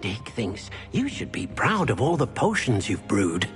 Dick thinks you should be proud of all the potions you've brewed.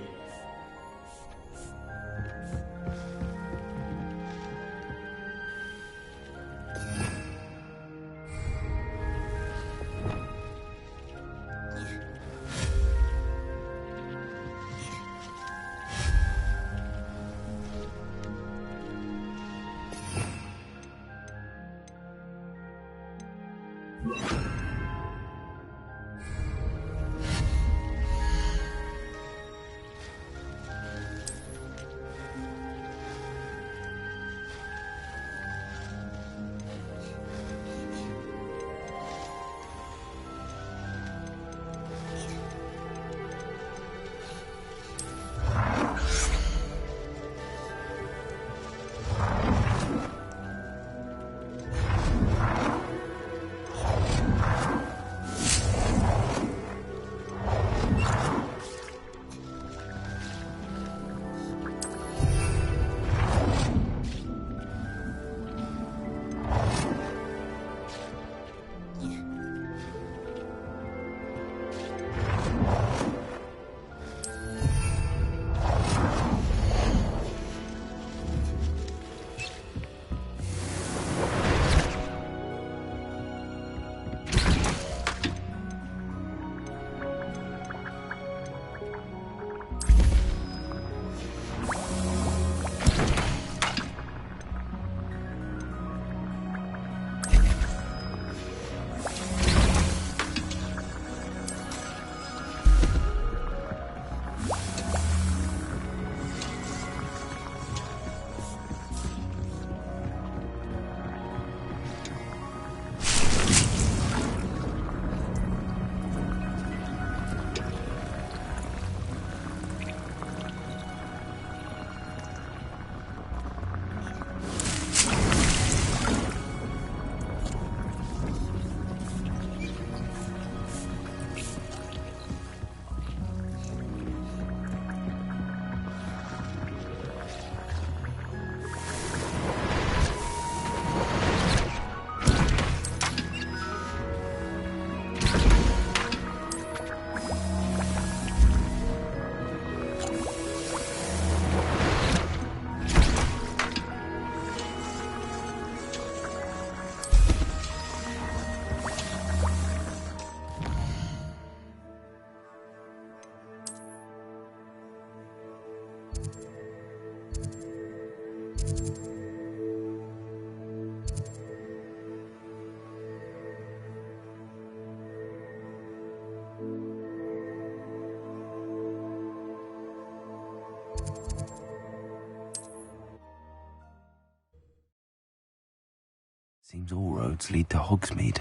Seems all roads lead to Hogsmeade.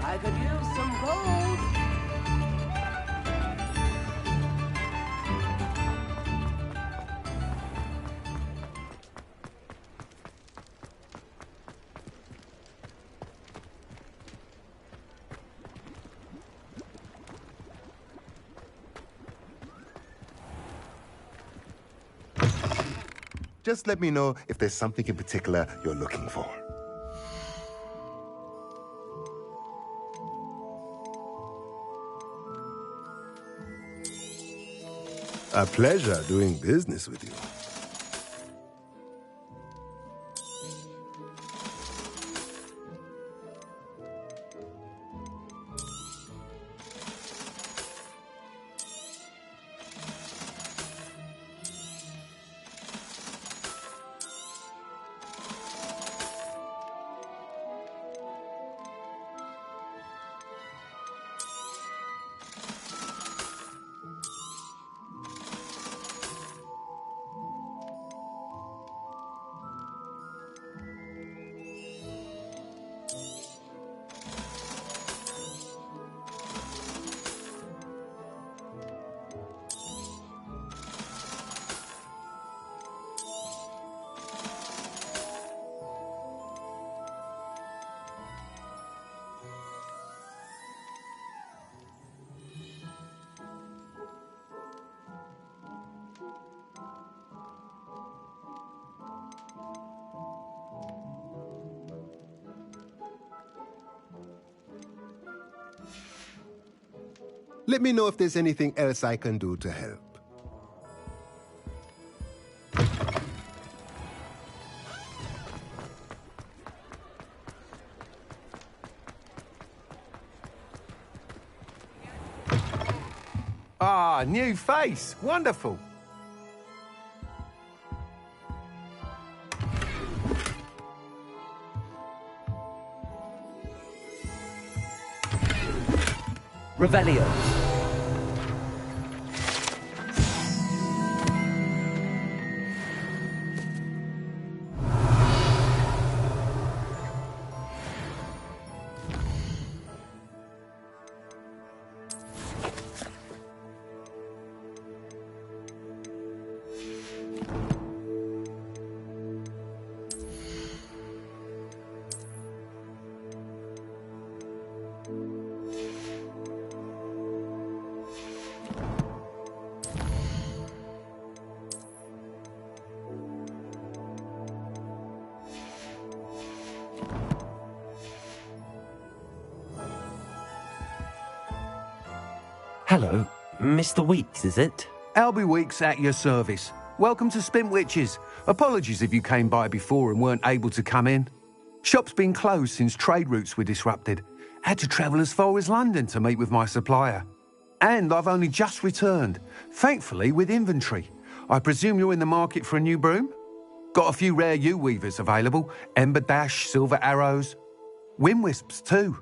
I could use some gold. Just let me know if there's something in particular you're looking for. A pleasure doing business with you. Let me know if there's anything else I can do to help. Ah, new face. Wonderful. Revelio. Hello, Mr. Weeks, is it? Albie Weeks at your service. Welcome to Spintwitches. Apologies if you came by before and weren't able to come in. Shop's been closed since trade routes were disrupted. Had to travel as far as London to meet with my supplier. And I've only just returned, thankfully with inventory. I presume you're in the market for a new broom? Got a few rare yew-weavers available. Ember Dash, Silver Arrows. Wind Wisps too.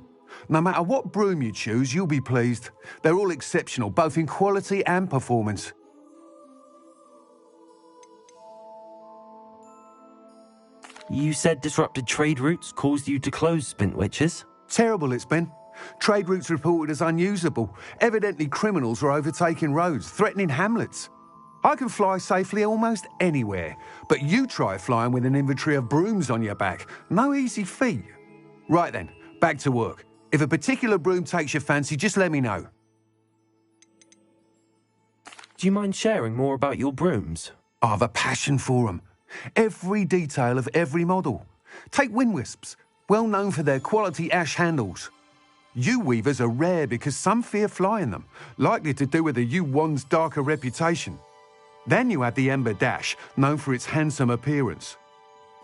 No matter what broom you choose, you'll be pleased. They're all exceptional, both in quality and performance. You said disrupted trade routes caused you to close Spintwitches? Terrible it's been. Trade routes reported as unusable. Evidently criminals are overtaking roads, threatening hamlets. I can fly safely almost anywhere, but you try flying with an inventory of brooms on your back. No easy feat. Right then, back to work. If a particular broom takes your fancy, just let me know. Do you mind sharing more about your brooms? I have a passion for them. Every detail of every model. Take Wind Wisps, well known for their quality ash handles. Yew weavers are rare because some fear flying them, likely to do with the yew wand's darker reputation. Then you have the Ember Dash, known for its handsome appearance.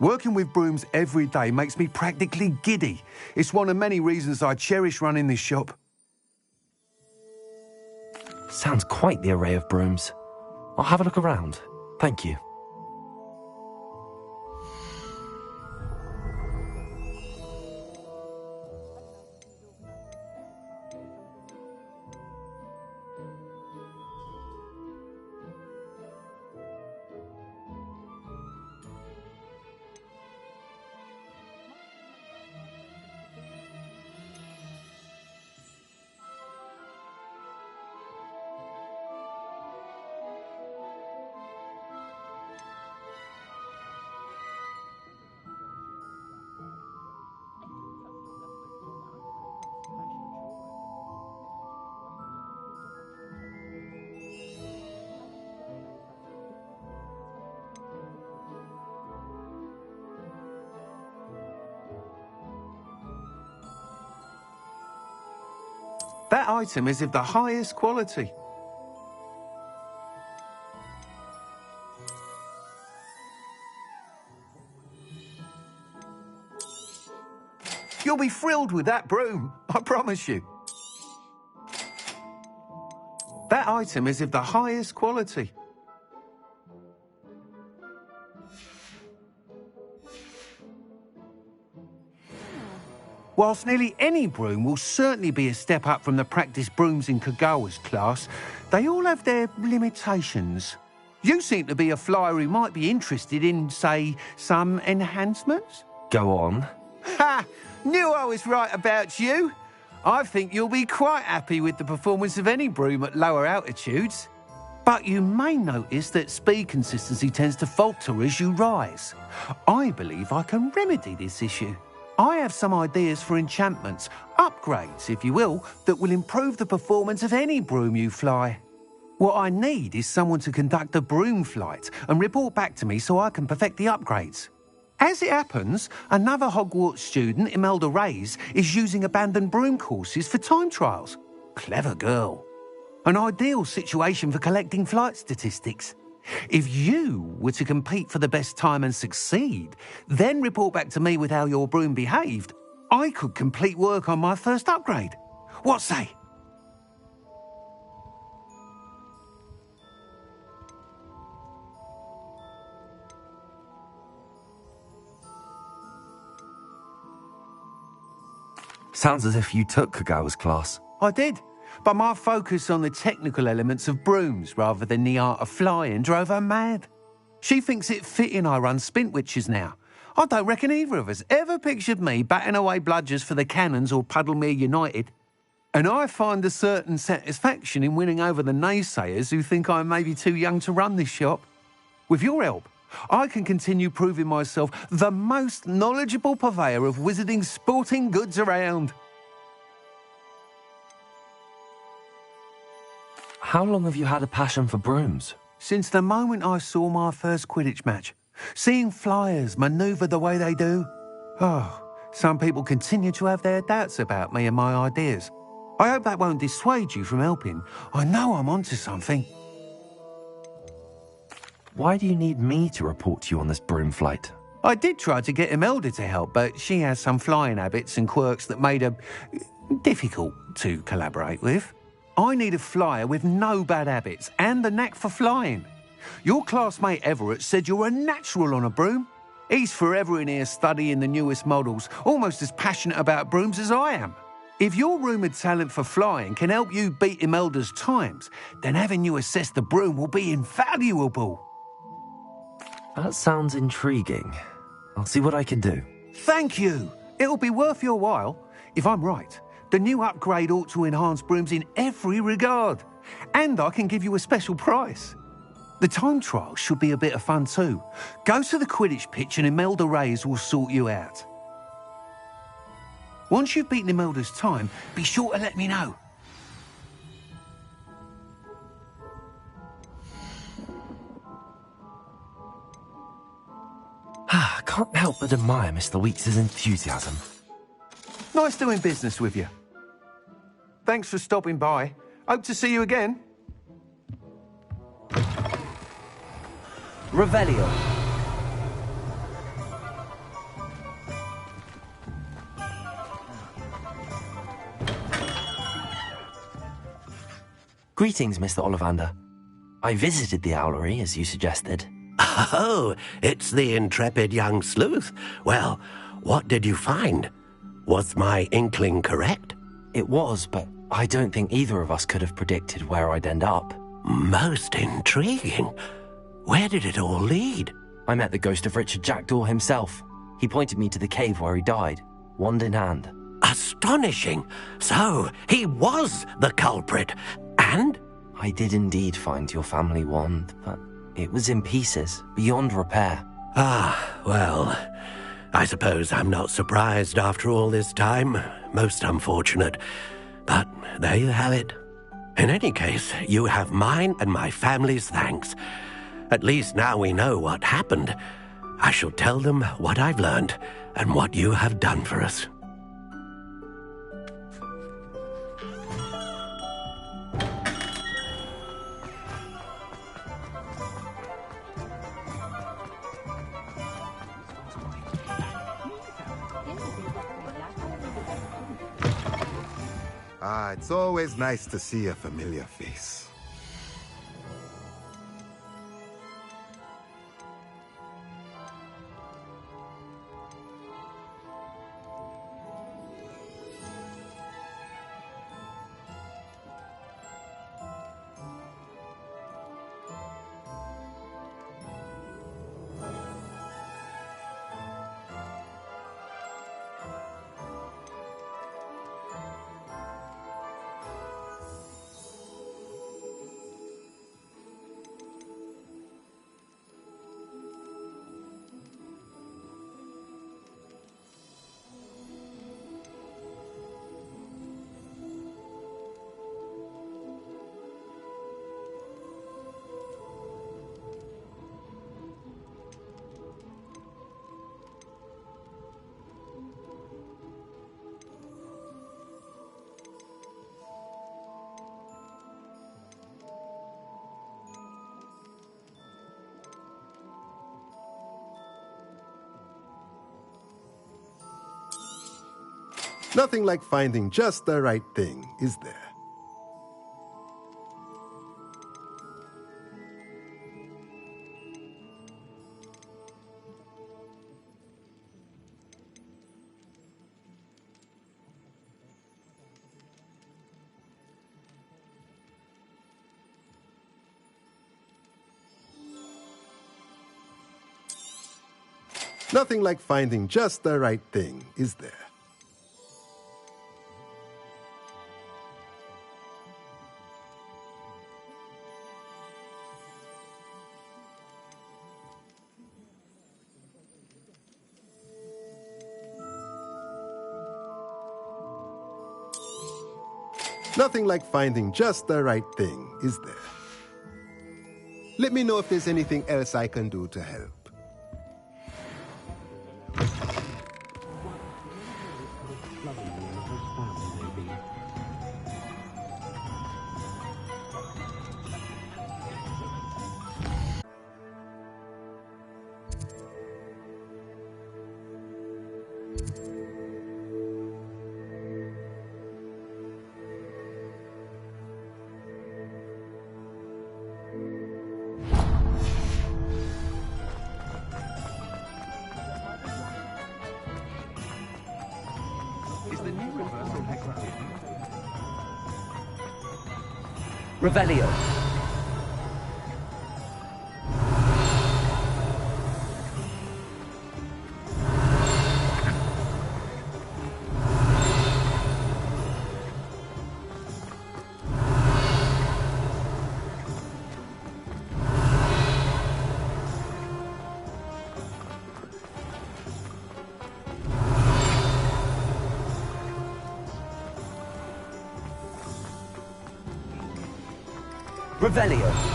Working with brooms every day makes me practically giddy. It's one of many reasons I cherish running this shop. Sounds quite the array of brooms. I'll have a look around. Thank you. That item is of the highest quality. You'll be thrilled with that broom, I promise you. That item is of the highest quality. Whilst nearly any broom will certainly be a step up from the practice brooms in Kagawa's class, they all have their limitations. You seem to be a flyer who might be interested in, say, some enhancements? Go on. Ha! Knew I was right about you. I think you'll be quite happy with the performance of any broom at lower altitudes. But you may notice that speed consistency tends to falter as you rise. I believe I can remedy this issue. I have some ideas for enchantments, upgrades, if you will, that will improve the performance of any broom you fly. What I need is someone to conduct a broom flight and report back to me so I can perfect the upgrades. As it happens, another Hogwarts student, Imelda Reyes, is using abandoned broom courses for time trials. Clever girl. An ideal situation for collecting flight statistics. If you were to compete for the best time and succeed, then report back to me with how your broom behaved, I could complete work on my first upgrade. What say? Sounds as if you took Kagawa's class. I did, but my focus on the technical elements of brooms rather than the art of flying drove her mad. She thinks it fitting I run Spintwitches now. I don't reckon either of us ever pictured me batting away bludgers for the Cannons or Puddlemere United. And I find a certain satisfaction in winning over the naysayers who think I may be too young to run this shop. With your help, I can continue proving myself the most knowledgeable purveyor of wizarding sporting goods around. How long have you had a passion for brooms? Since the moment I saw my first Quidditch match, seeing flyers manoeuvre the way they do. Oh, some people continue to have their doubts about me and my ideas. I hope that won't dissuade you from helping. I know I'm onto something. Why do you need me to report to you on this broom flight? I did try to get Imelda to help, but she has some flying habits and quirks that made her difficult to collaborate with. I need a flyer with no bad habits and the knack for flying. Your classmate Everett said you're a natural on a broom. He's forever in here studying the newest models, almost as passionate about brooms as I am. If your rumoured talent for flying can help you beat Imelda's times, then having you assess the broom will be invaluable. That sounds intriguing. I'll see what I can do. Thank you. It'll be worth your while. If I'm right, the new upgrade ought to enhance brooms in every regard. And I can give you a special price. The time trial should be a bit of fun too. Go to the Quidditch pitch and Imelda Reyes will sort you out. Once you've beaten Imelda's time, be sure to let me know. I can't help but admire Mr. Weeks' enthusiasm. Nice doing business with you. Thanks for stopping by. Hope to see you again. Revelio. Greetings, Mr. Ollivander. I visited the owlery, as you suggested. Oh, it's the intrepid young sleuth. Well, what did you find? Was my inkling correct? It was, but I don't think either of us could have predicted where I'd end up. Most intriguing. Where did it all lead? I met the ghost of Richard Jackdaw himself. He pointed me to the cave where he died, wand in hand. Astonishing. So, he was the culprit. And? I did indeed find your family wand, but it was in pieces, beyond repair. Ah, well, I suppose I'm not surprised after all this time. Most unfortunate. But there you have it. In any case, you have mine and my family's thanks. At least now we know what happened. I shall tell them what I've learned and what you have done for us. It's always nice to see a familiar face. Nothing like finding just the right thing, is there? Nothing like finding just the right thing, is there? Nothing like finding just the right thing, is there? Let me know if there's anything else I can do to help. Revelio. Revelio.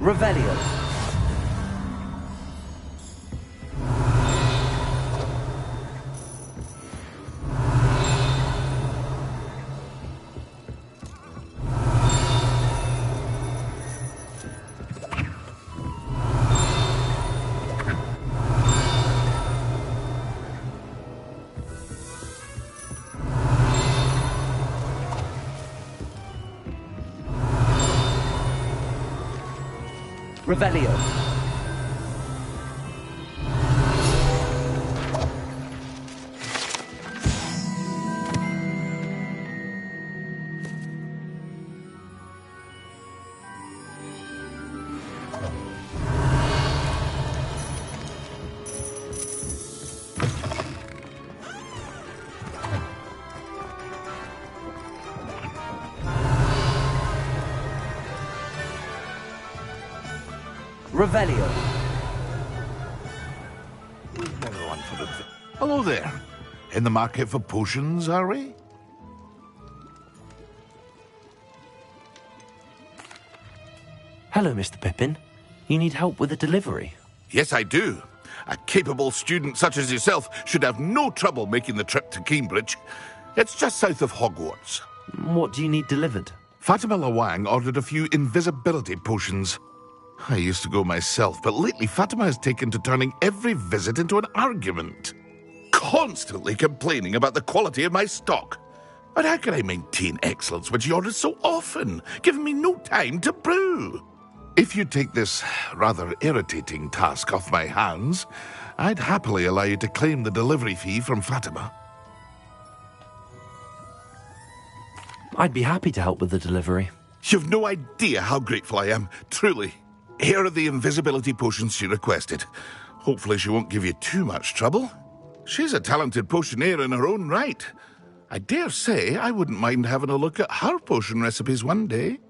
Revelio. Revelio. Revelio. Hello there. In the market for potions, are we? Hello, Mr. Pippin. You need help with a delivery? Yes, I do. A capable student such as yourself should have no trouble making the trip to Cambridge. It's just south of Hogwarts. What do you need delivered? Fatima Lawang ordered a few invisibility potions. I used to go myself, but lately Fatima has taken to turning every visit into an argument. Constantly complaining about the quality of my stock. But how can I maintain excellence when she orders so often, giving me no time to brew? If you take this rather irritating task off my hands, I'd happily allow you to claim the delivery fee from Fatima. I'd be happy to help with the delivery. You've no idea how grateful I am, truly. Here are the invisibility potions she requested. Hopefully she won't give you too much trouble. She's a talented potioneer in her own right. I dare say I wouldn't mind having a look at her potion recipes one day.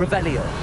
Revelio.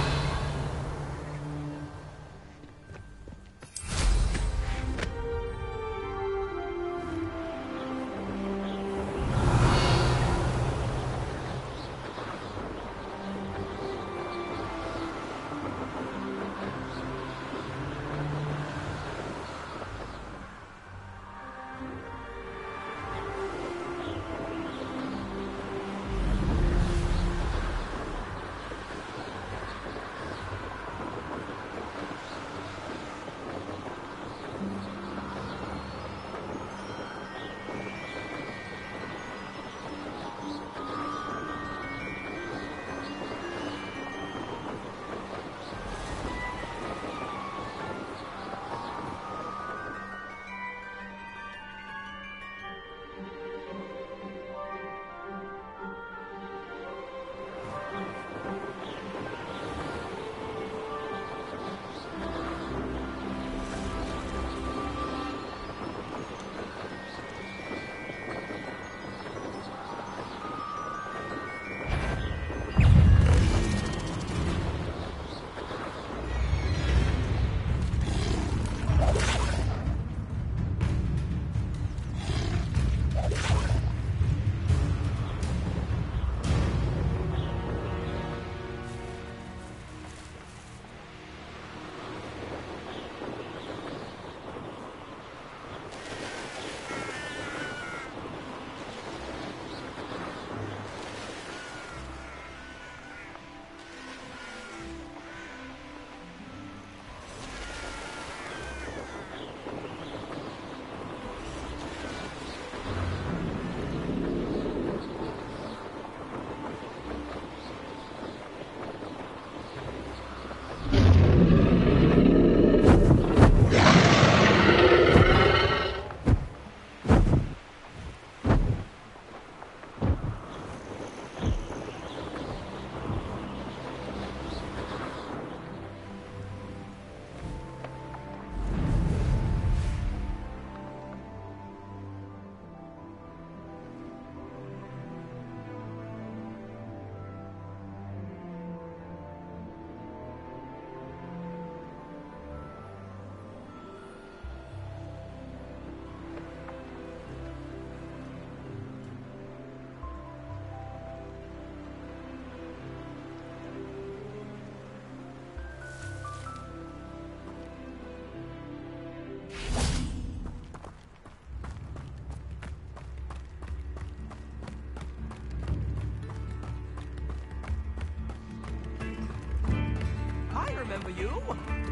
remember you.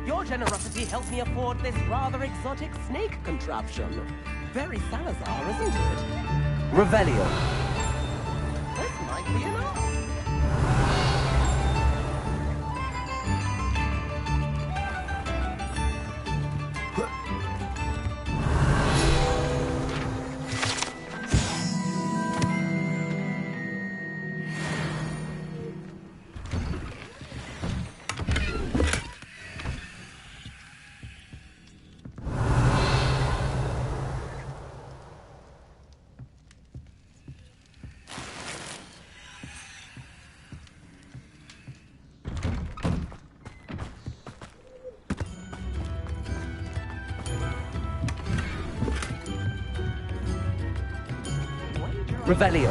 Your generosity helped me afford this rather exotic snake contraption. Very Salazar, isn't it? Revelio. This might be enough. Revelio.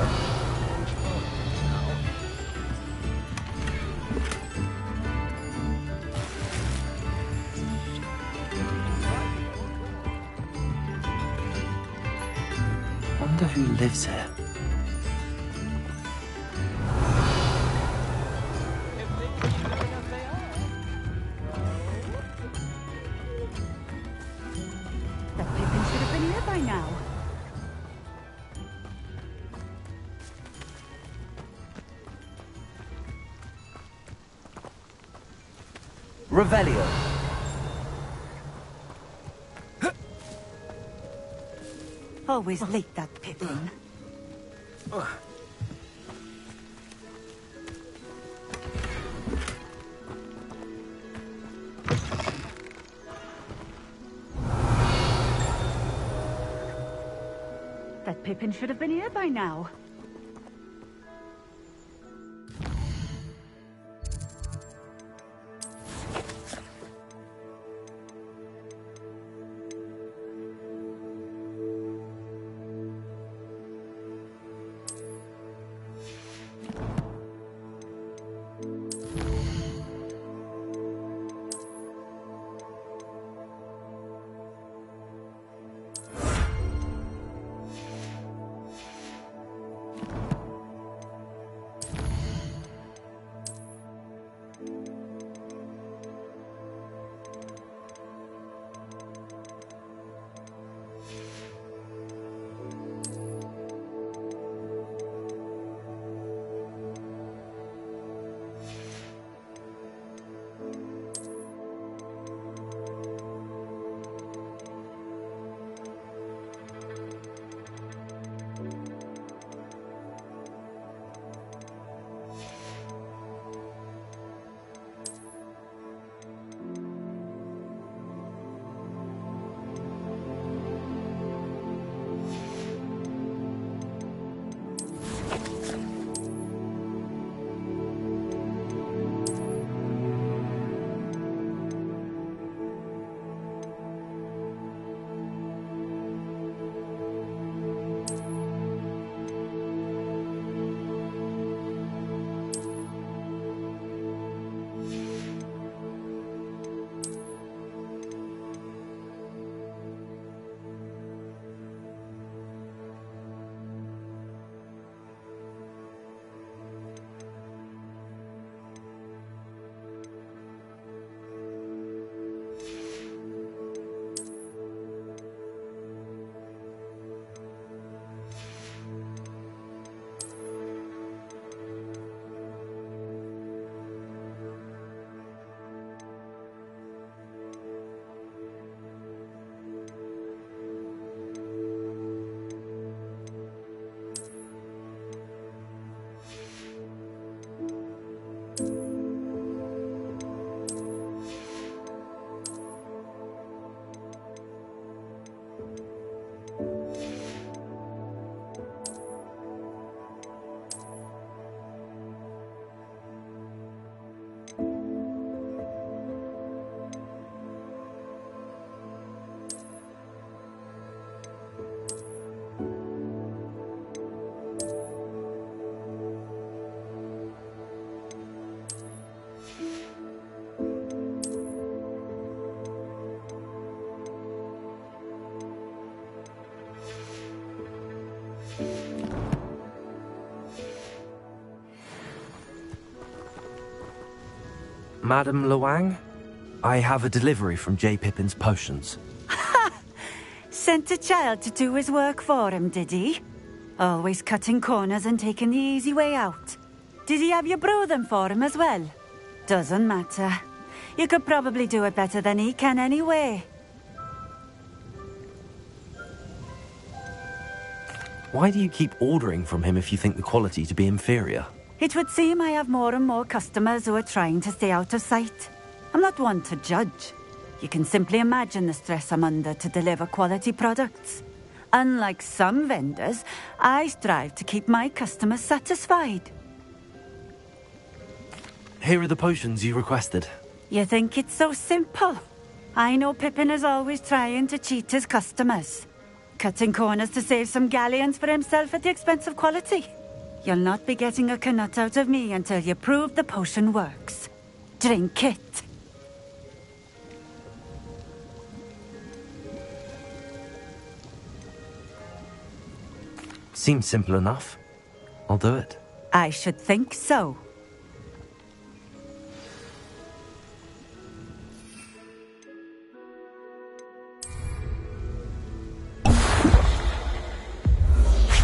Wonder who lives here. That Pippin should have been here by now. Revelio. Always late, that Pippin. That Pippin should have been here by now. Madame Luang? I have a delivery from J. Pippin's potions. Sent a child to do his work for him, did he? Always cutting corners and taking the easy way out. Did he have you brew them for him as well? Doesn't matter. You could probably do it better than he can anyway. Why do you keep ordering from him if you think the quality to be inferior? It would seem I have more and more customers who are trying to stay out of sight. I'm not one to judge. You can simply imagine the stress I'm under to deliver quality products. Unlike some vendors, I strive to keep my customers satisfied. Here are the potions you requested. You think it's so simple? I know Pippin is always trying to cheat his customers. Cutting corners to save some galleons for himself at the expense of quality. You'll not be getting a canut out of me until you prove the potion works. Drink it. Seems simple enough. I'll do it. I should think so.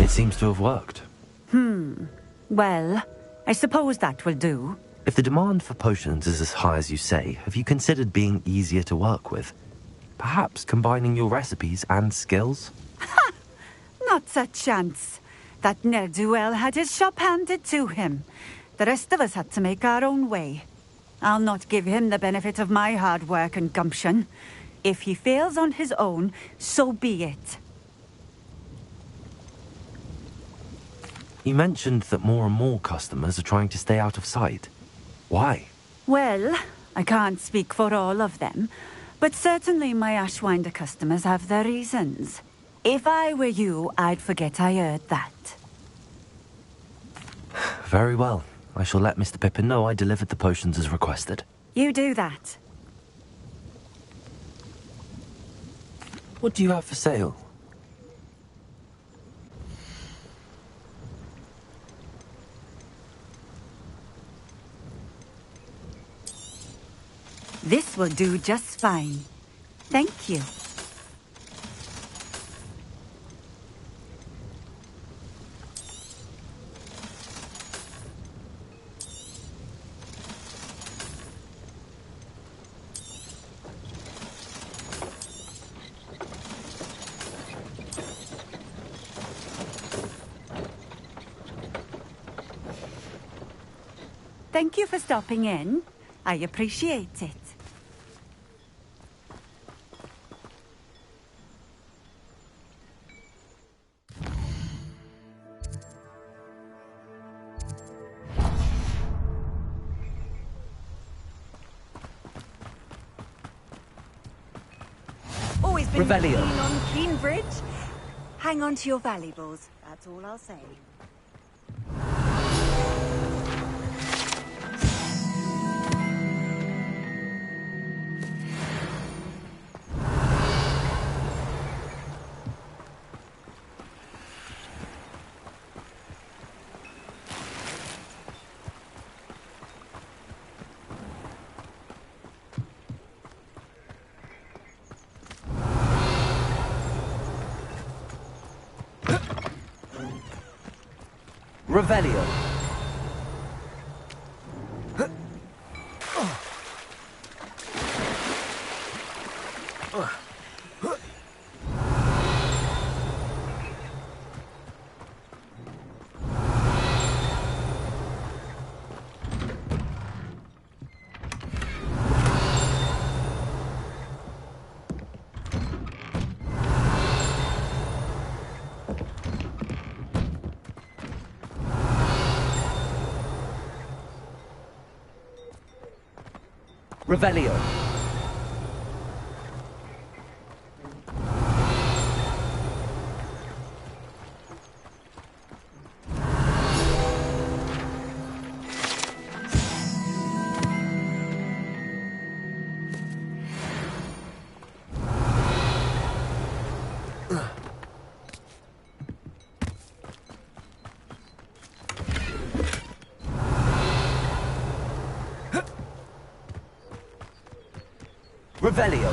It seems to have worked. Well, I suppose that will do. If the demand for potions is as high as you say, have you considered being easier to work with? Perhaps combining your recipes and skills? Not a chance. That ne'er-do-well had his shop handed to him. The rest of us had to make our own way. I'll not give him the benefit of my hard work and gumption. If he fails on his own, so be it. You mentioned that more and more customers are trying to stay out of sight. Why? Well, I can't speak for all of them, but certainly my Ashwinder customers have their reasons. If I were you, I'd forget I heard that. Very well. I shall let Mr. Pippin know I delivered the potions as requested. You do that. What do you have for sale? This will do just fine. Thank you. Thank you for stopping in. I appreciate it. Always been Revelio. keen on Keenbridge. Hang on to your valuables. That's all I'll say. Revelio. Revelio. Revelio.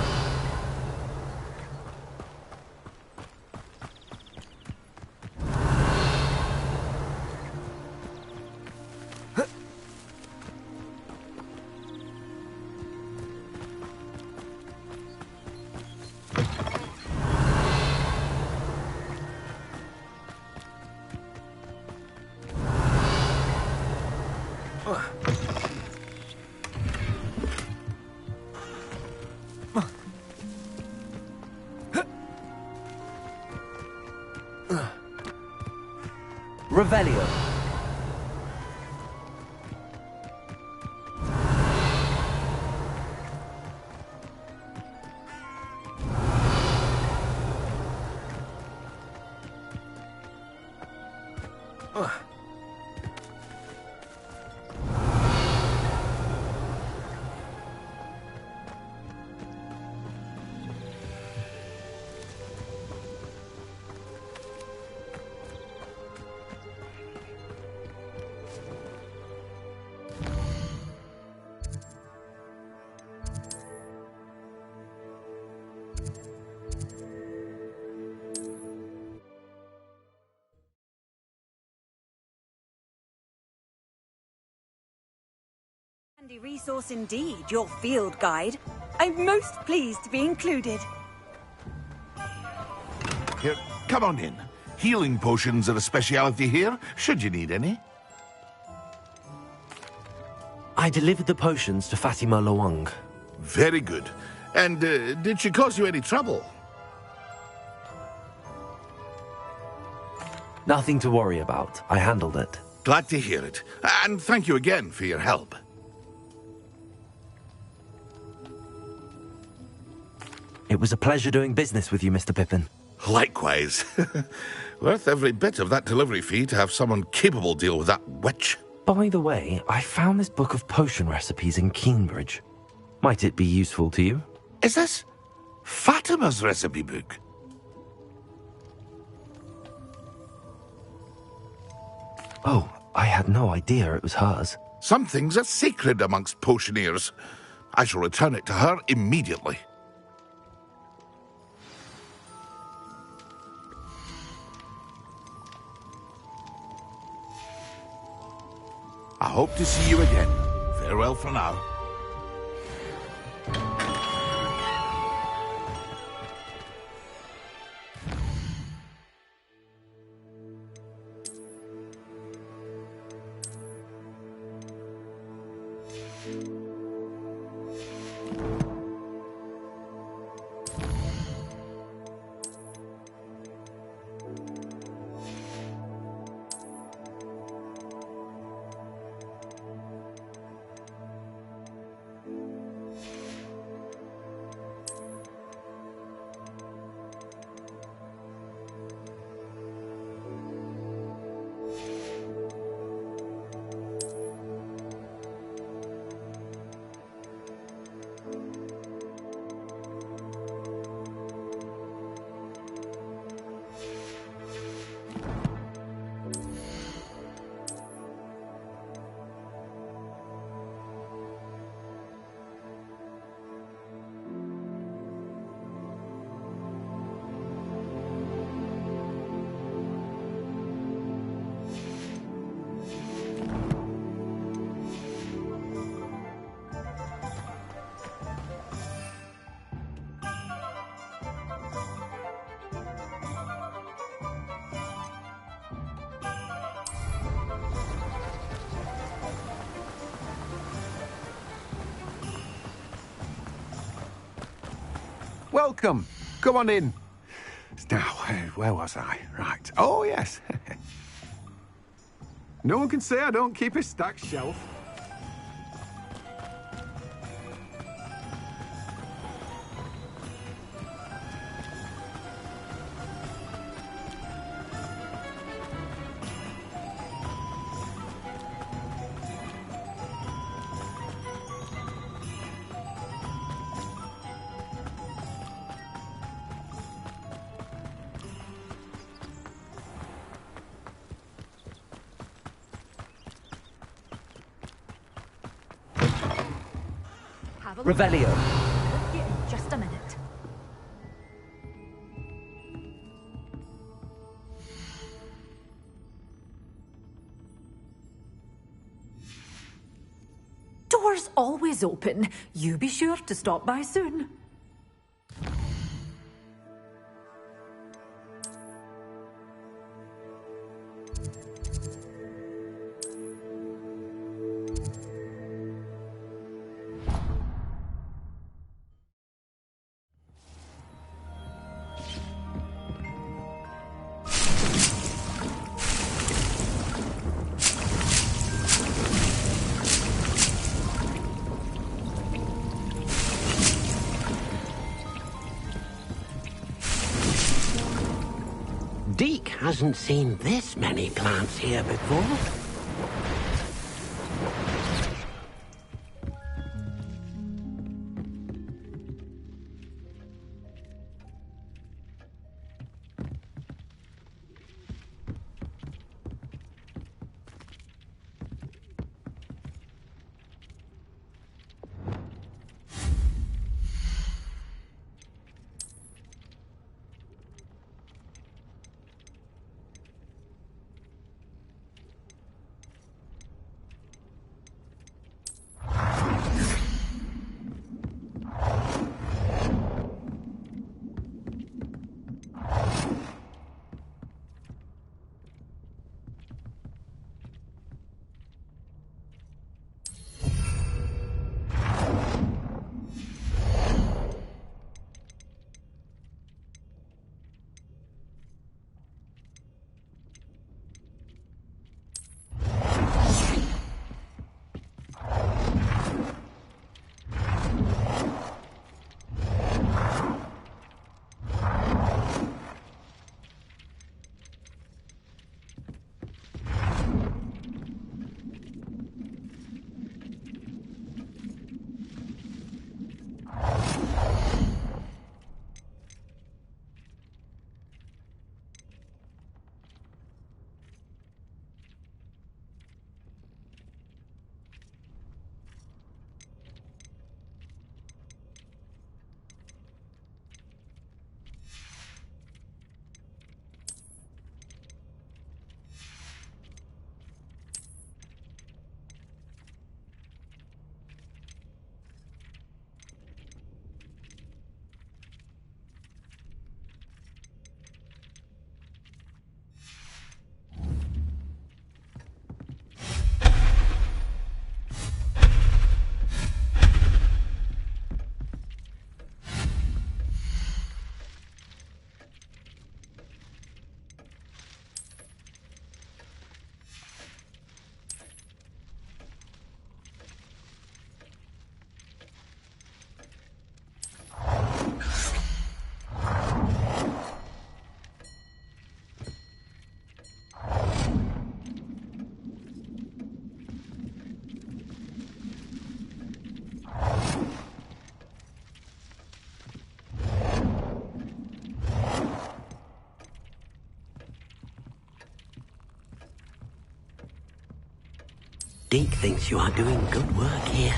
Revelio. Handy resource indeed, your field guide. I'm most pleased to be included. Here, come on in. Healing potions are a speciality here, should you need any. I delivered the potions to Fatima Lawang. Very good. And did she cause you any trouble? Nothing to worry about. I handled it. Glad to hear it. And thank you again for your help. It was a pleasure doing business with you, Mr. Pippin. Likewise. Worth every bit of that delivery fee to have someone capable deal with that witch. By the way, I found this book of potion recipes in Keenbridge. Might it be useful to you? Is this Fatima's recipe book? Oh, I had no idea it was hers. Some things are sacred amongst potioneers. I shall return it to her immediately. I hope to see you again. Farewell for now. Welcome. Come on in. Now, where was I? Right. Oh, yes. No one can say I don't keep a stacked shelf. Revelio. door's always open. You be sure to stop by soon. Deke hasn't seen this many plants here before. Deke thinks you are doing good work here.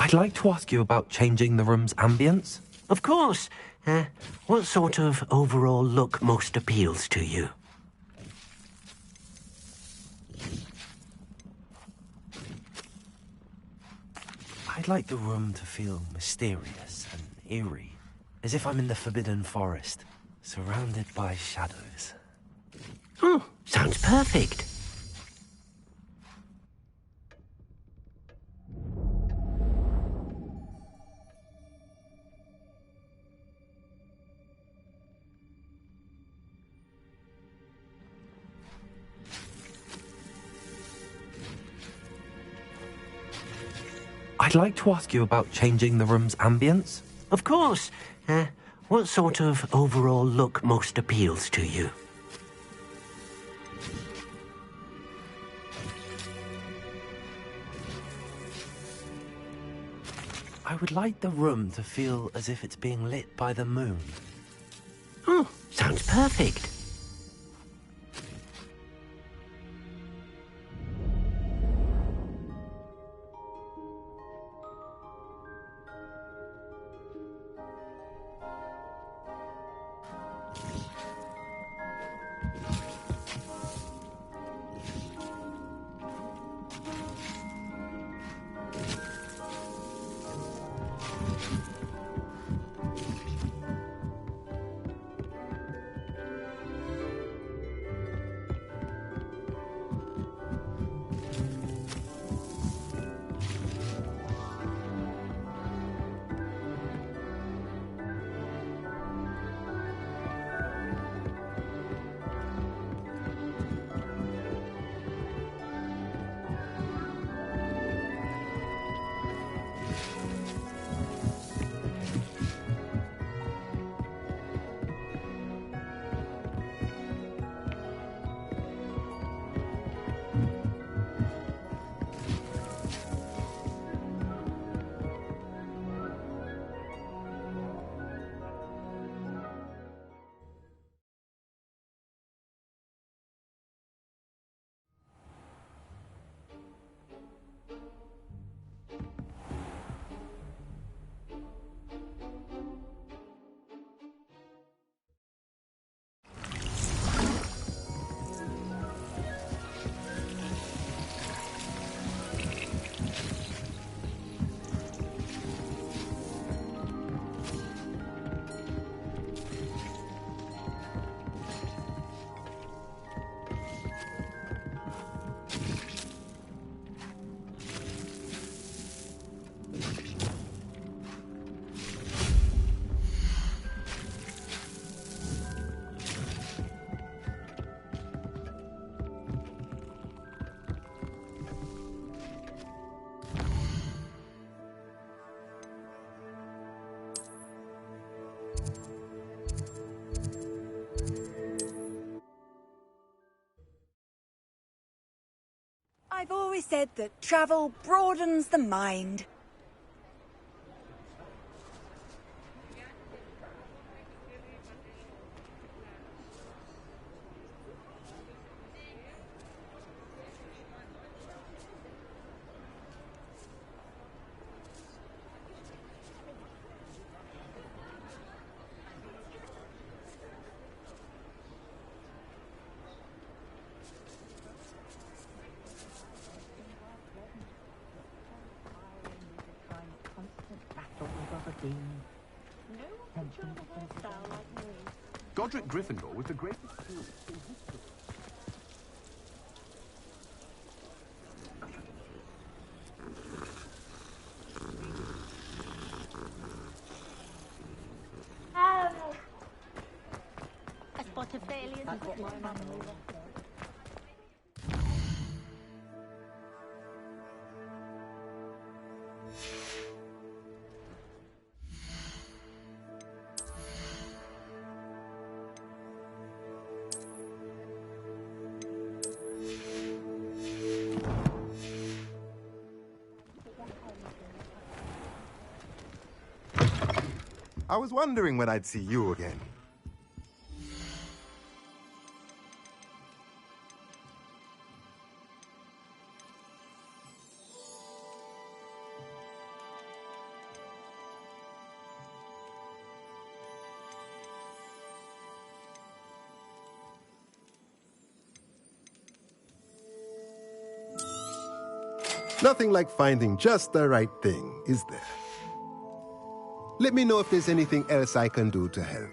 I'd like to ask you about changing the room's ambience. Of course. What sort of overall look most appeals to you? I'd like the room to feel mysterious and eerie, as if I'm in the Forbidden Forest, surrounded by shadows. Oh, sounds perfect. I'd like to ask you about changing the room's ambience. Of course. What sort of overall look most appeals to you? I would like the room to feel as if it's being lit by the moon. Oh, sounds perfect. I've always said that travel broadens the mind. Godric Gryffindor was the greatest... A spot of failure. I was wondering when I'd see you again. Nothing like finding just the right thing, is there? Let me know if there's anything else I can do to help.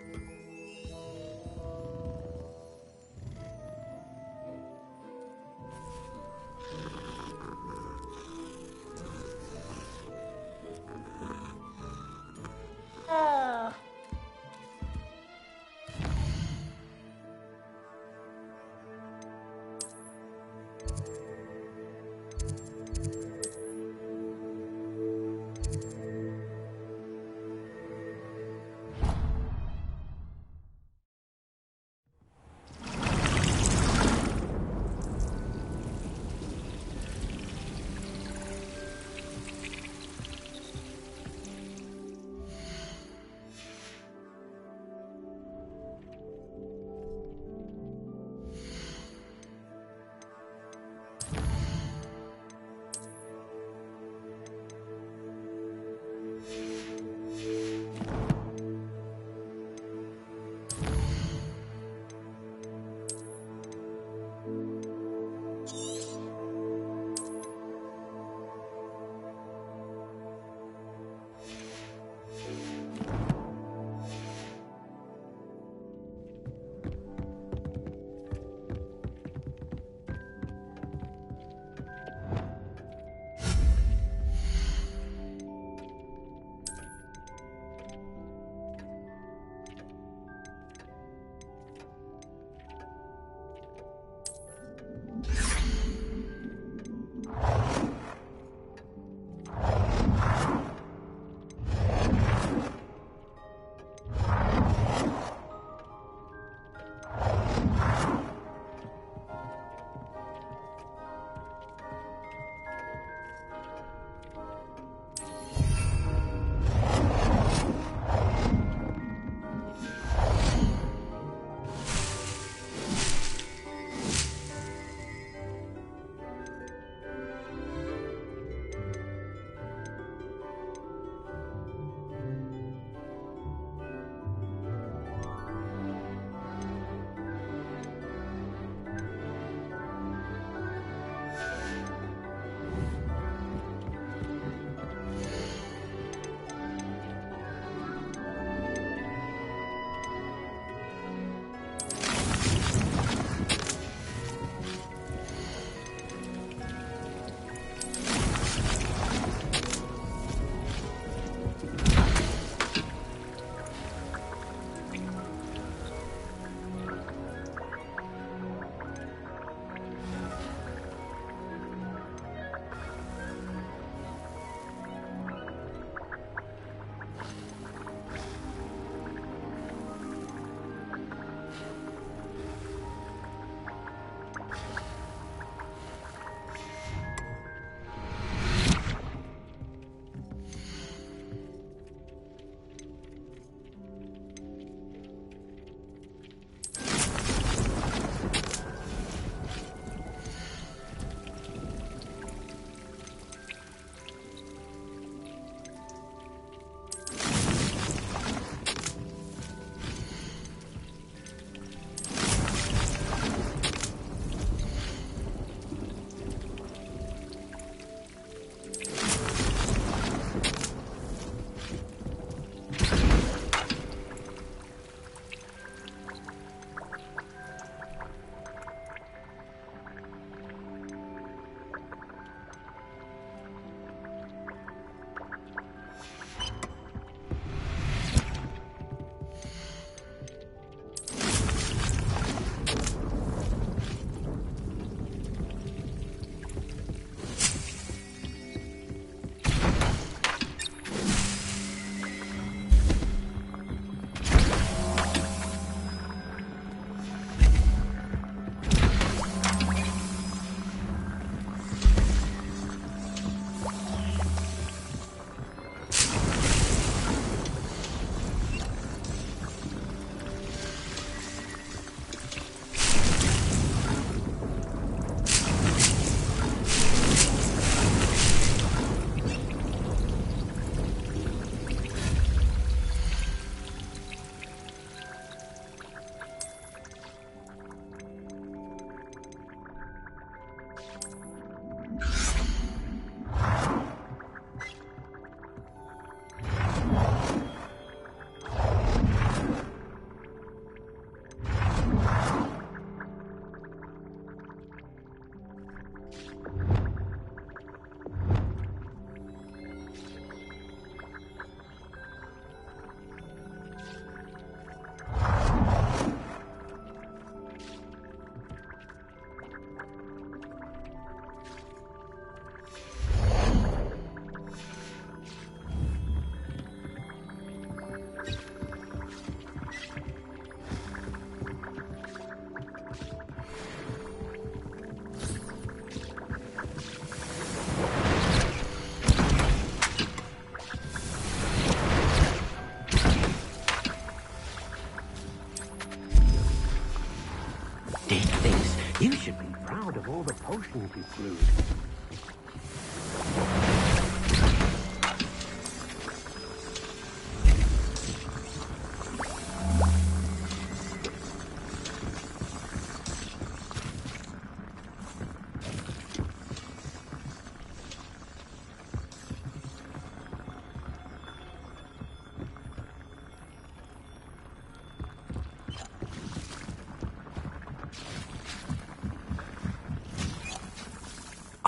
should be proud of all the potions he's brewed.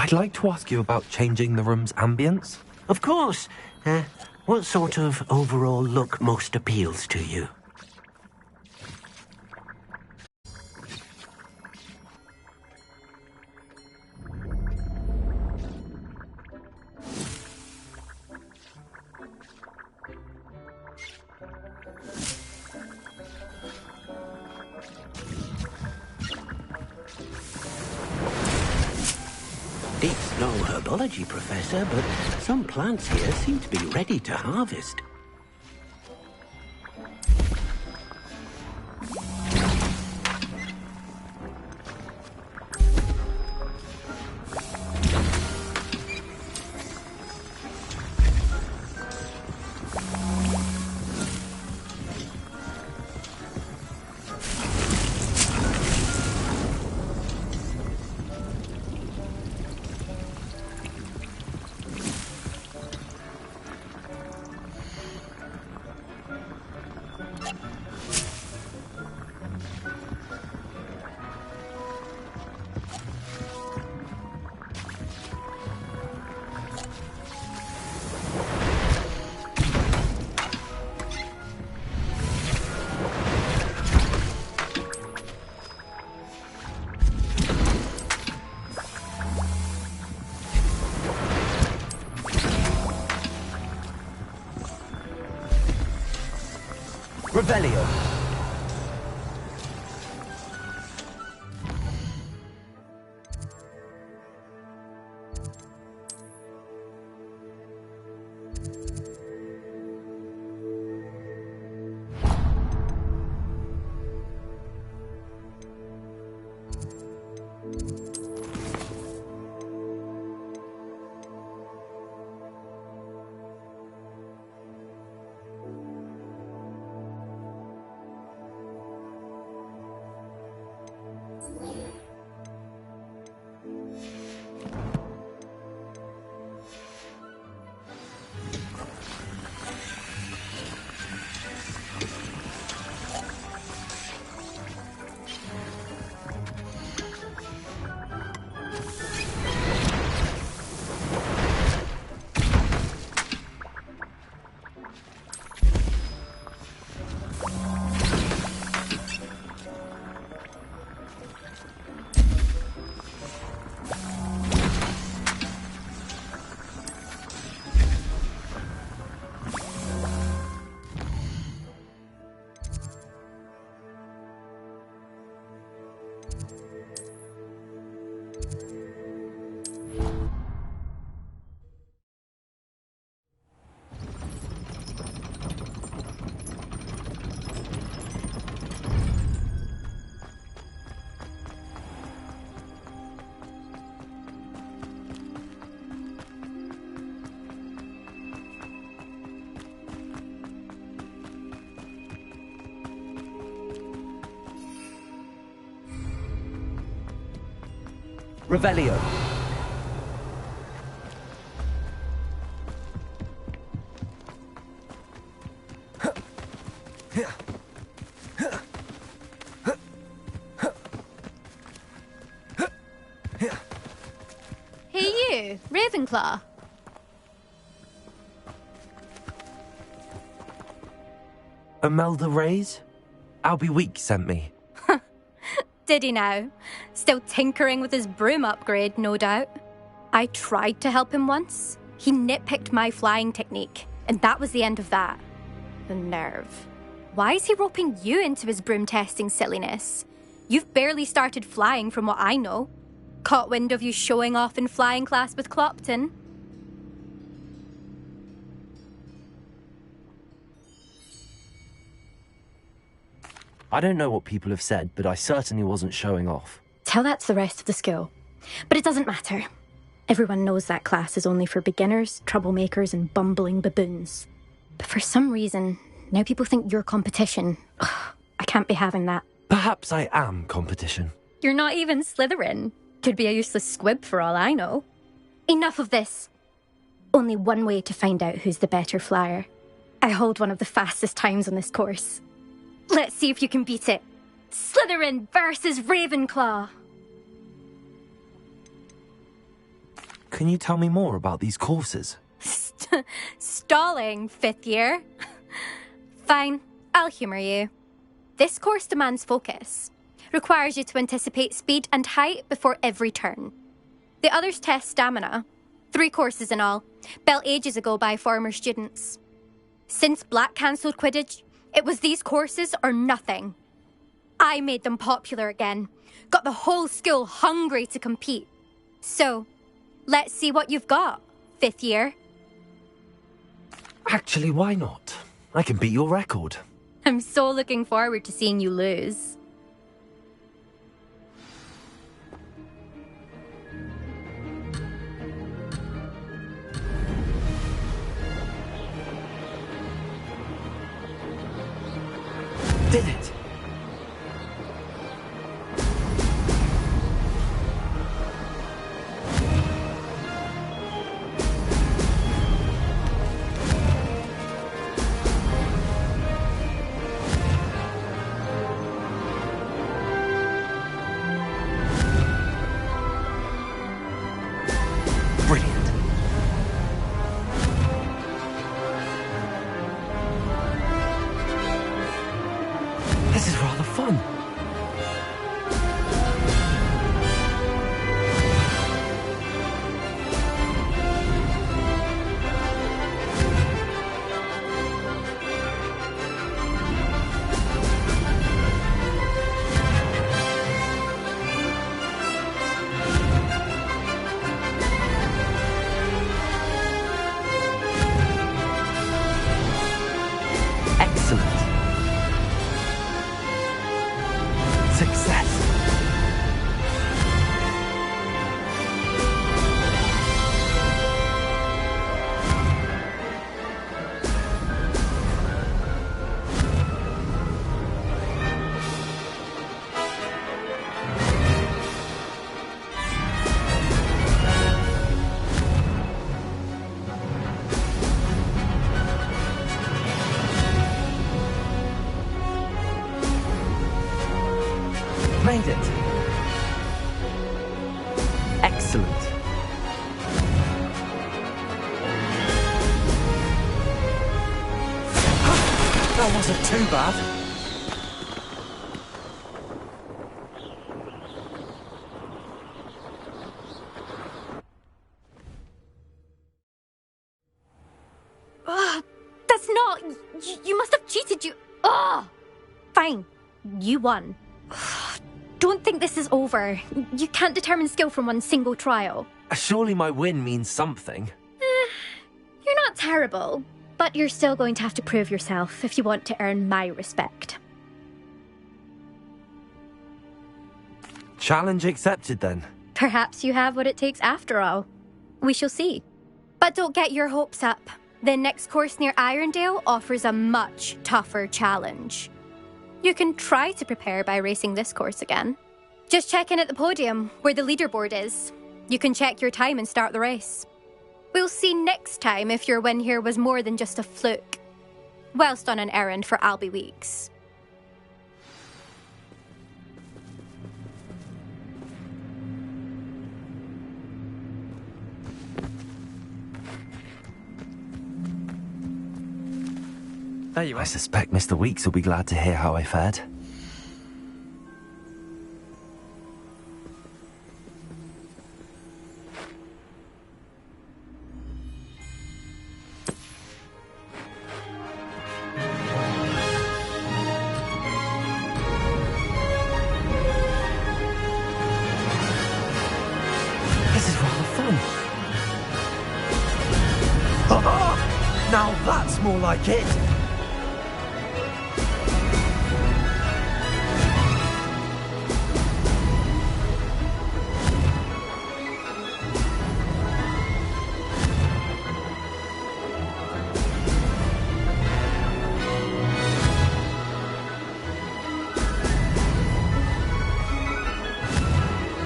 I'd like to ask you about changing the room's ambience. Of course. What sort of overall look most appeals to you? Deep's no herbology professor, but some plants here seem to be ready to harvest. Revelio. Revelio. Hey you, Ravenclaw. Imelda Reyes? Albie Week sent me. Did he now? Still tinkering with his broom upgrade, no doubt. I tried to help him once. He nitpicked my flying technique, and that was the end of that. The nerve. Why is he roping you into his broom testing silliness? You've barely started flying from what I know. Caught wind of you showing off in flying class with Clopton. I don't know what people have said, but I certainly wasn't showing off. Tell that to the rest of the school. But it doesn't matter. Everyone knows that class is only for beginners, troublemakers, and bumbling baboons. But for some reason, now people think you're competition. Ugh, I can't be having that. Perhaps I am competition. You're not even Slytherin. Could be a useless squib for all I know. Enough of this. Only one way to find out who's the better flyer. I hold one of the fastest times on this course. Let's see if you can beat it. Slytherin versus Ravenclaw. Can you tell me more about these courses? Stalling, 5th year. Fine, I'll humour you. This course demands focus. Requires you to anticipate speed and height before every turn. The others test stamina. 3 courses in all, built ages ago by former students. Since Black cancelled Quidditch, it was these courses or nothing. I made them popular again. Got the whole school hungry to compete. So, let's see what you've got, 5th year. Actually, why not? I can beat your record. I'm so looking forward to seeing you lose. Did it! Brilliant. This is rather fun. Excellent. Success. Made it. Excellent. That wasn't too bad. That's not... You must have cheated, you... Fine. You won. Don't think this is over. You can't determine skill from one single trial. Surely my win means something. You're not terrible, but you're still going to have to prove yourself if you want to earn my respect. Challenge accepted then. Perhaps you have what it takes after all. We shall see. But don't get your hopes up. The next course near Irondale offers a much tougher challenge. You can try to prepare by racing this course again. Just check in at the podium, where the leaderboard is. You can check your time and start the race. We'll see next time if your win here was more than just a fluke. Whilst on an errand for Albie Weeks. There you are. I suspect Mr. Weeks will be glad to hear how I fared. This is rather fun. Now that's more like it.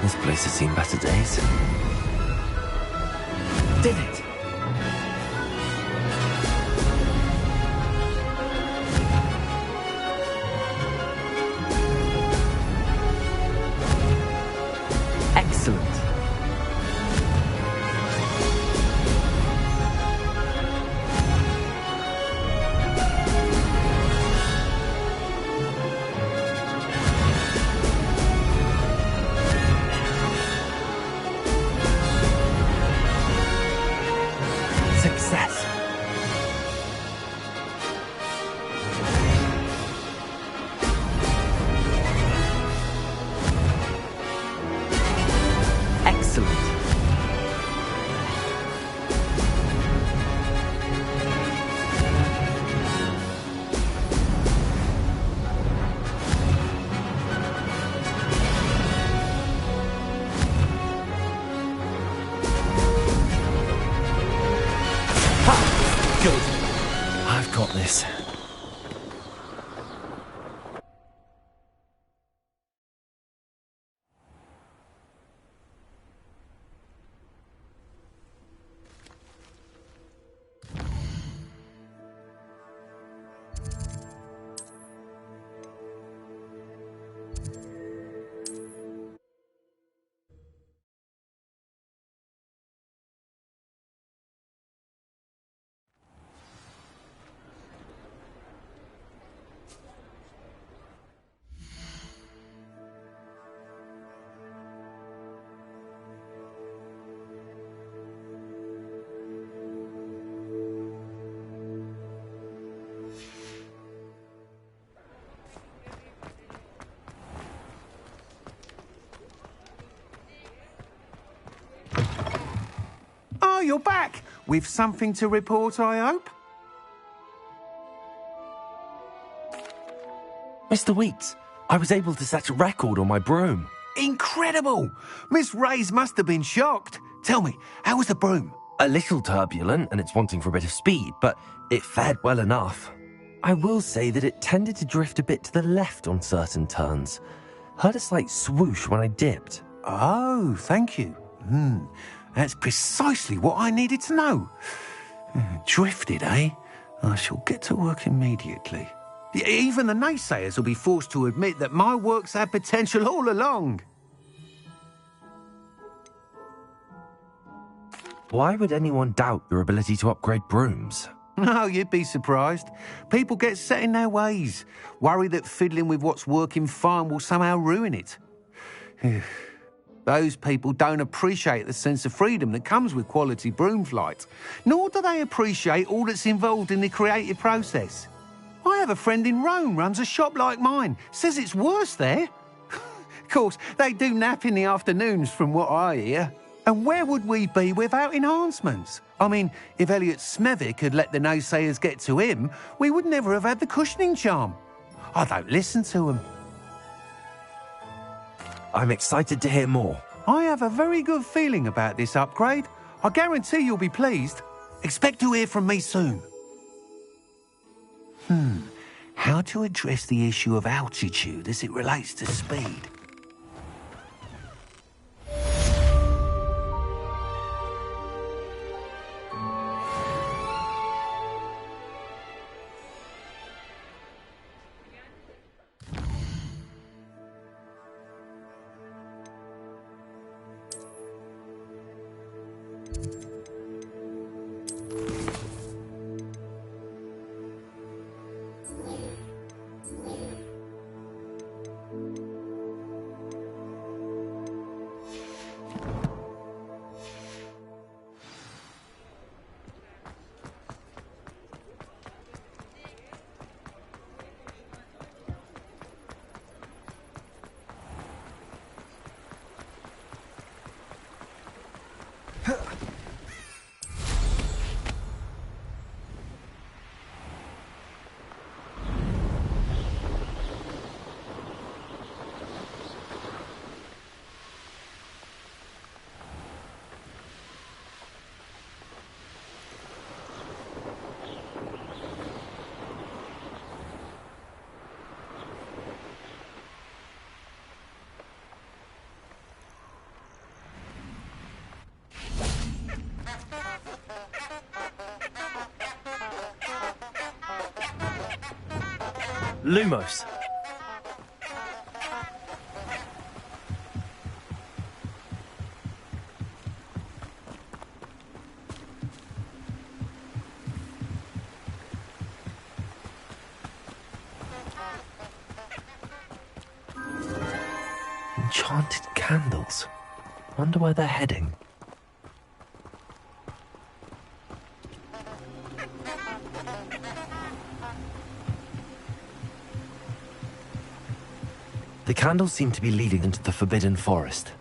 This place has seen better days. Did it! Excellent. Success. Excellent. Good. I've got this. Oh, you're back! With something to report, I hope? Mr. Weeks, I was able to set a record on my broom. Incredible! Miss Ray's must have been shocked. Tell me, how was the broom? A little turbulent and it's wanting for a bit of speed, but it fared well enough. I will say that it tended to drift a bit to the left on certain turns. Heard a slight swoosh when I dipped. Oh, thank you. That's precisely what I needed to know. Drifted, eh? I shall get to work immediately. Even the naysayers will be forced to admit that my work's had potential all along. Why would anyone doubt your ability to upgrade brooms? No, you'd be surprised. People get set in their ways, worry that fiddling with what's working fine will somehow ruin it. Those people don't appreciate the sense of freedom that comes with quality broom flight, nor do they appreciate all that's involved in the creative process. I have a friend in Rome runs a shop like mine, says it's worse there. Of course, they do nap in the afternoons from what I hear. And where would we be without enhancements? I mean, if Elliot Smethwick had let the naysayers get to him, we would never have had the cushioning charm. I don't listen to them. I'm excited to hear more. I have a very good feeling about this upgrade. I guarantee you'll be pleased. Expect to hear from me soon. How to address the issue of altitude as it relates to speed? Lumos. Enchanted candles. Wonder where they're heading. The candles seem to be leading into the Forbidden Forest.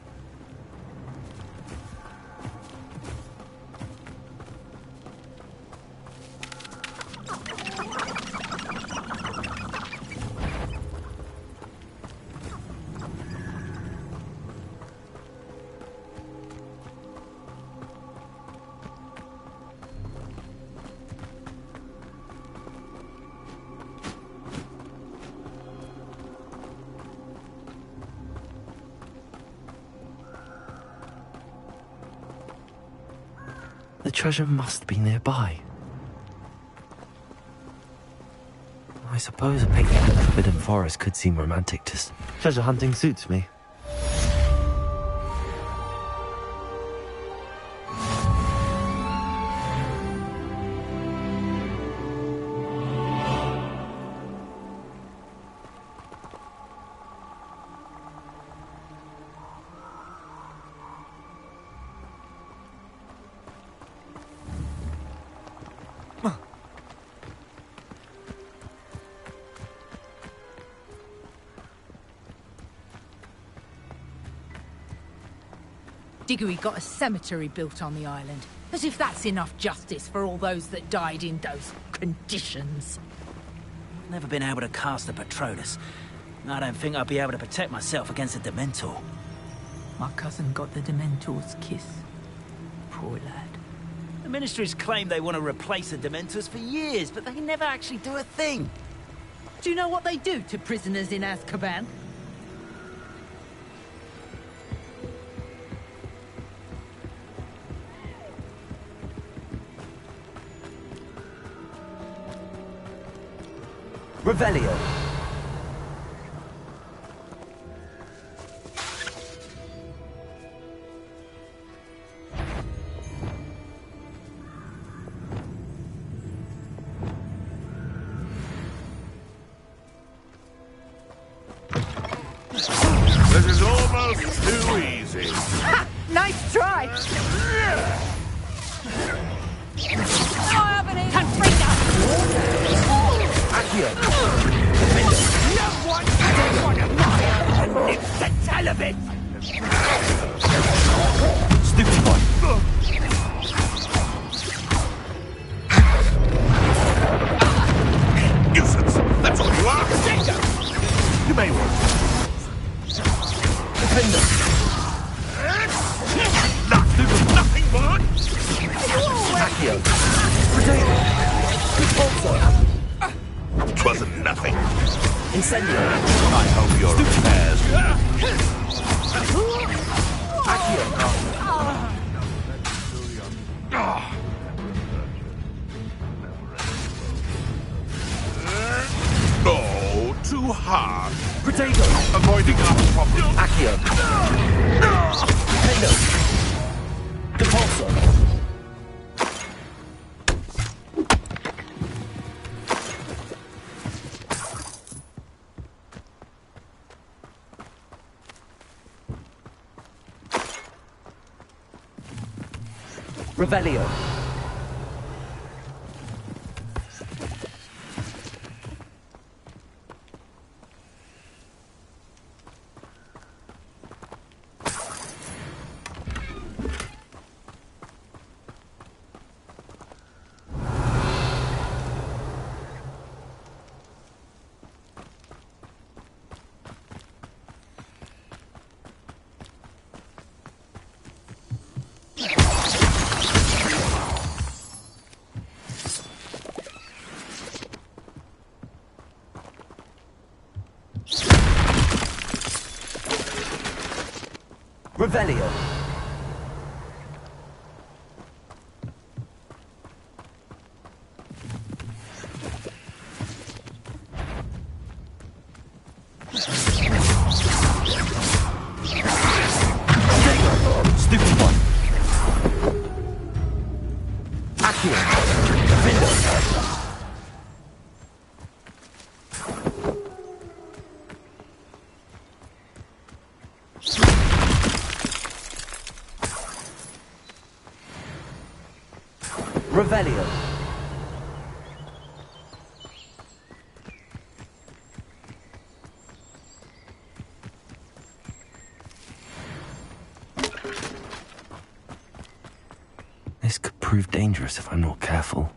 The treasure must be nearby. I suppose a picnic in the Forbidden Forest could seem romantic to... Treasure hunting suits me. Diggory got a cemetery built on the island. As if that's enough justice for all those that died in those conditions. Never been able to cast a Patronus. I don't think I'd be able to protect myself against a Dementor. My cousin got the Dementor's kiss. Poor lad. The Ministries claim they want to replace the Dementors for years, but they never actually do a thing. Do you know what they do to prisoners in Azkaban? Revelio. This is almost too easy. Ha! Nice try! Accio. No one can one of mine and lives to tell of it! Stupid boy. Nuisance! That's all you are! You may want Defender. nothing more! Accio. Potato. Repulsor. Twasn't nothing. Incendio. I hope your affairs... Accio. No, too hard. Potato. Avoiding our problem. Accio. Potato. Repulsor. Revelio. Revelio. Stupid one. Accio. Defender. Revelio. This could prove dangerous if I'm not careful.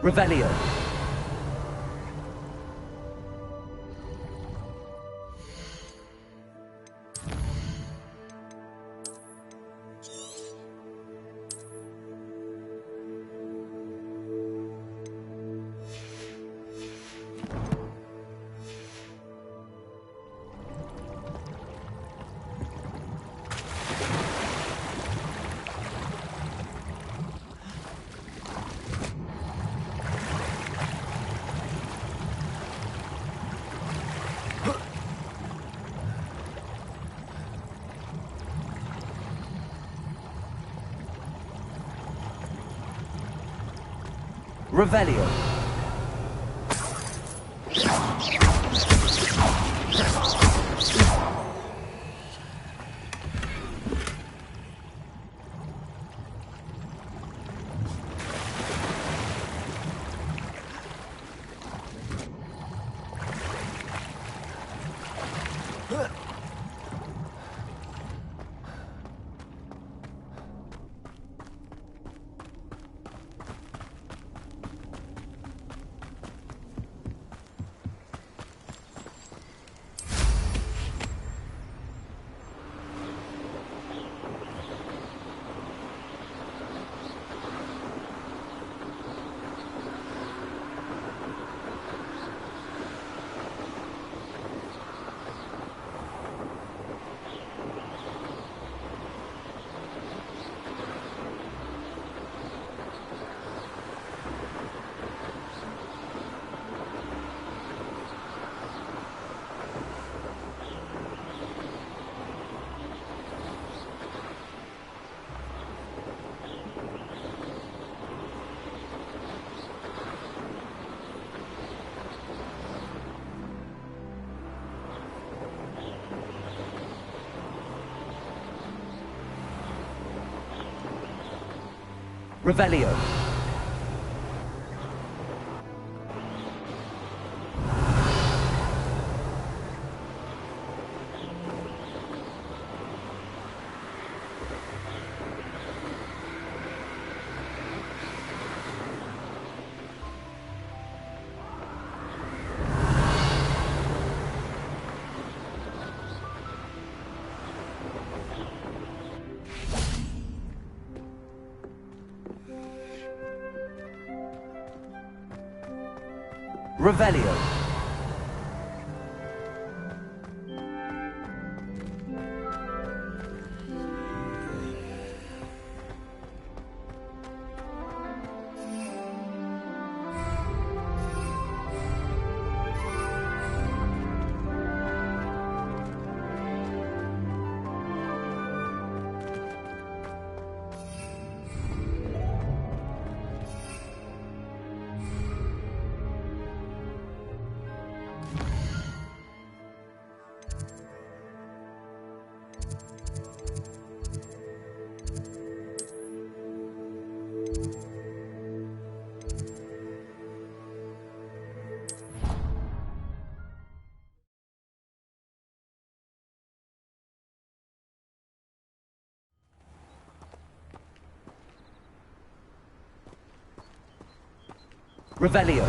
Revelio. Revelio. Revelio. Revelio. Revelio.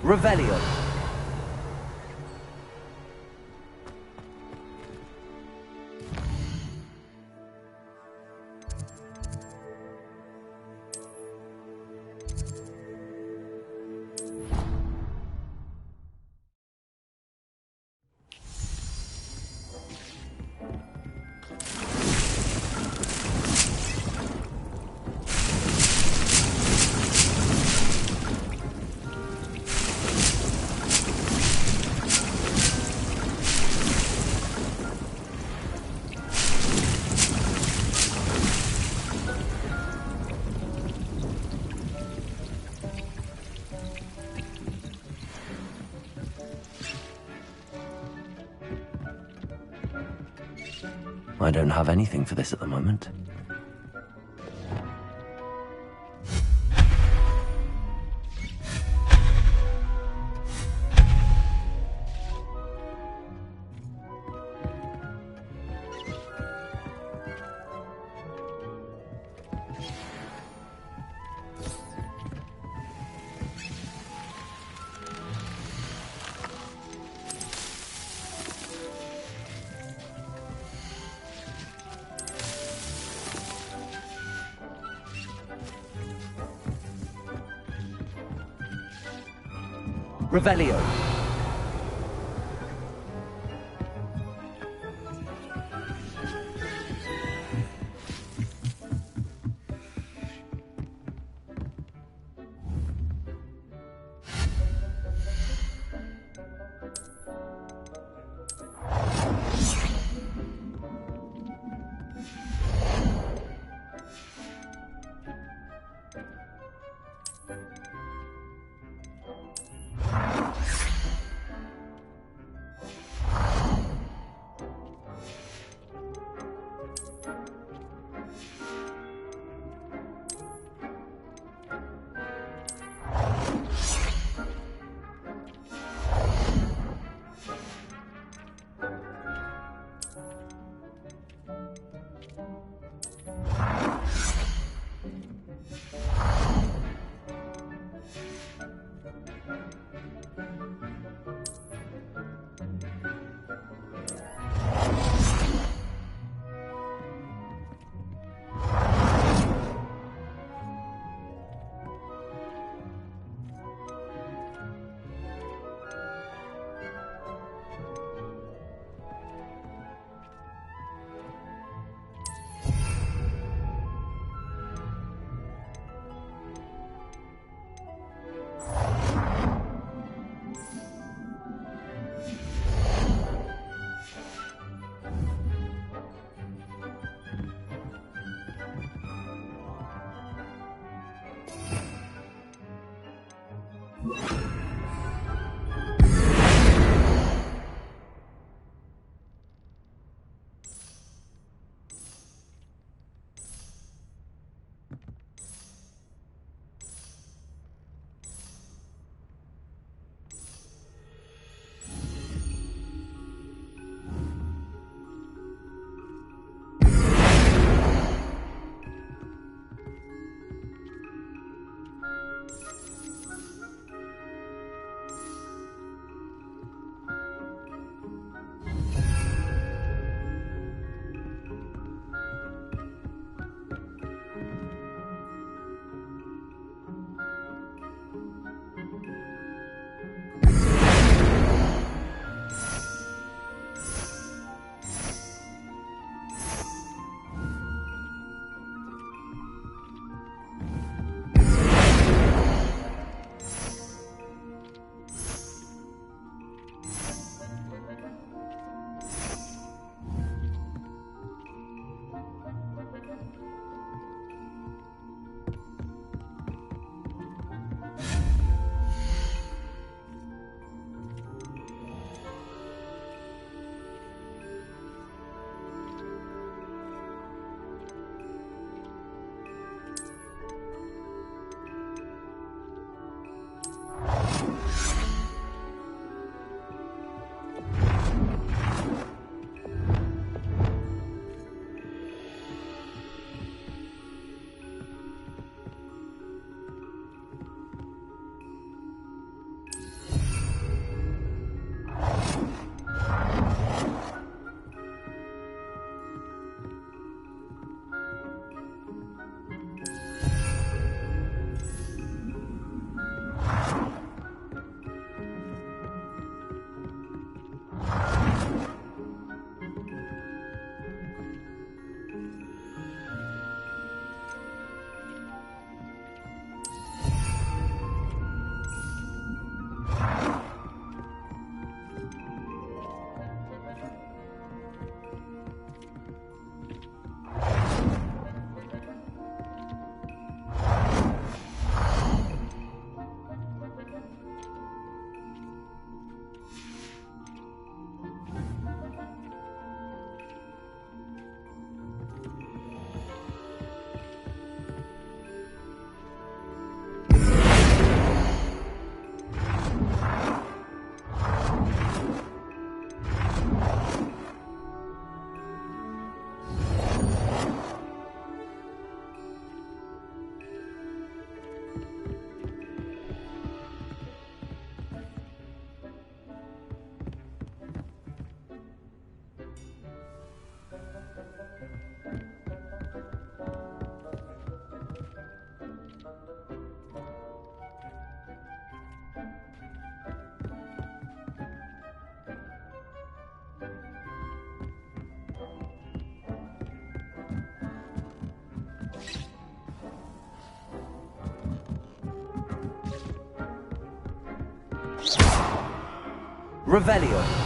Revelio. I don't have anything for this at the moment. Revelio. Revelio.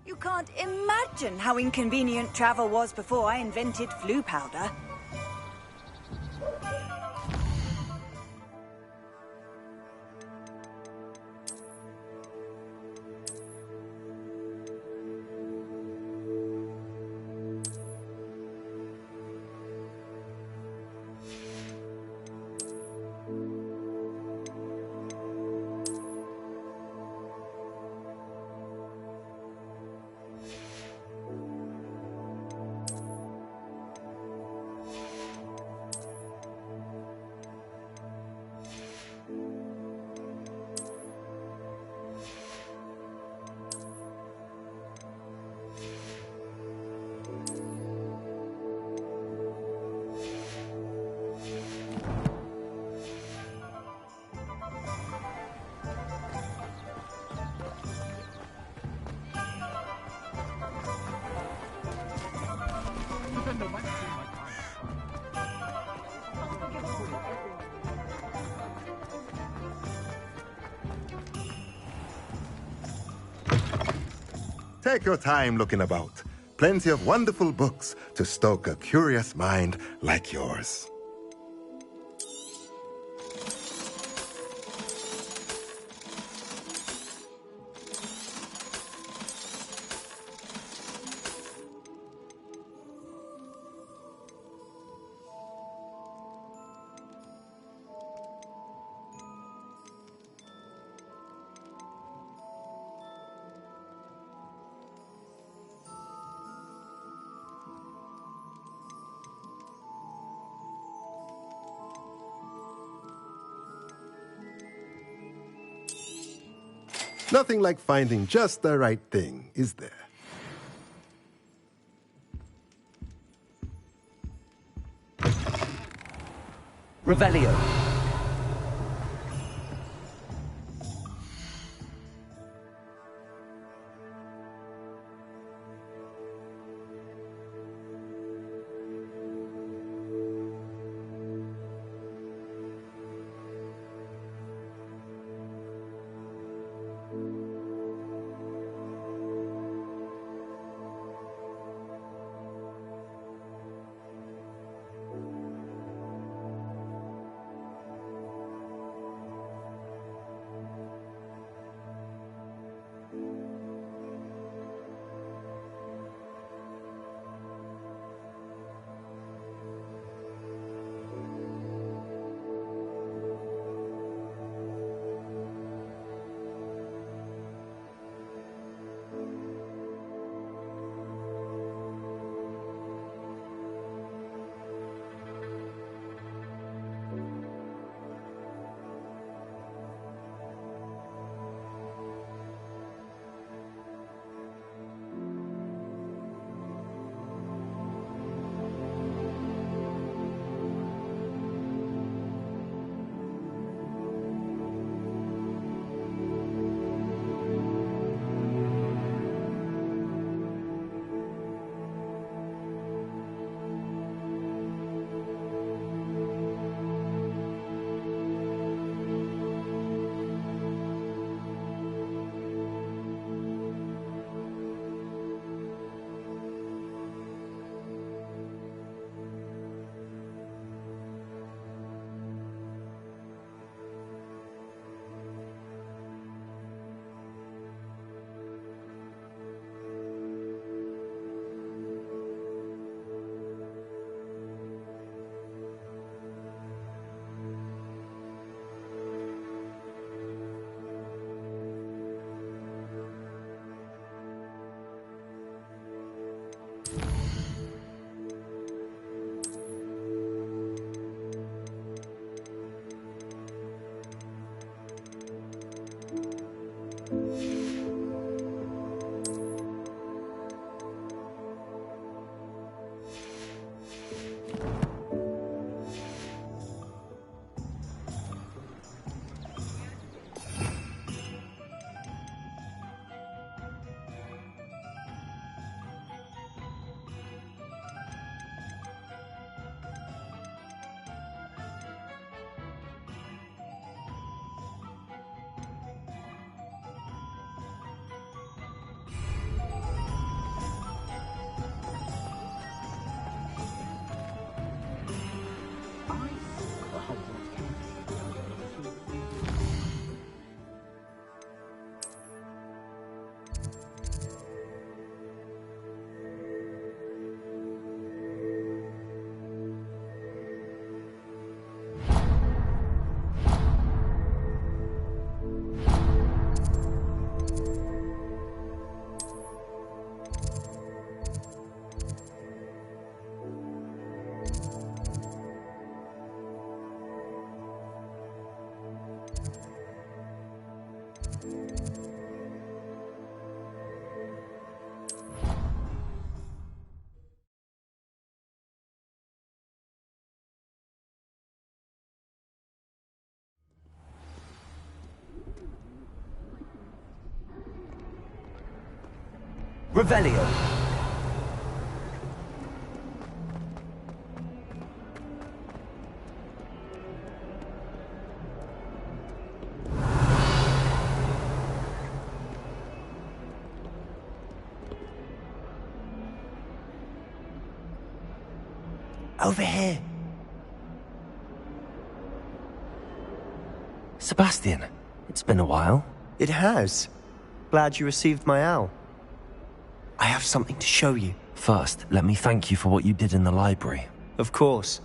You can't imagine how inconvenient travel was before I invented flu powder. Take your time looking about. Plenty of wonderful books to stoke a curious mind like yours. Nothing like finding just the right thing, is there? Revelio. Revelio. Over here. Sebastian, it's been a while. It has. Glad you received my owl. I have something to show you. First, let me thank you for what you did in the library. Of course.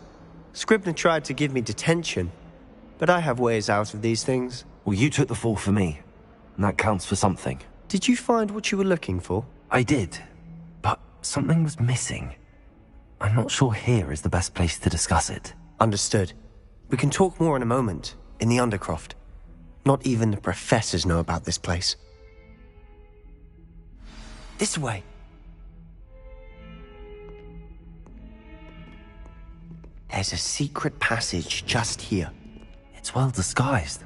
Scribner tried to give me detention, but I have ways out of these things. Well, you took the fall for me, and that counts for something. Did you find what you were looking for? I did, but something was missing. I'm not sure here is the best place to discuss it. Understood. We can talk more in a moment, in the Undercroft. Not even the professors know about this place. This way. There's a secret passage just here. It's well disguised.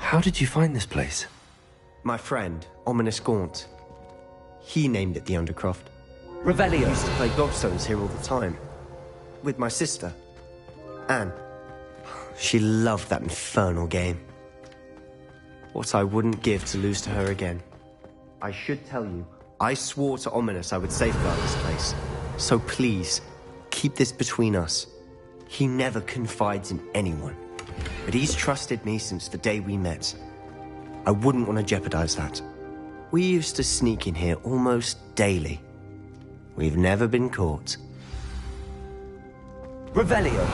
How did you find this place? My friend, Ominous Gaunt. He named it the Undercroft. Revelio. I used to play gobstones here all the time. With my sister, Anne. She loved that infernal game. What I wouldn't give to lose to her again. I should tell you, I swore to Ominous I would safeguard this place. So please, keep this between us. He never confides in anyone. But he's trusted me since the day we met. I wouldn't want to jeopardize that. We used to sneak in here almost daily. We've never been caught. Revelio.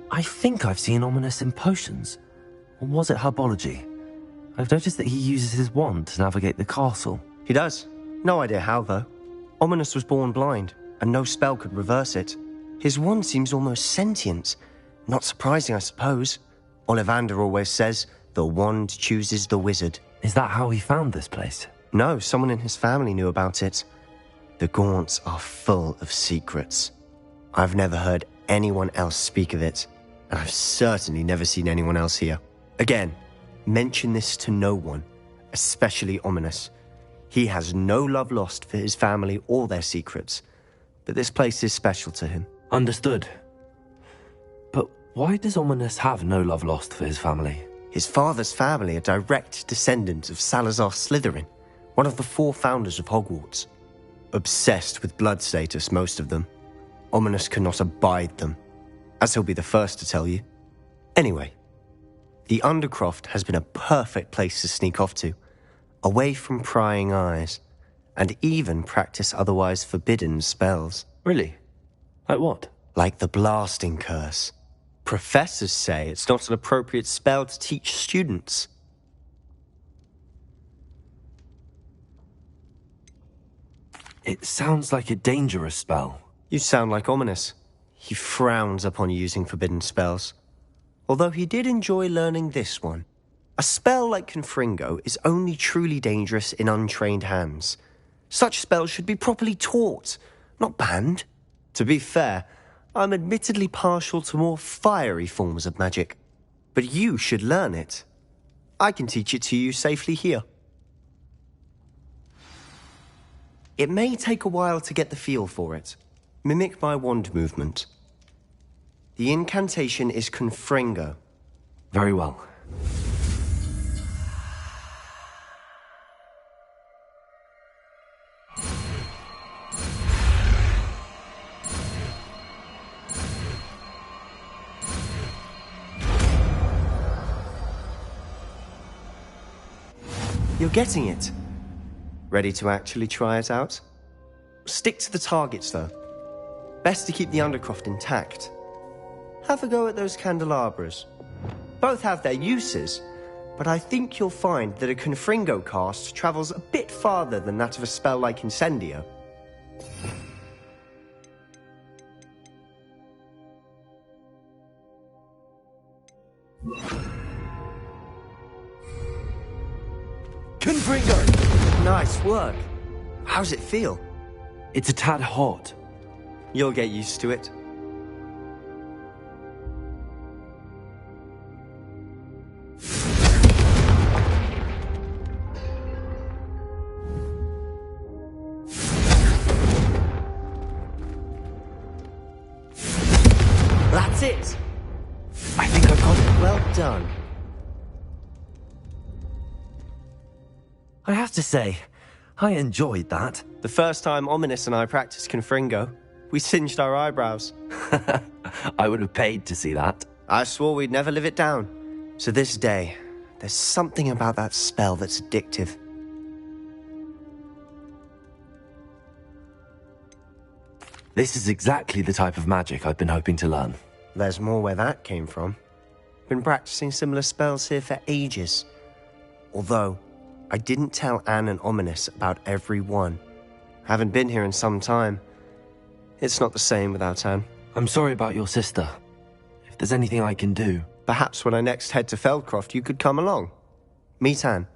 I think I've seen Ominous in potions. Or was it herbology? I've noticed that he uses his wand to navigate the castle. He does. No idea how, though. Ominous was born blind, and no spell could reverse it. His wand seems almost sentient. Not surprising, I suppose. Ollivander always says, the wand chooses the wizard. Is that how he found this place? No, someone in his family knew about it. The Gaunts are full of secrets. I've never heard anyone else speak of it. And I've certainly never seen anyone else here. Again, mention this to no one, especially Ominous. He has no love lost for his family or their secrets, but this place is special to him. Understood. But why does Ominous have no love lost for his family? His father's family are direct descendants of Salazar Slytherin, one of the 4 founders of Hogwarts. Obsessed with blood status, most of them. Ominous cannot abide them, as he'll be the first to tell you. Anyway, the Undercroft has been a perfect place to sneak off to, away from prying eyes, and even practice otherwise forbidden spells. Really? Like what? Like the blasting curse. Professors say it's not an appropriate spell to teach students. It sounds like a dangerous spell. You sound like Ominous. He frowns upon using forbidden spells. Although he did enjoy learning this one. A spell like Confringo is only truly dangerous in untrained hands. Such spells should be properly taught, not banned. To be fair, I'm admittedly partial to more fiery forms of magic. But you should learn it. I can teach it to you safely here. It may take a while to get the feel for it. Mimic my wand movement. The incantation is Confringo. Very well. You're getting it. Ready to actually try it out? Stick to the targets, though. Best to keep the Undercroft intact. Have a go at those candelabras. Both have their uses, but I think you'll find that a Confringo cast travels a bit farther than that of a spell like Incendio. Confringo! Nice work. How's it feel? It's a tad hot. You'll get used to it. That's it! I think I've got it. Well done. I have to say, I enjoyed that. The first time Ominous and I practiced Confringo, we singed our eyebrows. I would have paid to see that. I swore we'd never live it down. To this day, there's something about that spell that's addictive. This is exactly the type of magic I've been hoping to learn. There's more where that came from. Been practicing similar spells here for ages. Although, I didn't tell Anne and Ominous about every one. Haven't been here in some time. It's not the same without Anne. I'm sorry about your sister. If there's anything I can do... Perhaps when I next head to Feldcroft, you could come along. Meet Anne.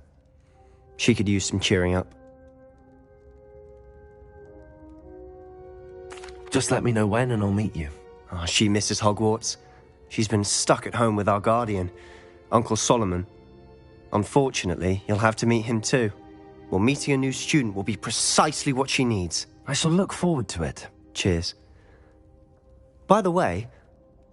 She could use some cheering up. Just let me know when and I'll meet you. Oh, she misses Hogwarts. She's been stuck at home with our guardian, Uncle Solomon. Unfortunately, you'll have to meet him too. Well, meeting a new student will be precisely what she needs. I shall look forward to it. Cheers. By the way,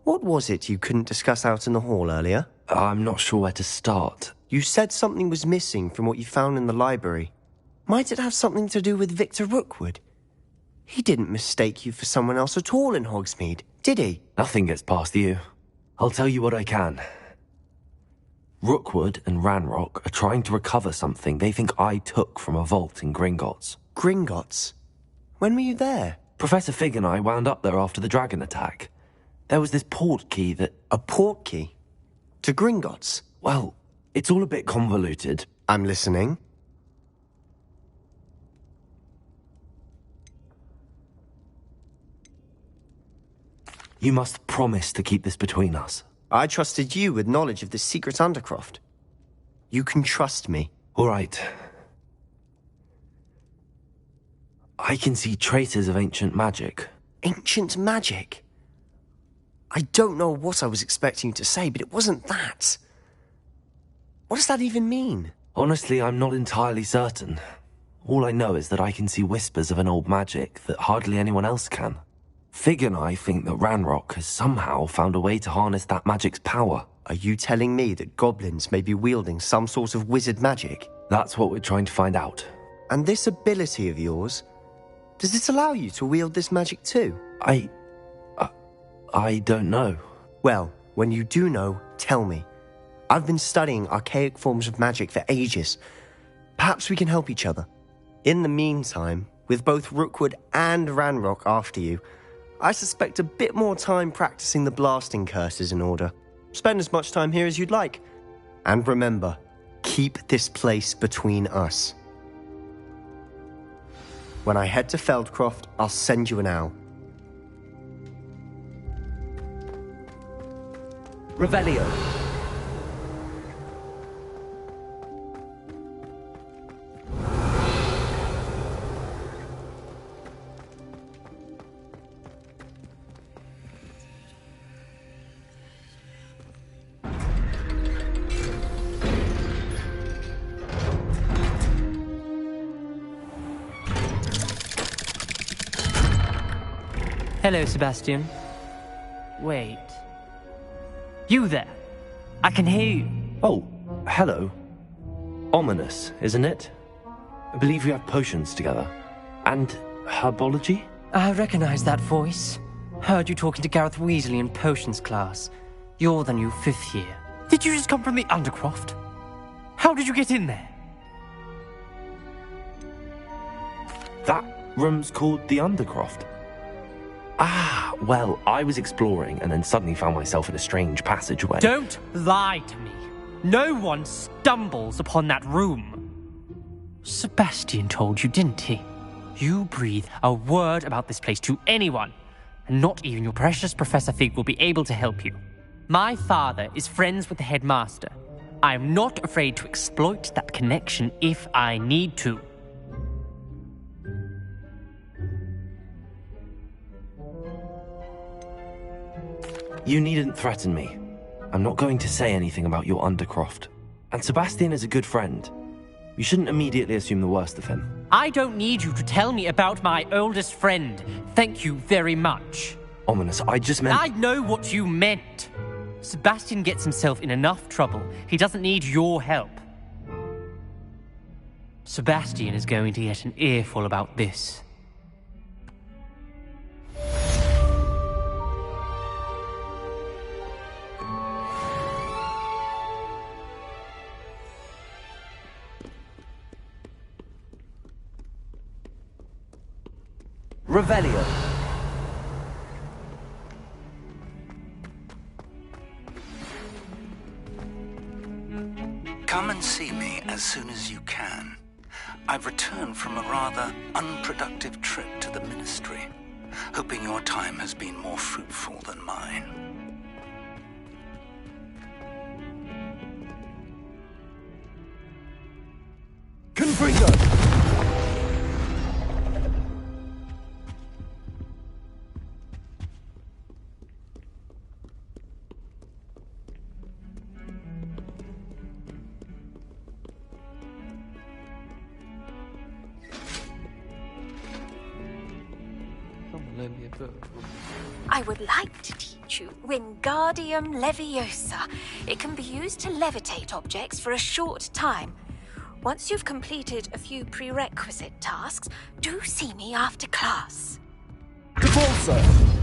what was it you couldn't discuss out in the hall earlier? I'm not sure where to start. You said something was missing from what you found in the library. Might it have something to do with Victor Rookwood? He didn't mistake you for someone else at all in Hogsmeade, did he? Nothing gets past you. I'll tell you what I can. Rookwood and Ranrock are trying to recover something they think I took from a vault in Gringotts. Gringotts? When were you there? Professor Fig and I wound up there after the dragon attack. There was this port key that... A port key? To Gringotts? Well, it's all a bit convoluted. I'm listening. You must promise to keep this between us. I trusted you with knowledge of the secret Undercroft. You can trust me. All right. I can see traces of ancient magic. Ancient magic? I don't know what I was expecting you to say, but it wasn't that. What does that even mean? Honestly, I'm not entirely certain. All I know is that I can see whispers of an old magic that hardly anyone else can. Fig and I think that Ranrock has somehow found a way to harness that magic's power. Are you telling me that goblins may be wielding some sort of wizard magic? That's what we're trying to find out. And this ability of yours, does it allow you to wield this magic too? I don't know. Well, when you do know, tell me. I've been studying archaic forms of magic for ages. Perhaps we can help each other. In the meantime, with both Rookwood and Ranrock after you, I suspect a bit more time practicing the blasting curse is in order. Spend as much time here as you'd like. And remember, keep this place between us. When I head to Feldcroft, I'll send you an owl. Revelio. Hello, Sebastian. Wait. You there? I can hear you. Oh, hello. Ominous, isn't it? I believe we have potions together. And herbology? I recognize that voice. Heard you talking to Gareth Weasley in potions class. You're the new 5th year. Did you just come from the Undercroft? How did you get in there? Room's called the Undercroft. Ah, well, I was exploring and then suddenly found myself in a strange passageway. Don't lie to me. No one stumbles upon that room. Sebastian told you, didn't he? You breathe a word about this place to anyone, and not even your precious Professor Fig will be able to help you. My father is friends with the headmaster. I am not afraid to exploit that connection if I need to. You needn't threaten me. I'm not going to say anything about your Undercroft. And Sebastian is a good friend. You shouldn't immediately assume the worst of him. I don't need you to tell me about my oldest friend. Thank you very much. Ominous, I just meant... I know what you meant. Sebastian gets himself in enough trouble. He doesn't need your help. Sebastian is going to get an earful about this. Revelio. Come and see me as soon as you can. I've returned from a rather unproductive trip to the Ministry, hoping your time has been more fruitful than mine. Confringo! I would like to teach you Wingardium Leviosa. It can be used to levitate objects for a short time. Once you've completed a few prerequisite tasks, do see me after class. Good ball, sir.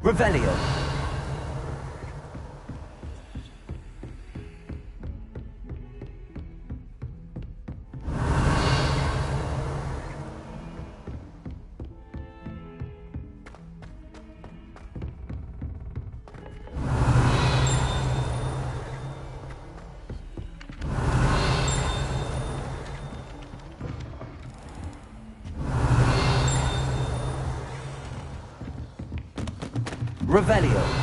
Revelio. Revelio.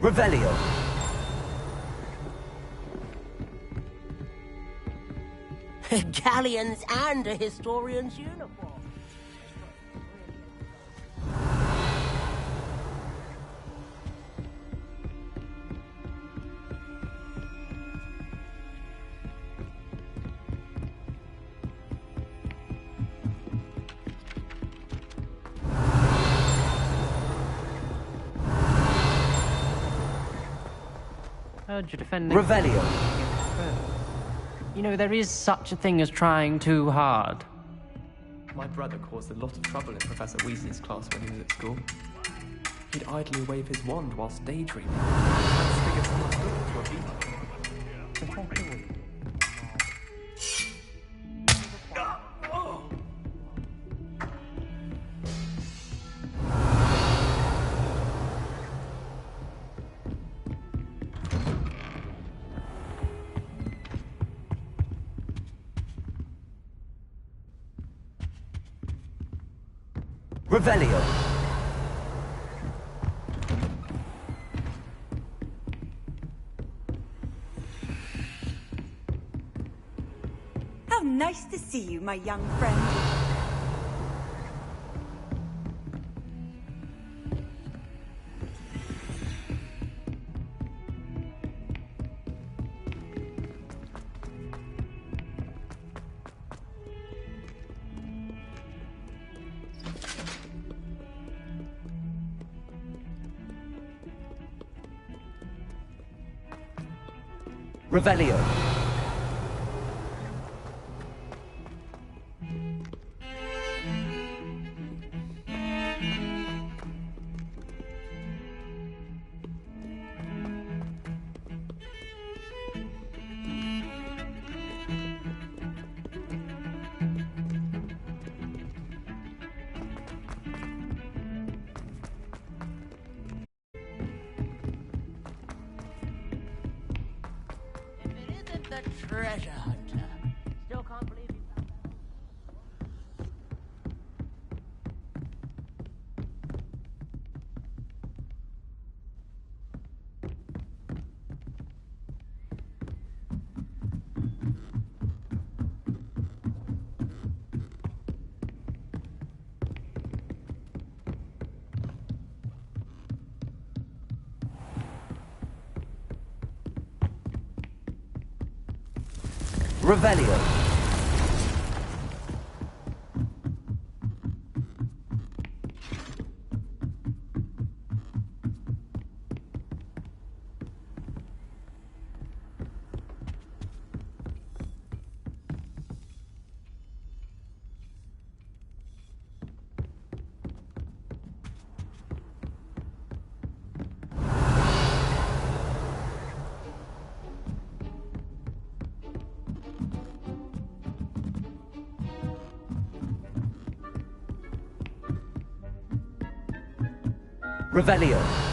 Revelio. Galleons and a historian's uniform. Heard you defending... Revelio. You know, there is such a thing as trying too hard. My brother caused a lot of trouble in Professor Weasley's class when he was at school. He'd idly wave his wand whilst daydreaming. Transfigure someone's look into a beetle. Revelio. How nice to see you, my young friend. Revelio. The treasure hunter. Still can't believe you found Revelio. Revelio.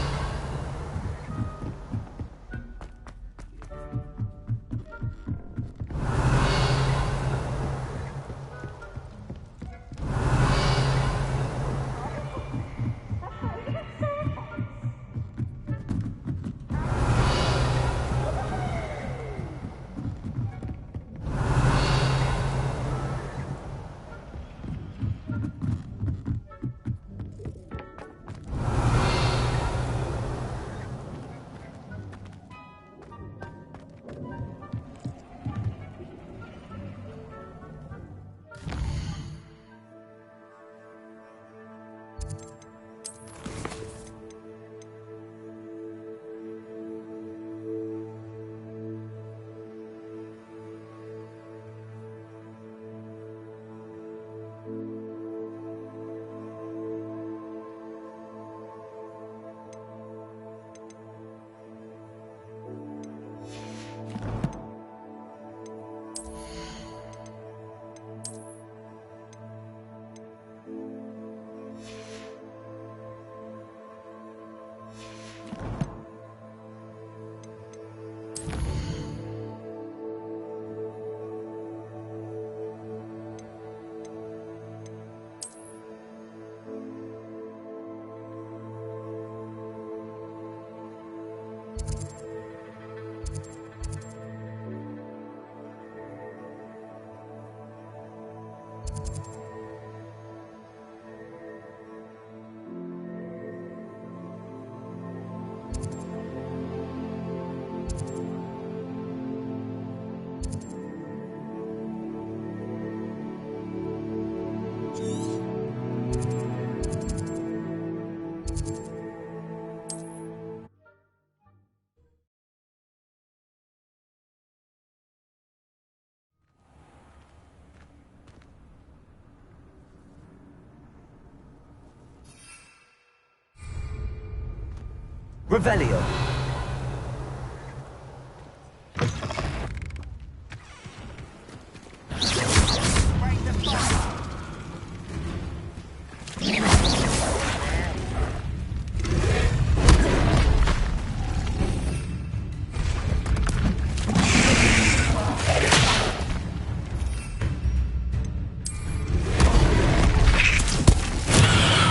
Revelio.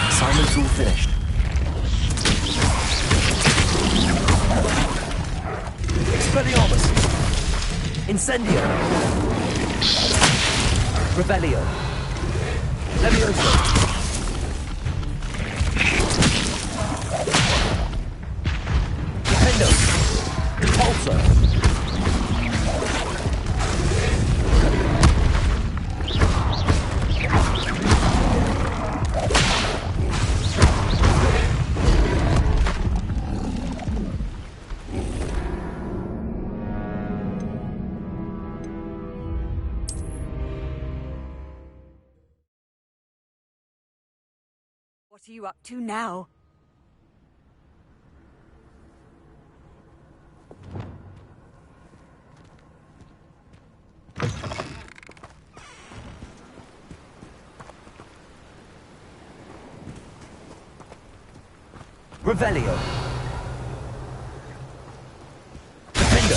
Assignment's all finished. Expelliarmus! Incendio! Revelio! Leviosa! Defendo! Repulsor! What are you up to now? Revelio. Defender.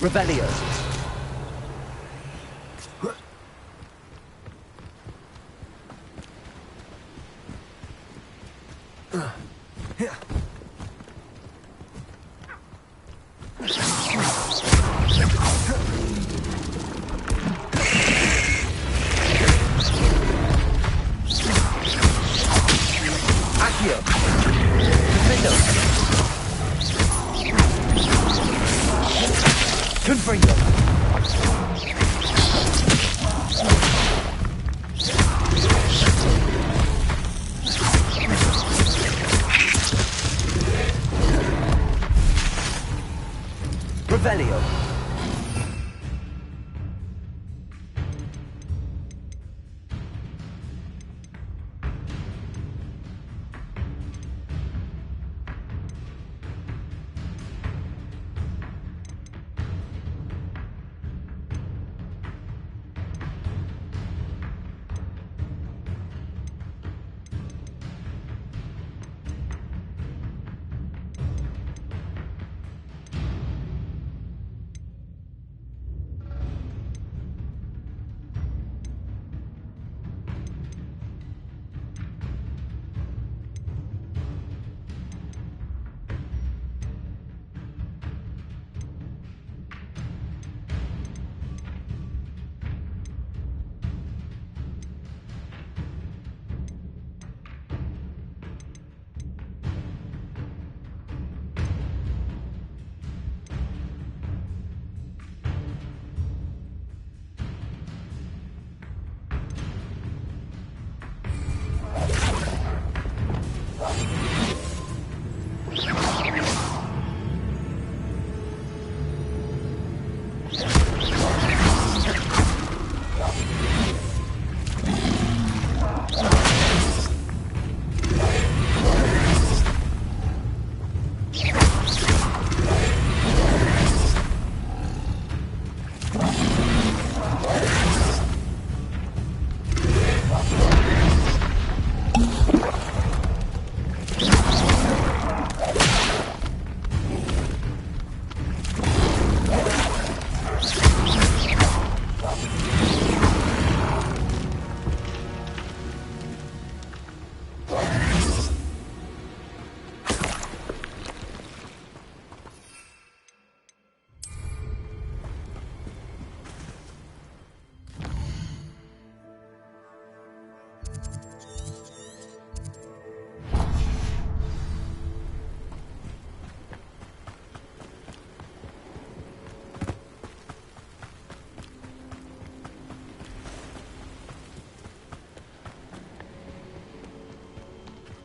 Revelio. Revelio.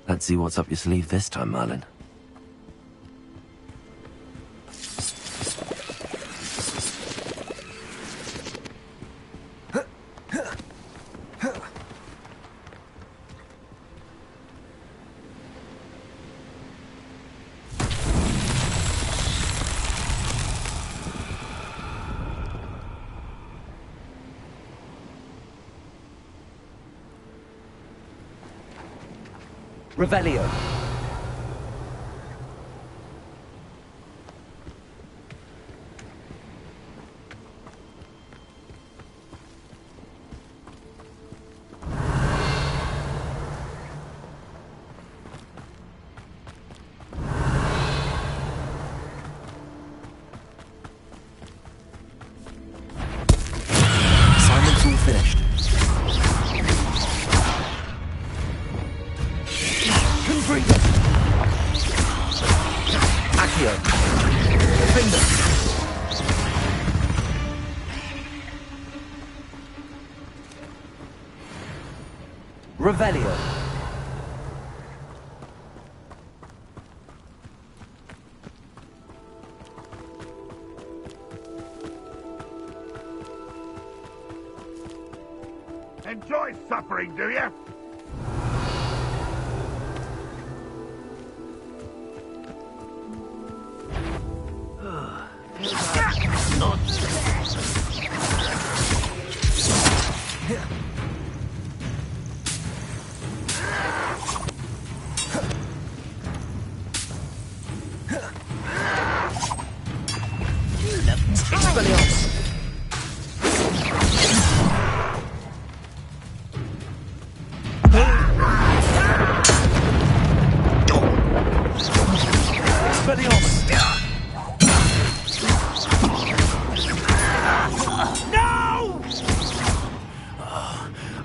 Let's see what's up your sleeve this time, Merlin. Revelio. Assignment's all finished. Accio. Defender. Revelio. enjoy suffering, do you?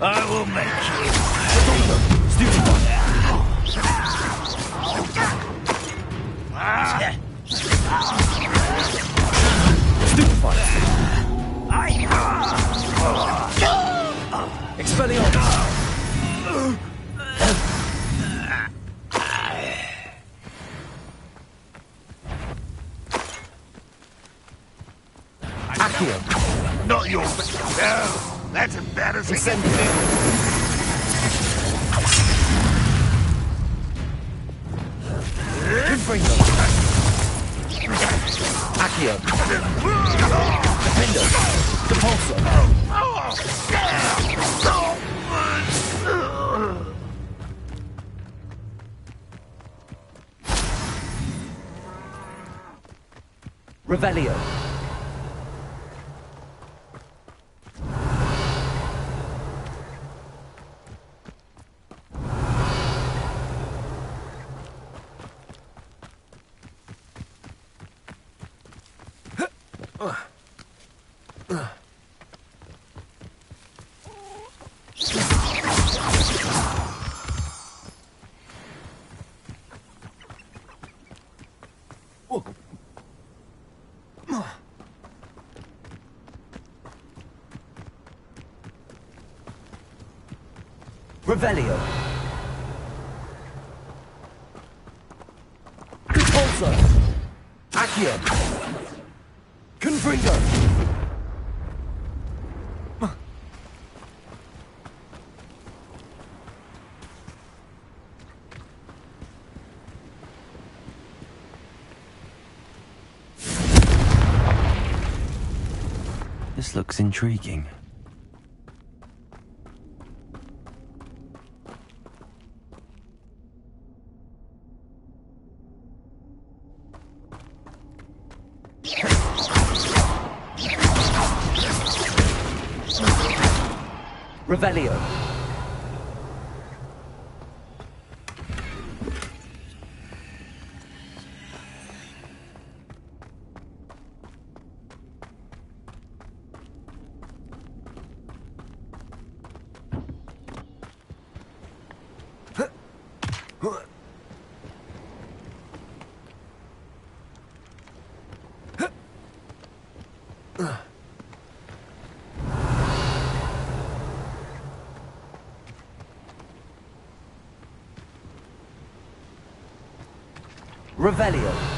I will make you. Stupid one. Stupid one. Expelliarmus. Accio. Not your... No, that's embarrassing. Confringo. Accio. Defender. Depulso. Revelio. Revelio. Repulsor. Accio. Confringo. This looks intriguing. Revelio. Revelio.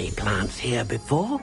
any plants here before?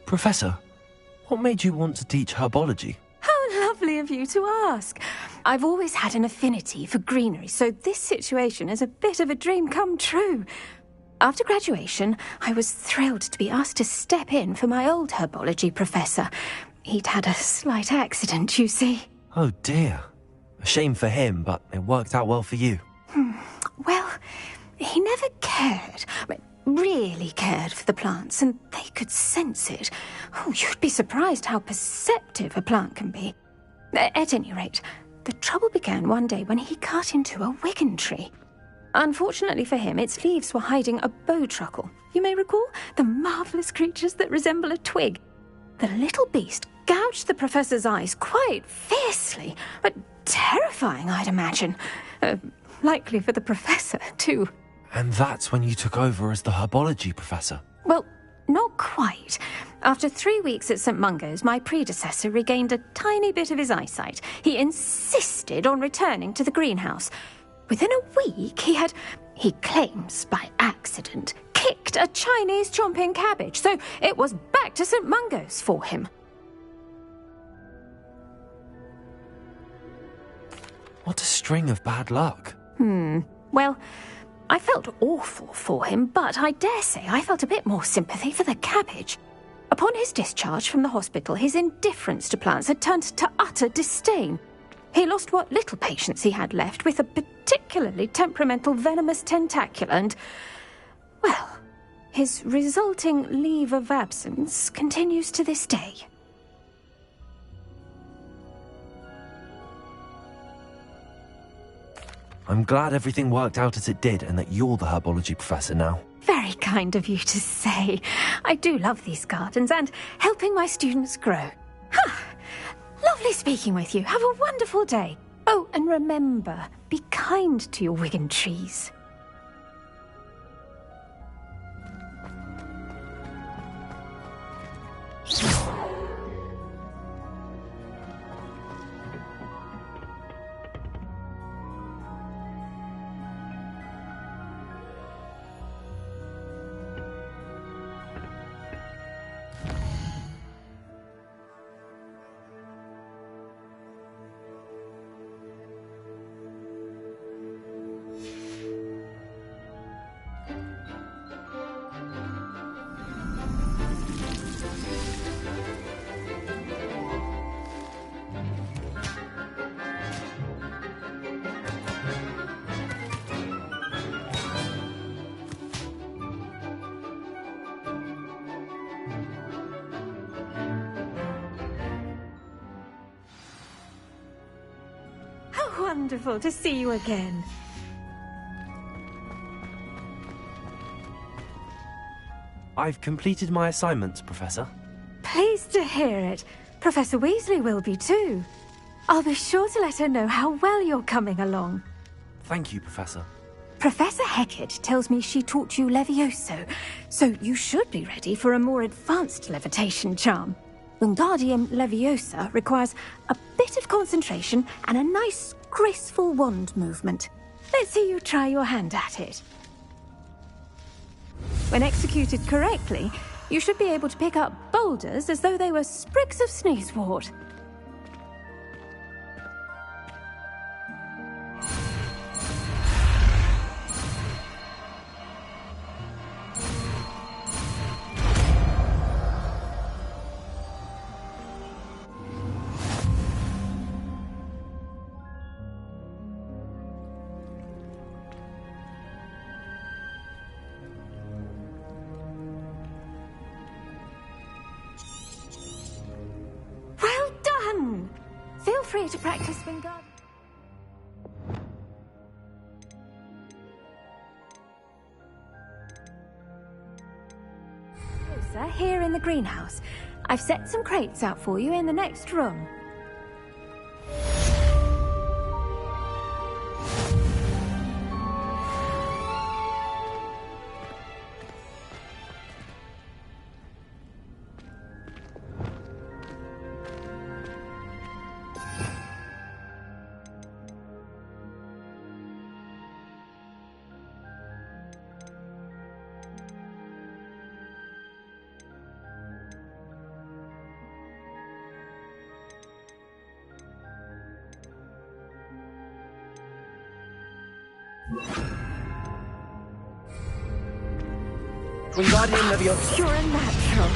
Professor, what made you want to teach herbology? How lovely of you to ask. I've always had an affinity for greenery, so this situation is a bit of a dream come true. After graduation, I was thrilled to be asked to step in for my old herbology professor. He'd had a slight accident, you see. Oh dear. A shame for him, but it worked out well for you. Well, he never cared, really cared for the plants, and they could sense it. Oh, you'd be surprised how perceptive a plant can be. At any rate, the trouble began one day when he cut into a wigan tree. Unfortunately for him, its leaves were hiding a bowtruckle. You may recall the marvellous creatures that resemble a twig. The little beast gouged the professor's eyes quite fiercely, but terrifying, I'd imagine. Likely for the professor, too. And that's when you took over as the herbology professor? Well, not quite. After 3 weeks at St. Mungo's, my predecessor regained a tiny bit of his eyesight. He insisted on returning to the greenhouse. Within a week, he claims by accident, kicked a Chinese chomping cabbage, so it was back to St. Mungo's for him. What a string of bad luck. Well, I felt awful for him, but I dare say I felt a bit more sympathy for the cabbage. Upon his discharge from the hospital, his indifference to plants had turned to utter disdain. He lost what little patience he had left with a particularly temperamental venomous tentacula and, well, his resulting leave of absence continues to this day. I'm glad everything worked out as it did and that you're the herbology professor now. Very kind of you to say. I do love these gardens and helping my students grow. Lovely speaking with you. Have a wonderful day. Oh, and remember, be kind to your Wigan trees. Wonderful to see you again. I've completed my assignments, Professor. Pleased to hear it. Professor Weasley will be too. I'll be sure to let her know how well you're coming along. Thank you, Professor. Professor Hecat tells me she taught you Levioso, so you should be ready for a more advanced levitation charm. Wingardium Leviosa requires a bit of concentration and a nice, graceful wand movement. Let's see you try your hand at it. When executed correctly, you should be able to pick up boulders as though they were sprigs of sneezewort. Feel free to practice Wingardium. Leviosa here in the greenhouse. I've set some crates out for you in the next room. Wingardium Leviosa. You're a natural.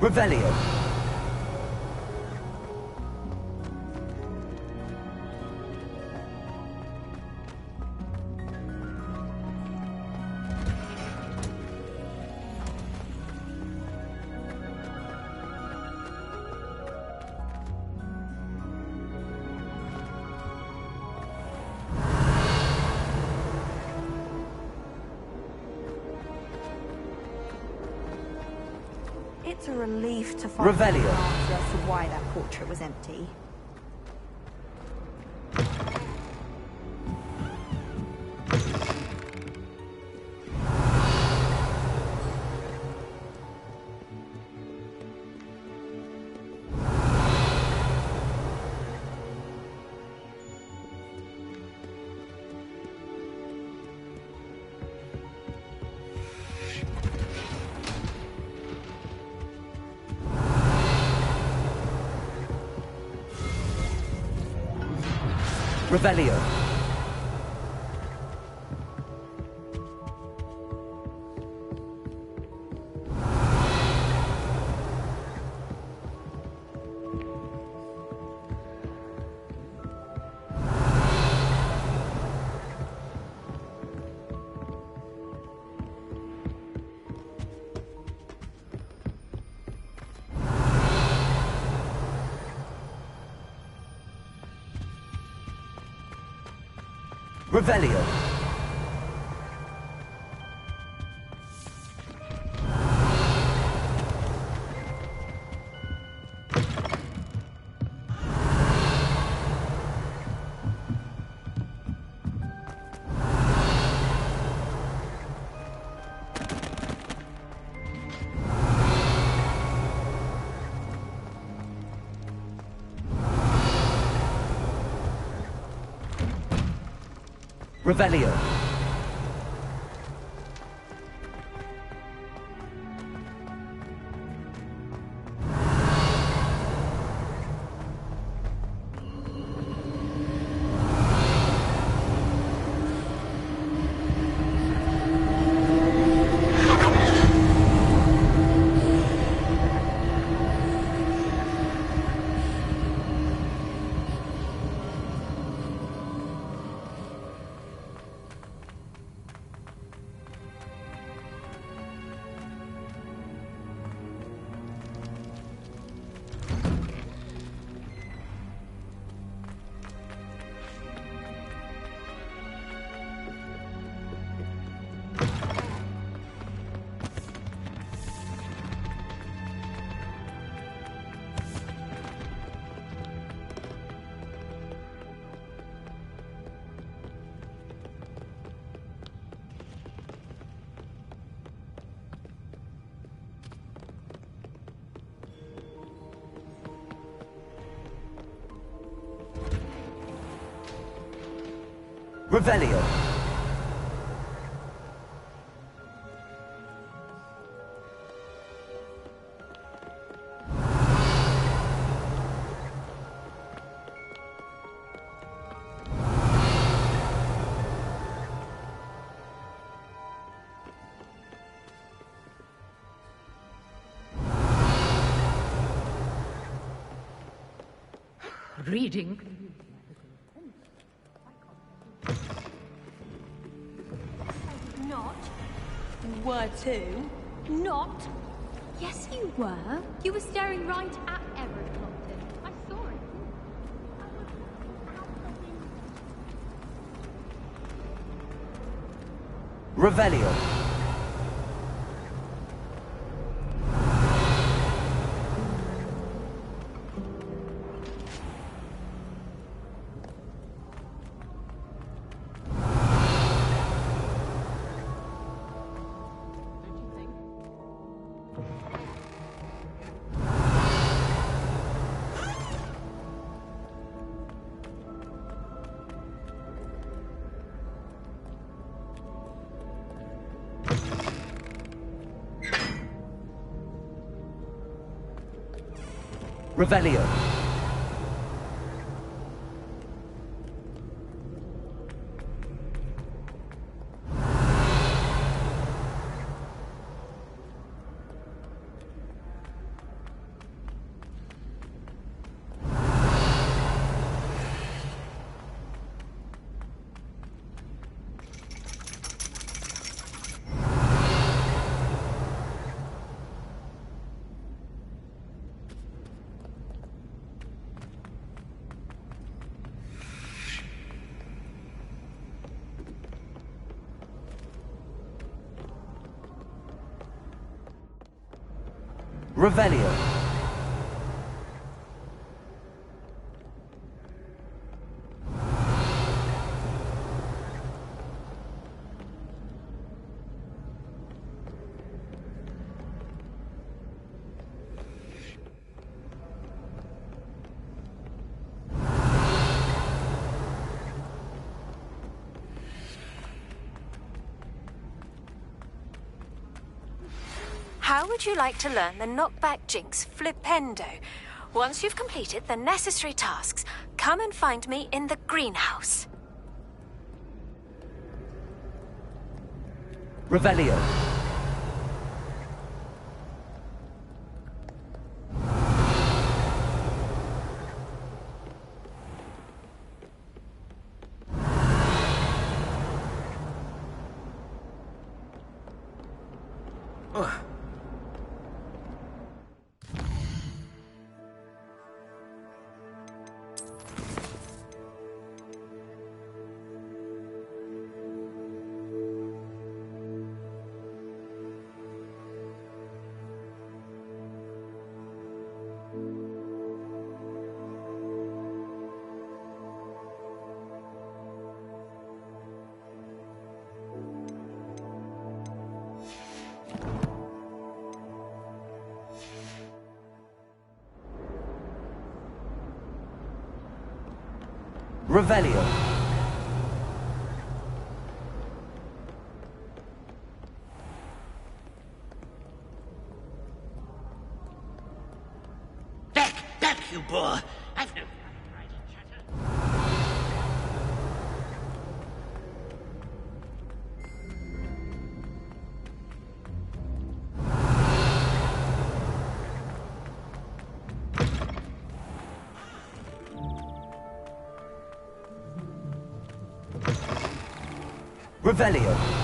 Revelio. relief to find an Revelio. answer as to why that portrait was empty. Revelio. Revelio. Revelio. Revelio. Reading. Not. Were to. Not. Yes, you were. You were staring right at Everett Clopton. I saw it. Revelio. Revelio. Revelio. How would you like to learn the knockback jinx Flipendo? Once you've completed the necessary tasks, come and find me in the greenhouse. Revelio. Revelio. Back, you boor! I've no... Revelio.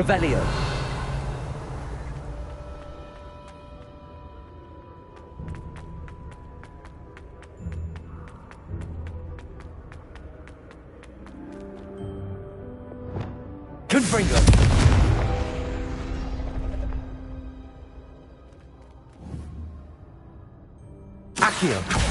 Revelio. Confringo. Accio.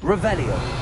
Revelio.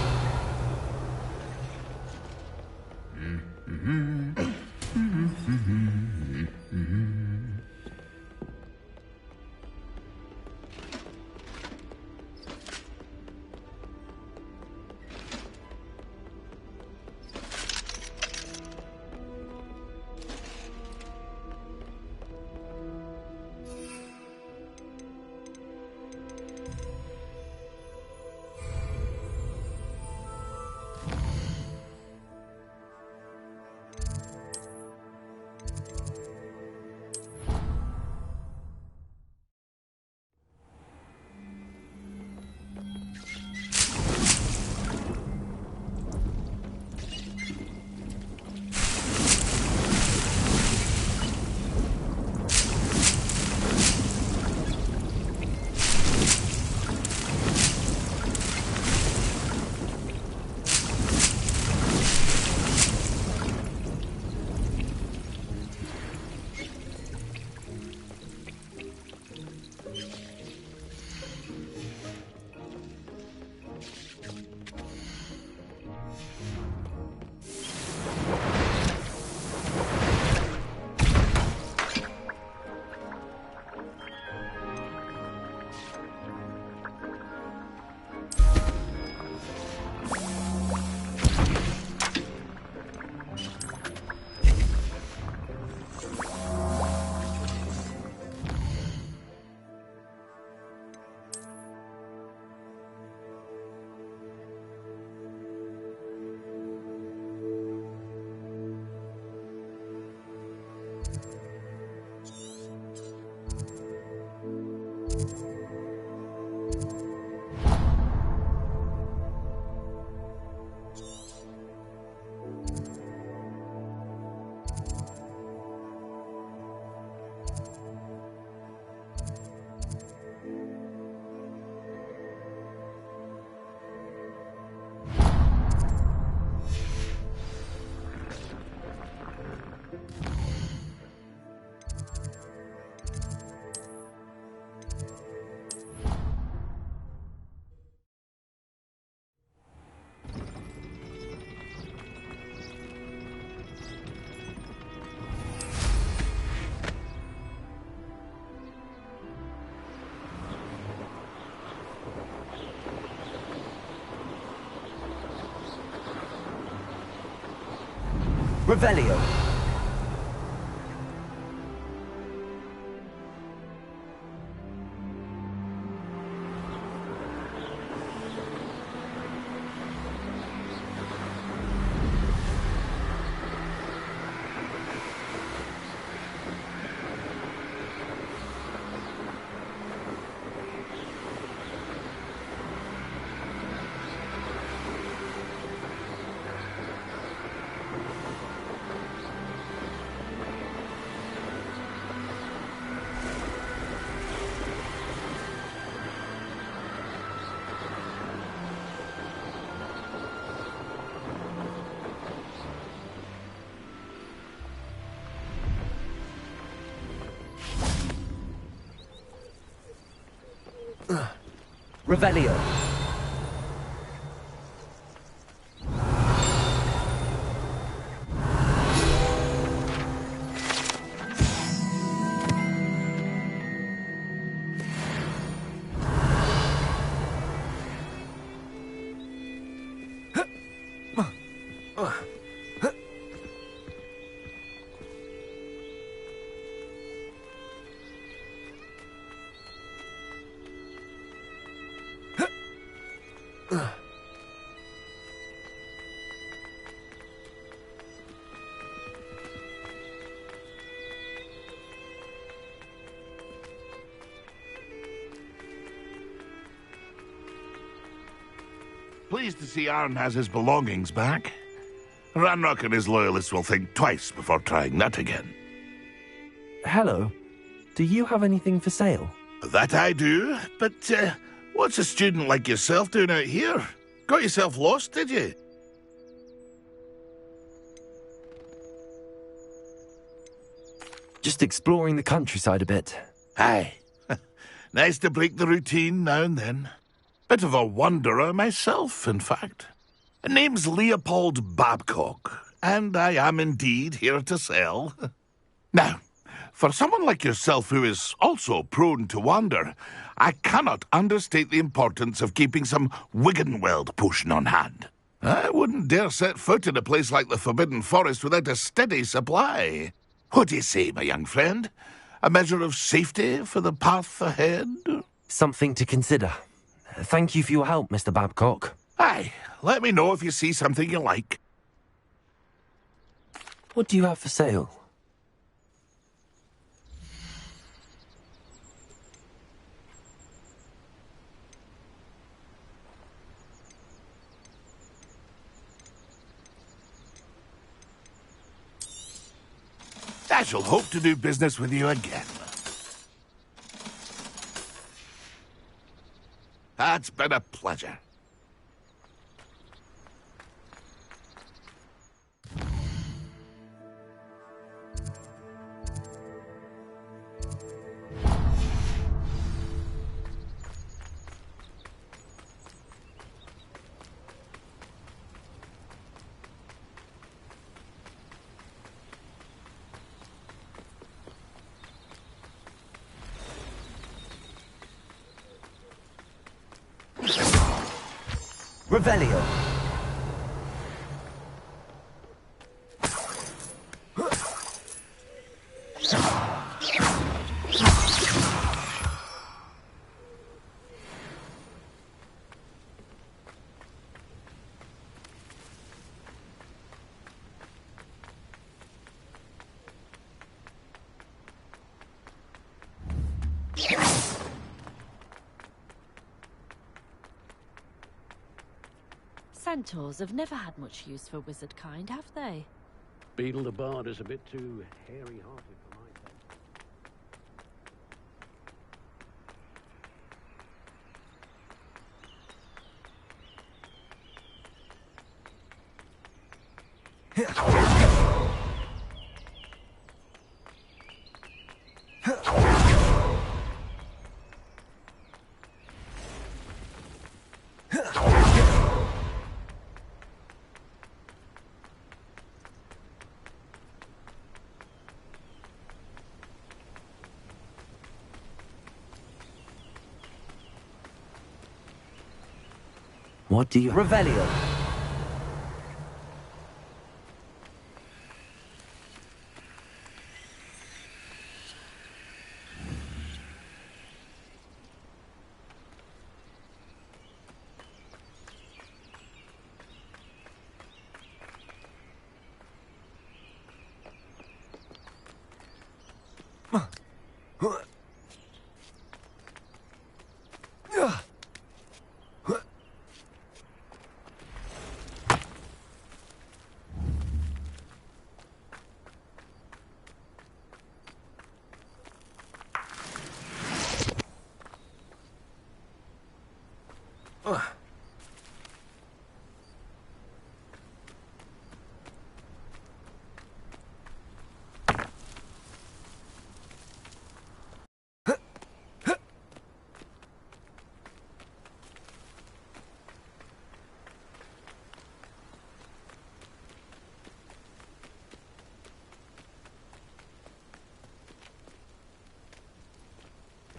Revelio. Revelio. Pleased to see Arn has his belongings back. Ranrock and his loyalists will think twice before trying that again. Hello. Do you have anything for sale? That I do, but what's a student like yourself doing out here? Got yourself lost, did you? Just exploring the countryside a bit. Aye. Nice to break the routine now and then. Bit of a wanderer myself, in fact. Name's Leopold Babcock, and I am indeed here to sell. Now, for someone like yourself who is also prone to wander, I cannot understate the importance of keeping some Wiggenweld potion on hand. I wouldn't dare set foot in a place like the Forbidden Forest without a steady supply. What do you say, my young friend? A measure of safety for the path ahead? Something to consider. Thank you for your help, Mr. Babcock. Aye, let me know if you see something you like. What do you have for sale? I shall hope to do business with you again. It's been a pleasure. Revelio. Centaurs have never had much use for wizard kind, have they? Beetle the Bard is a bit too hairy-hearted for my What do you... Revelio.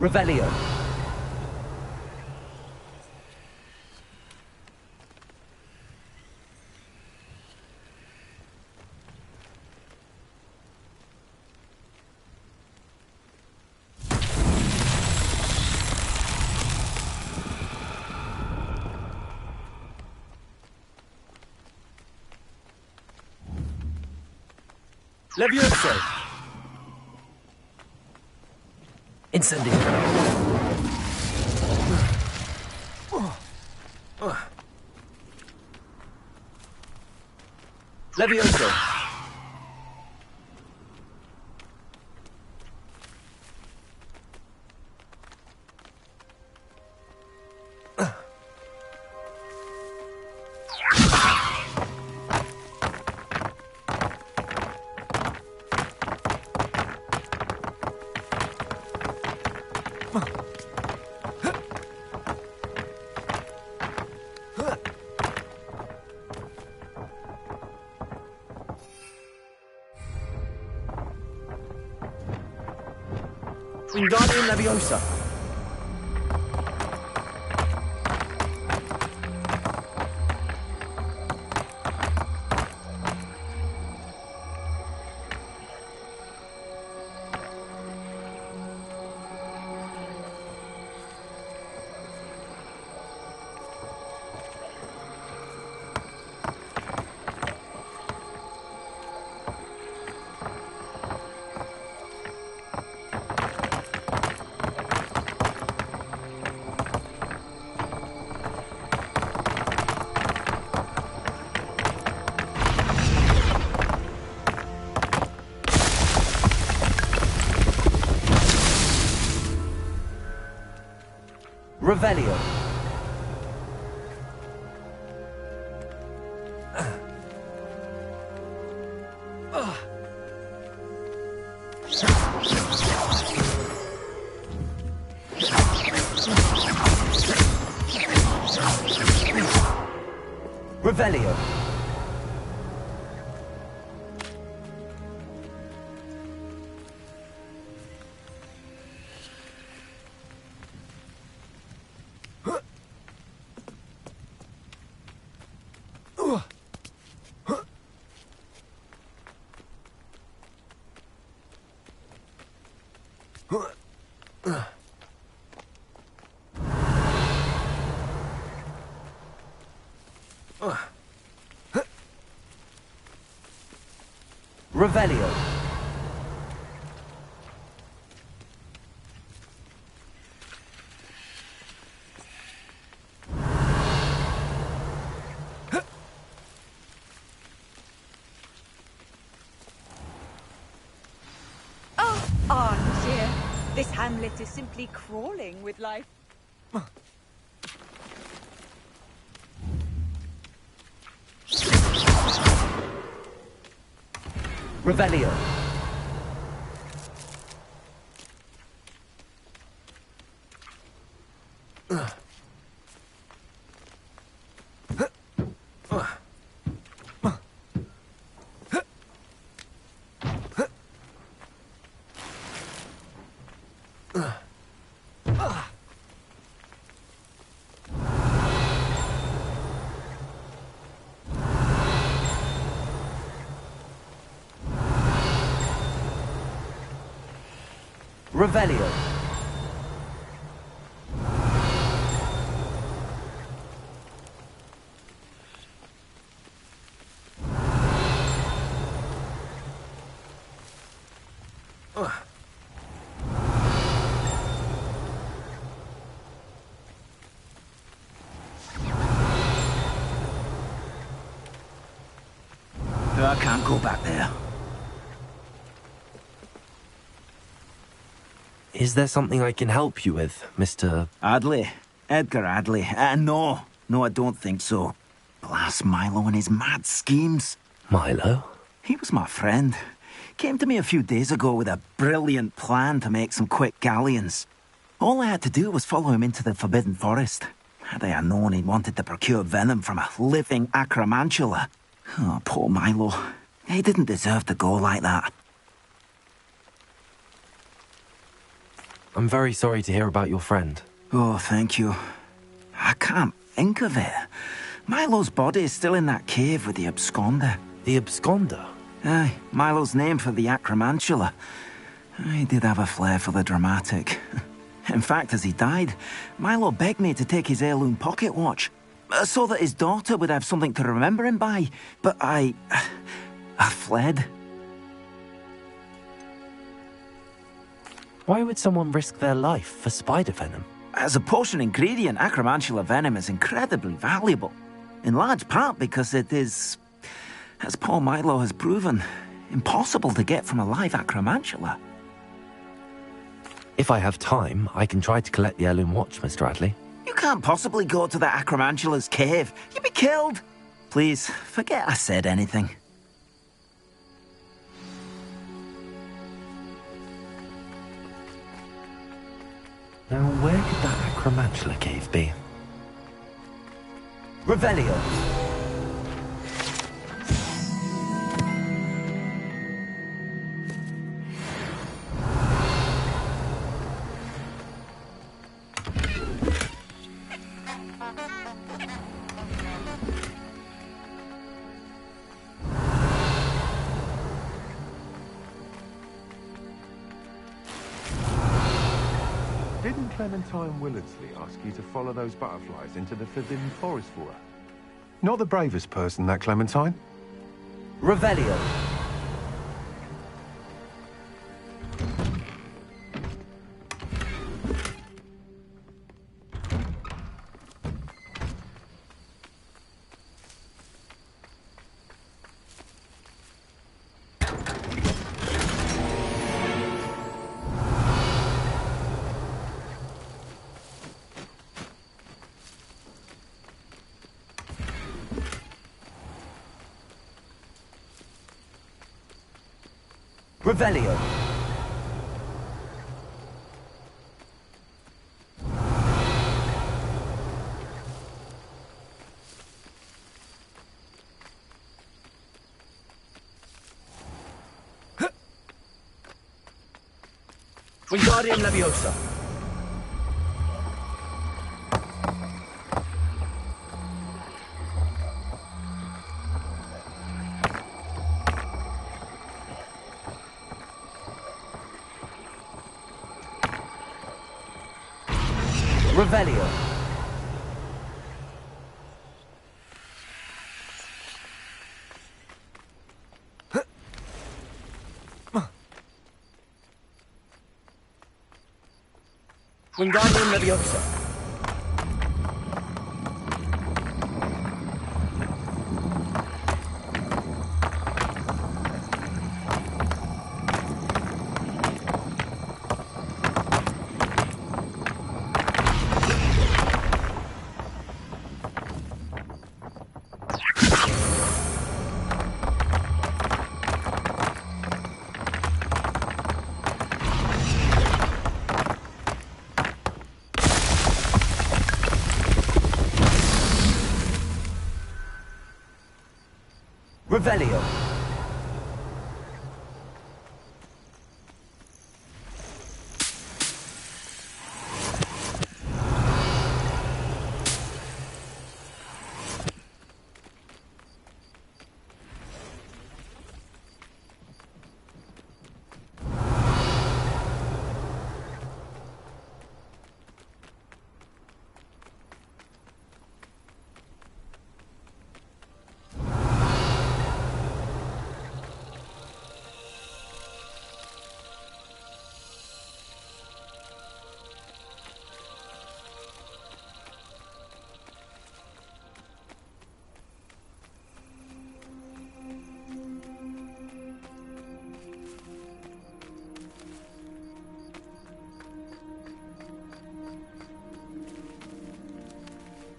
Revelio. Levioso! Incendio! Levioso! Wingardium Leviosa. Revelio. Revelio. Revelio. Oh, Aunt dear. This hamlet is simply crawling with life. Revelio. Revelio. I can't go back there. Is there something I can help you with, Mr. Adley? Edgar Adley? No, I don't think so. Blast Milo and his mad schemes. Milo? He was my friend. Came to me a few days ago with a brilliant plan to make some quick galleons. All I had to do was follow him into the Forbidden Forest. Had I known he'd wanted to procure venom from a living acromantula. Oh, poor Milo. He didn't deserve to go like that. I'm very sorry to hear about your friend. Oh, thank you. I can't think of it. Milo's body is still in that cave with the absconder. The absconder? Aye, Milo's name for the acromantula. He did have a flair for the dramatic. In fact, as he died, Milo begged me to take his heirloom pocket watch, so that his daughter would have something to remember him by. But I fled. Why would someone risk their life for spider venom? As a potion ingredient, acromantula venom is incredibly valuable. In large part because it is, as poor Milo has proven, impossible to get from a live acromantula. If I have time, I can try to collect the heirloom watch, Mr. Adley. You can't possibly go to the acromantula's cave. You'd be killed. Please, forget I said anything. Now, where could that acromantula cave be? Revelio! Didn't Clementine Willardsley ask you to follow those butterflies into the Forbidden Forest for her? Not the bravest person, that Clementine. Revelio! Revelio! Wingardium Leviosa. Revelio! Wingardium Leviosa. Revelio!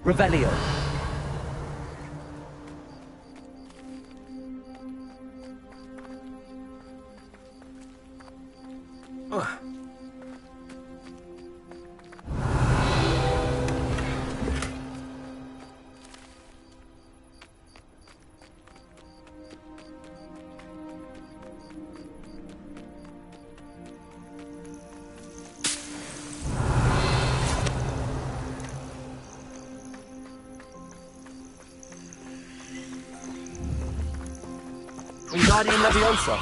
Revelio! Wingardium Leviosa.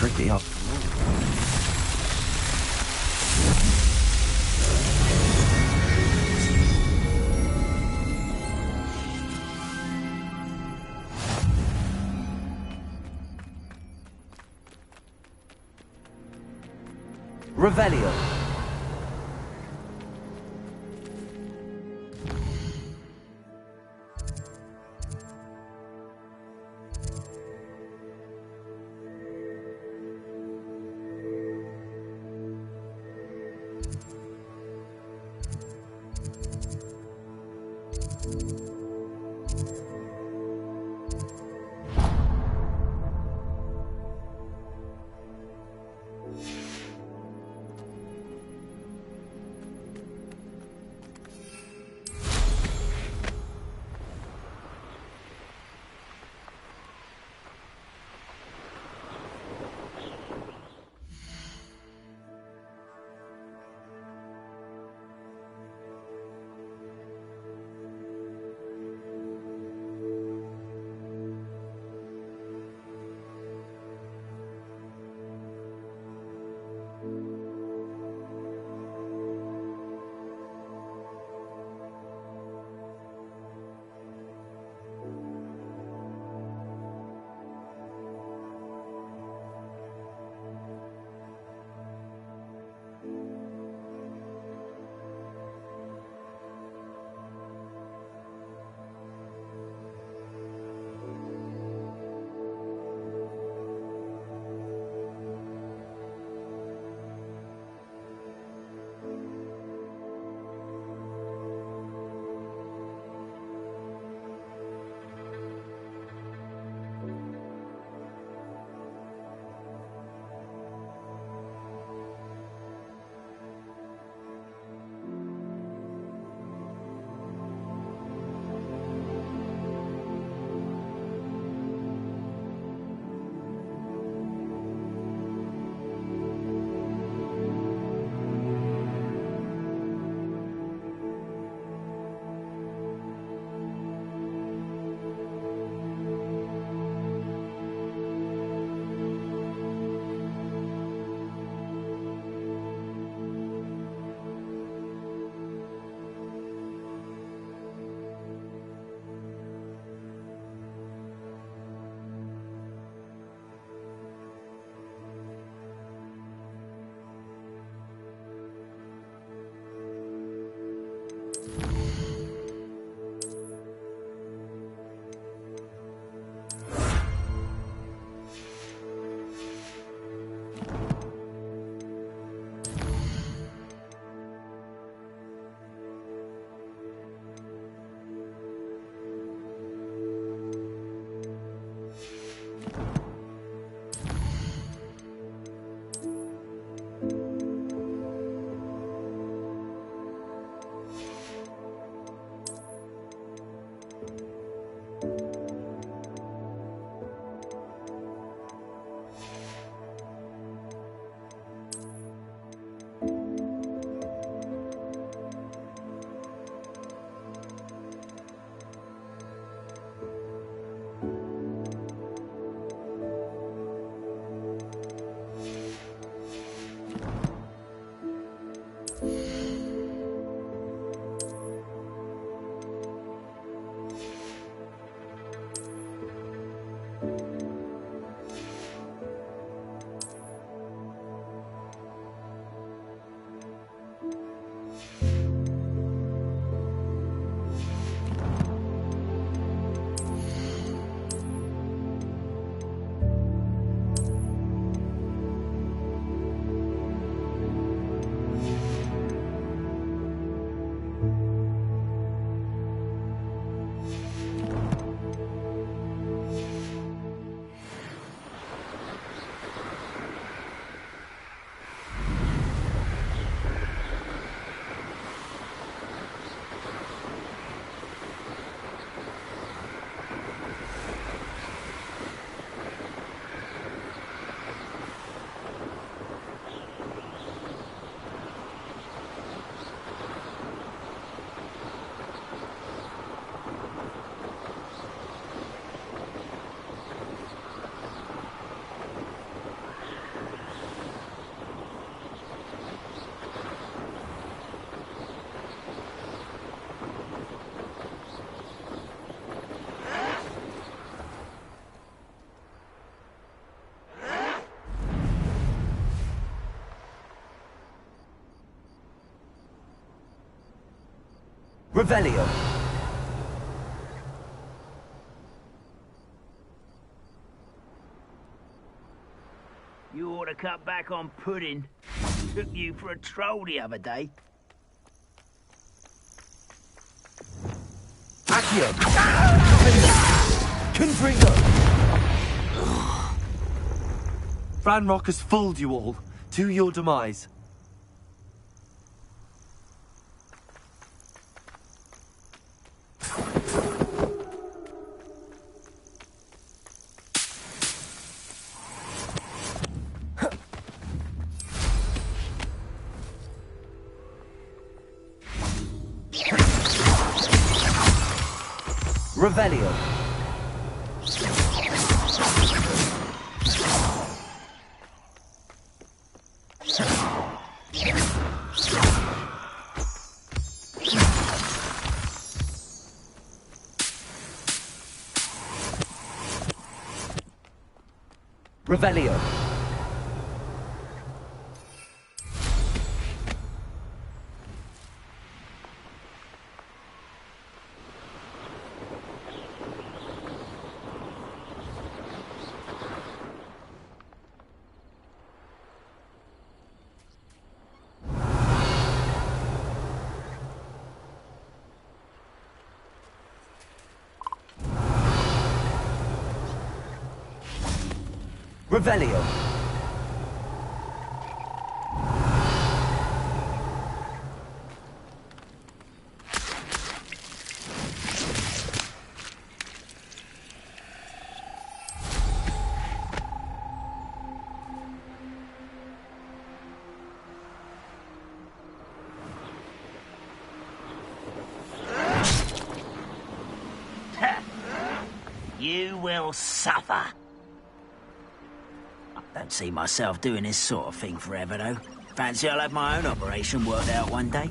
Tricky up. Revelio. Revelio. You ought to cut back on pudding. Took you for a troll the other day. Accio. Confringo. Ranrock has fooled you all, to your demise. Revelio. Revelio. Revelio. You will suffer. Don't see myself doing this sort of thing forever, though. Fancy I'll have my own operation worked out one day.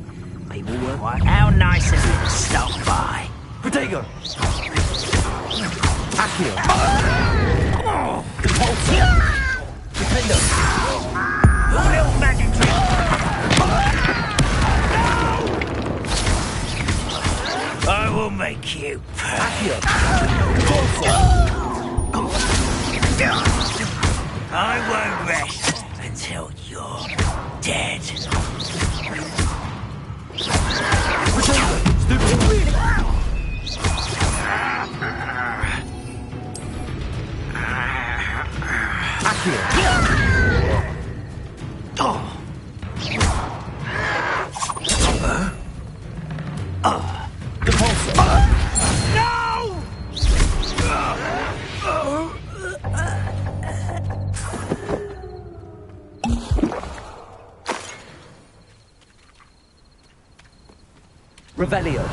People work like, how nice is it to stop by? Protego! Accio! Defendo! Little magic trick! I will make you. Accio! I won't rest until you're dead. Revelio.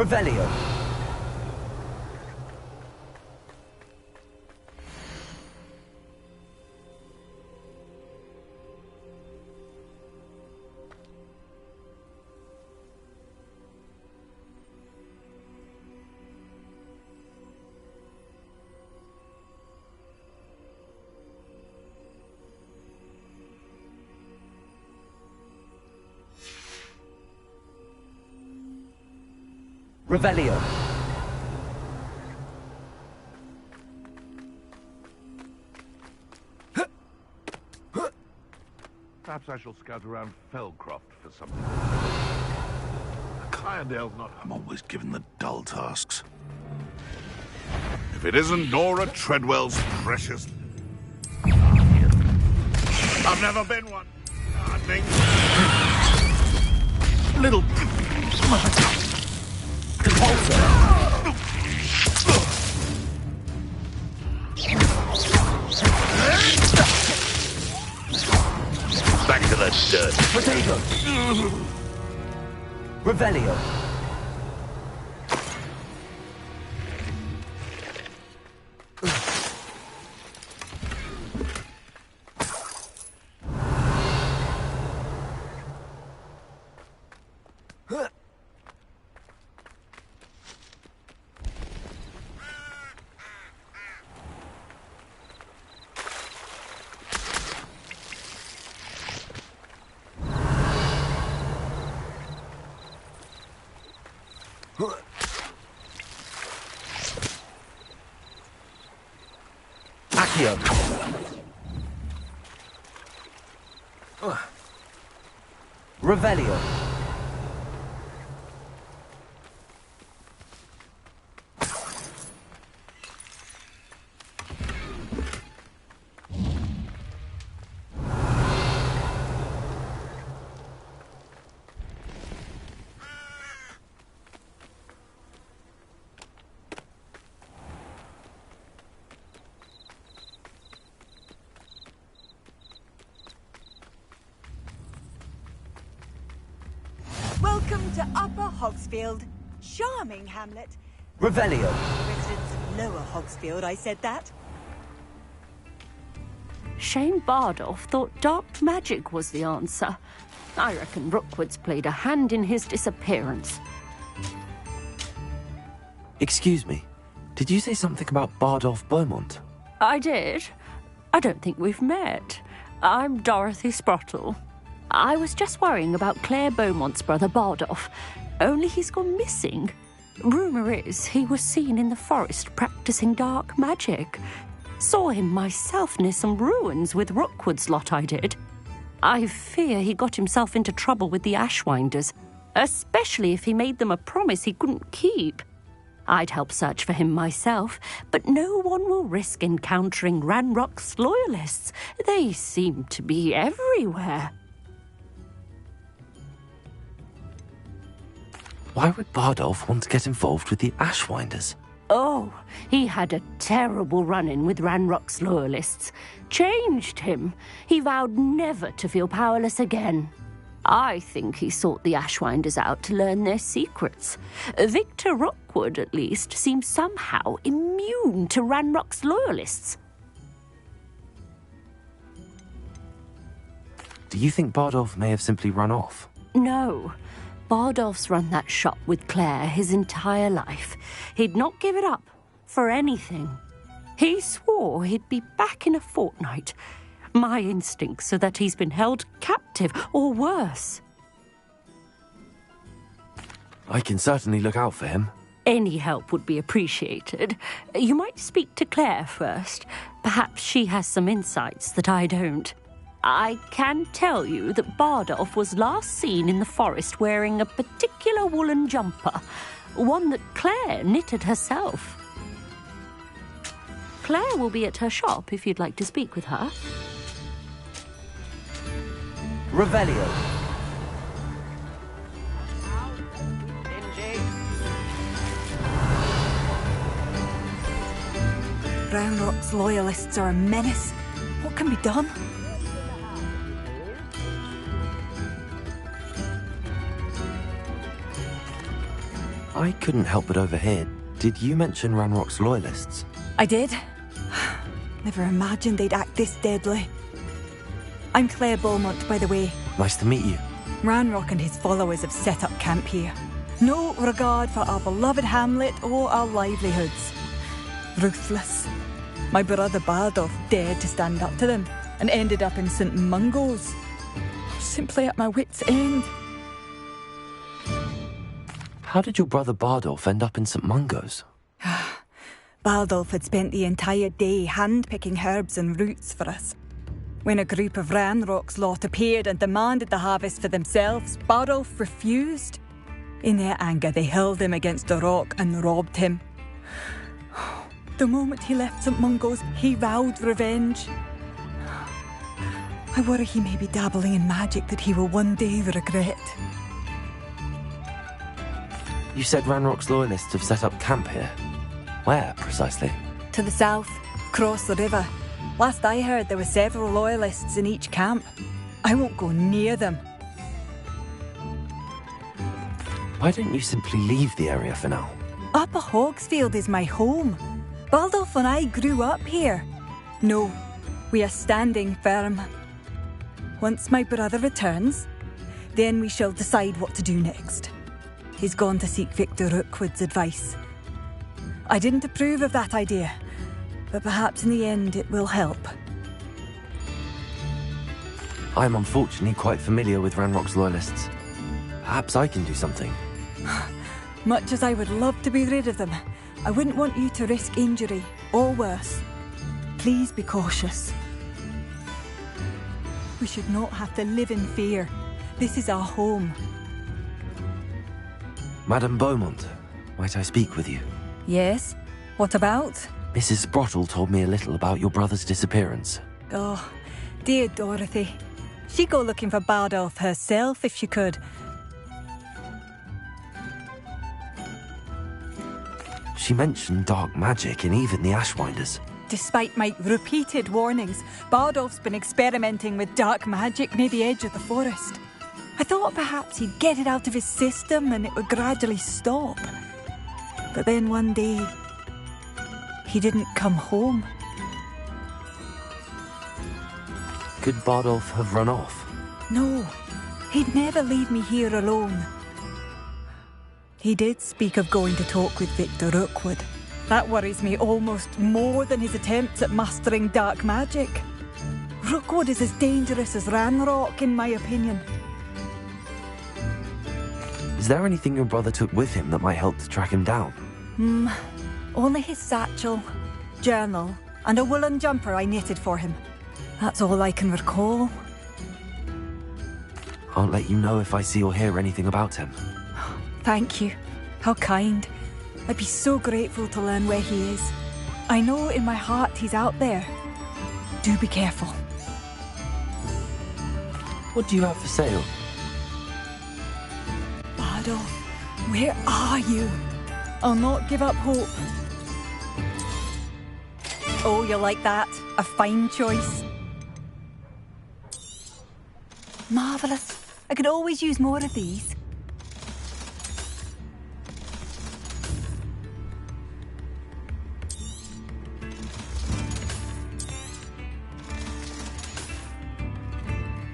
Revelio. Revelio. Perhaps I shall scout around Felcroft for something. A Clydale's not... I'm always given the dull tasks. If it isn't Nora Treadwell's precious... I've never been one. I think... Little... the dirt. Potato! Revelio. Accio. Revelio. Welcome to Upper Hogsfield. Charming hamlet. Revelio. Residents of Lower Hogsfield, I said that. Shane Bardolph thought dark magic was the answer. I reckon Rookwood's played a hand in his disappearance. Excuse me. Did you say something about Bardolph Beaumont? I did. I don't think we've met. I'm Dorothy Sprottle. I was just worrying about Claire Beaumont's brother Bardolph, only he's gone missing. Rumour is he was seen in the forest practicing dark magic. Saw him myself near some ruins with Rookwood's lot I did. I fear he got himself into trouble with the Ashwinders, especially if he made them a promise he couldn't keep. I'd help search for him myself, but no one will risk encountering Ranrock's loyalists. They seem to be everywhere. Why would Bardolph want to get involved with the Ashwinders? Oh, he had a terrible run-in with Ranrock's loyalists. Changed him. He vowed never to feel powerless again. I think he sought the Ashwinders out to learn their secrets. Victor Rookwood, at least, seems somehow immune to Ranrock's loyalists. Do you think Bardolph may have simply run off? No. Bardolph's run that shop with Claire his entire life. He'd not give it up for anything. He swore he'd be back in a fortnight. My instincts are that he's been held captive, or worse. I can certainly look out for him. Any help would be appreciated. You might speak to Claire first. Perhaps she has some insights that I don't. I can tell you that Bardolph was last seen in the forest wearing a particular woolen jumper, one that Claire knitted herself. Claire will be at her shop if you'd like to speak with her. Revelio. Ranrock's loyalists are a menace. What can be done? I couldn't help but overhear. Did you mention Ranrock's loyalists? I did. Never imagined they'd act this deadly. I'm Claire Beaumont, by the way. Nice to meet you. Ranrock and his followers have set up camp here. No regard for our beloved hamlet or our livelihoods. Ruthless. My brother Bardolph dared to stand up to them and ended up in St. Mungo's. Simply at my wit's end. How did your brother Bardolph end up in St. Mungo's? Bardolph had spent the entire day hand-picking herbs and roots for us. When a group of Ranrock's lot appeared and demanded the harvest for themselves, Bardolph refused. In their anger, they hurled him against a rock and robbed him. The moment he left St. Mungo's, he vowed revenge. I worry he may be dabbling in magic that he will one day regret. You said Ranrock's loyalists have set up camp here. Where, precisely? To the south, across the river. Last I heard, there were several loyalists in each camp. I won't go near them. Why don't you simply leave the area for now? Upper Hogsfield is my home. Baldolf and I grew up here. No, we are standing firm. Once my brother returns, then we shall decide what to do next. He's gone to seek Victor Rookwood's advice. I didn't approve of that idea, but perhaps in the end it will help. I'm unfortunately quite familiar with Ranrock's loyalists. Perhaps I can do something. Much as I would love to be rid of them, I wouldn't want you to risk injury, or worse. Please be cautious. We should not have to live in fear. This is our home. Madame Beaumont, might I speak with you? Yes? What about? Mrs. Sprottle told me a little about your brother's disappearance. Oh, dear Dorothy. She'd go looking for Bardolph herself if she could. She mentioned dark magic and even the Ashwinders. Despite my repeated warnings, Bardolph's been experimenting with dark magic near the edge of the forest. I thought perhaps he'd get it out of his system and it would gradually stop. But then one day, he didn't come home. Could Bardolph have run off? No, he'd never leave me here alone. He did speak of going to talk with Victor Rookwood. That worries me almost more than his attempts at mastering dark magic. Rookwood is as dangerous as Ranrock, in my opinion. Is there anything your brother took with him that might help to track him down? Only his satchel, journal, and a woolen jumper I knitted for him. That's all I can recall. I'll let you know if I see or hear anything about him. Thank you. How kind. I'd be so grateful to learn where he is. I know in my heart he's out there. Do be careful. What do you have for sale? Bardolph, where are you? I'll not give up hope. Oh, you like that? A fine choice. Marvellous. I could always use more of these.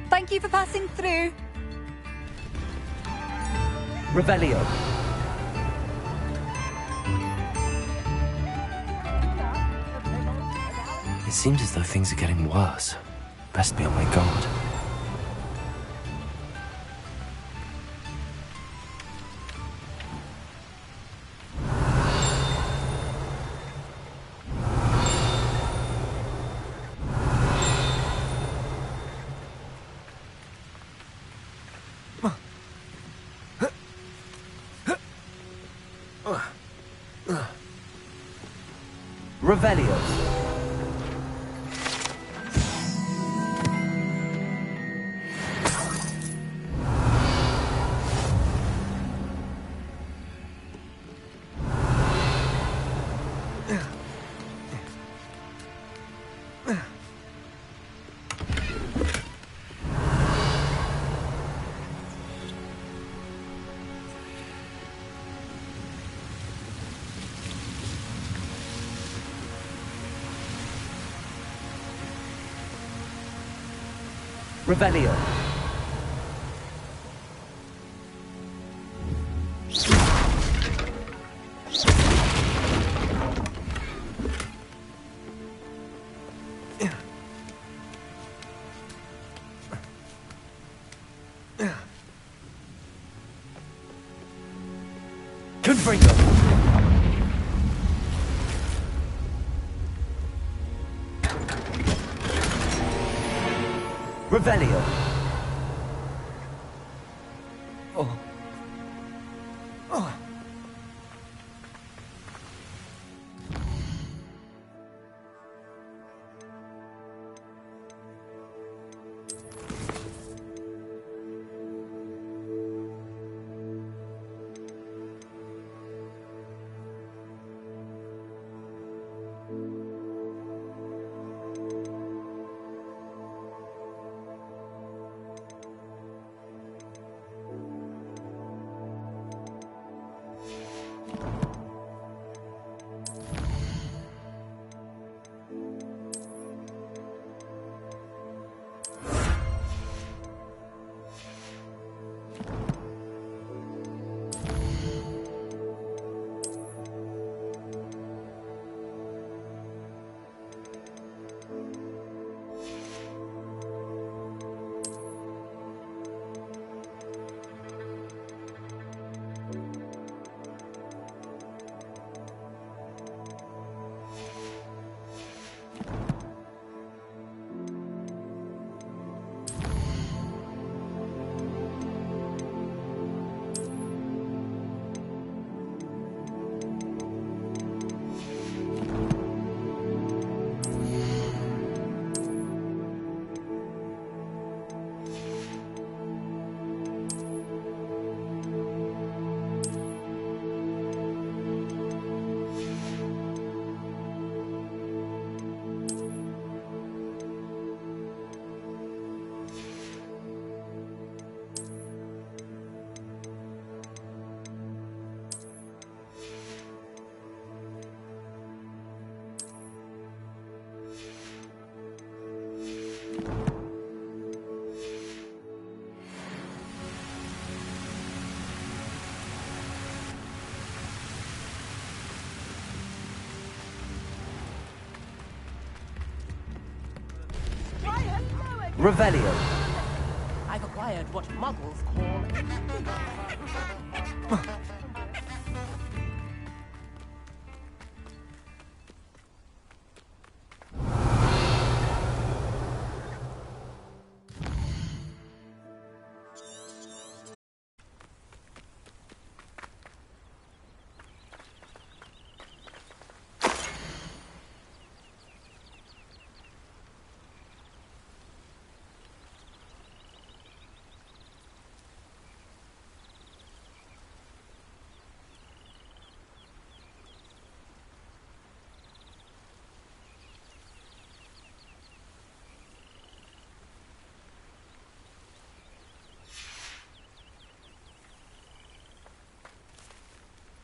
Thank you for passing through. Revelio. It seems as though things are getting worse. Best be on my guard. Revelio. Revelio. Confringo. Revelio. Oh. Oh. Revelio. I've acquired what muggles call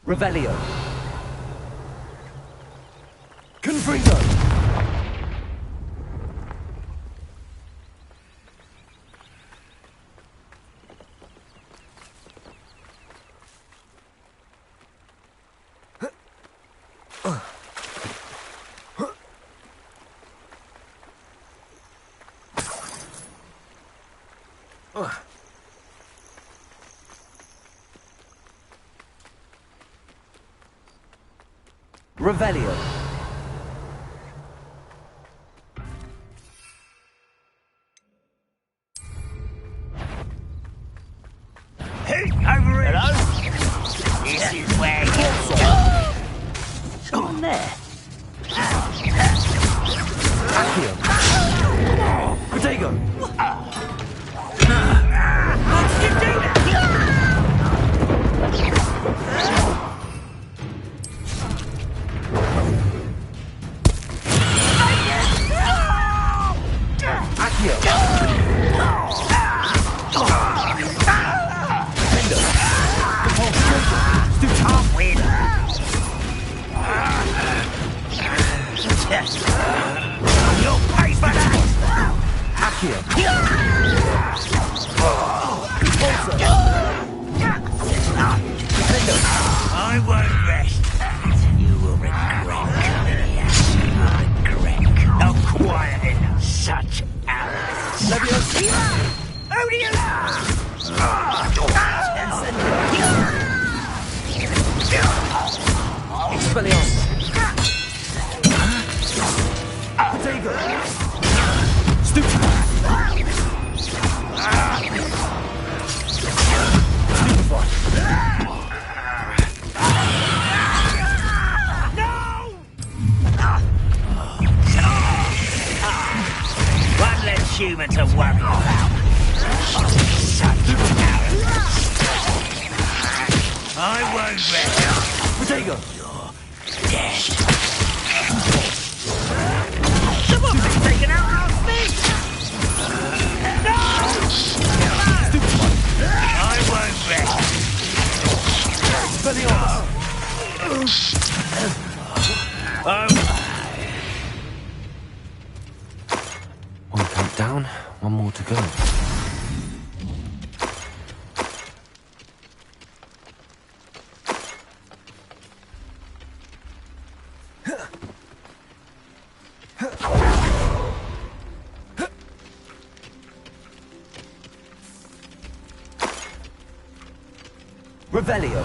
Revelio. Confringo. Revelio. Hey, over here! Hello? This is where you someone there. Accio. Protego. How did you do that? You'll pay for that! Accio. I won't rest. You will regret coming here. Regret acquiring such arrogance. Odious! Expelliarmus. Protego. Stupefy. One less human to worry about. Such arrogance. I won't rest. Protego. You're dead. Someone's taken out our feet! No! I won't rest. One count down, one more to go. Revelio.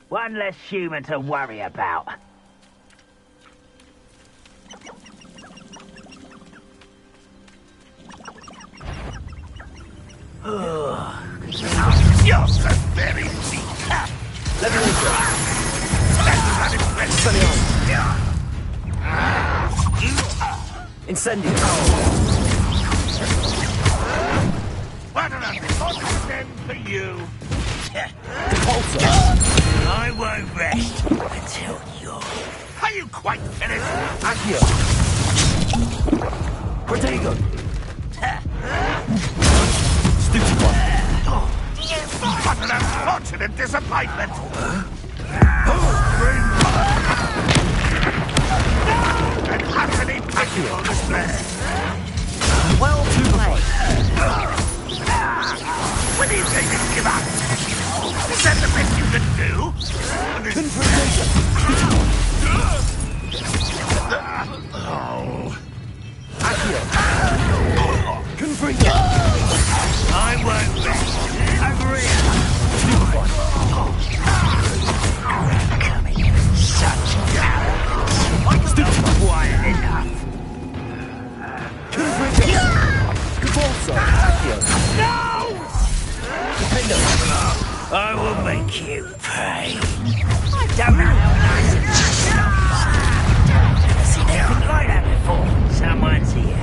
One less human to worry about. You're so very cheap. Let me Incendio. What an unfortunate end for you. I won't rest until you're... Are you quite finished? Accio. Protego! Stupid one! What an unfortunate disappointment! An utterly painful display! Well played. When do you think you give up? Is that the best you can do? Confringo! I won't be. Over here. Stupid one! Such cowards. Stupid one. Quiet enough. Confringo! Cabalso! Accio! No! Defendo! I will make you pay. I don't know how nice it is. Never seen anything like that before. Someone's here.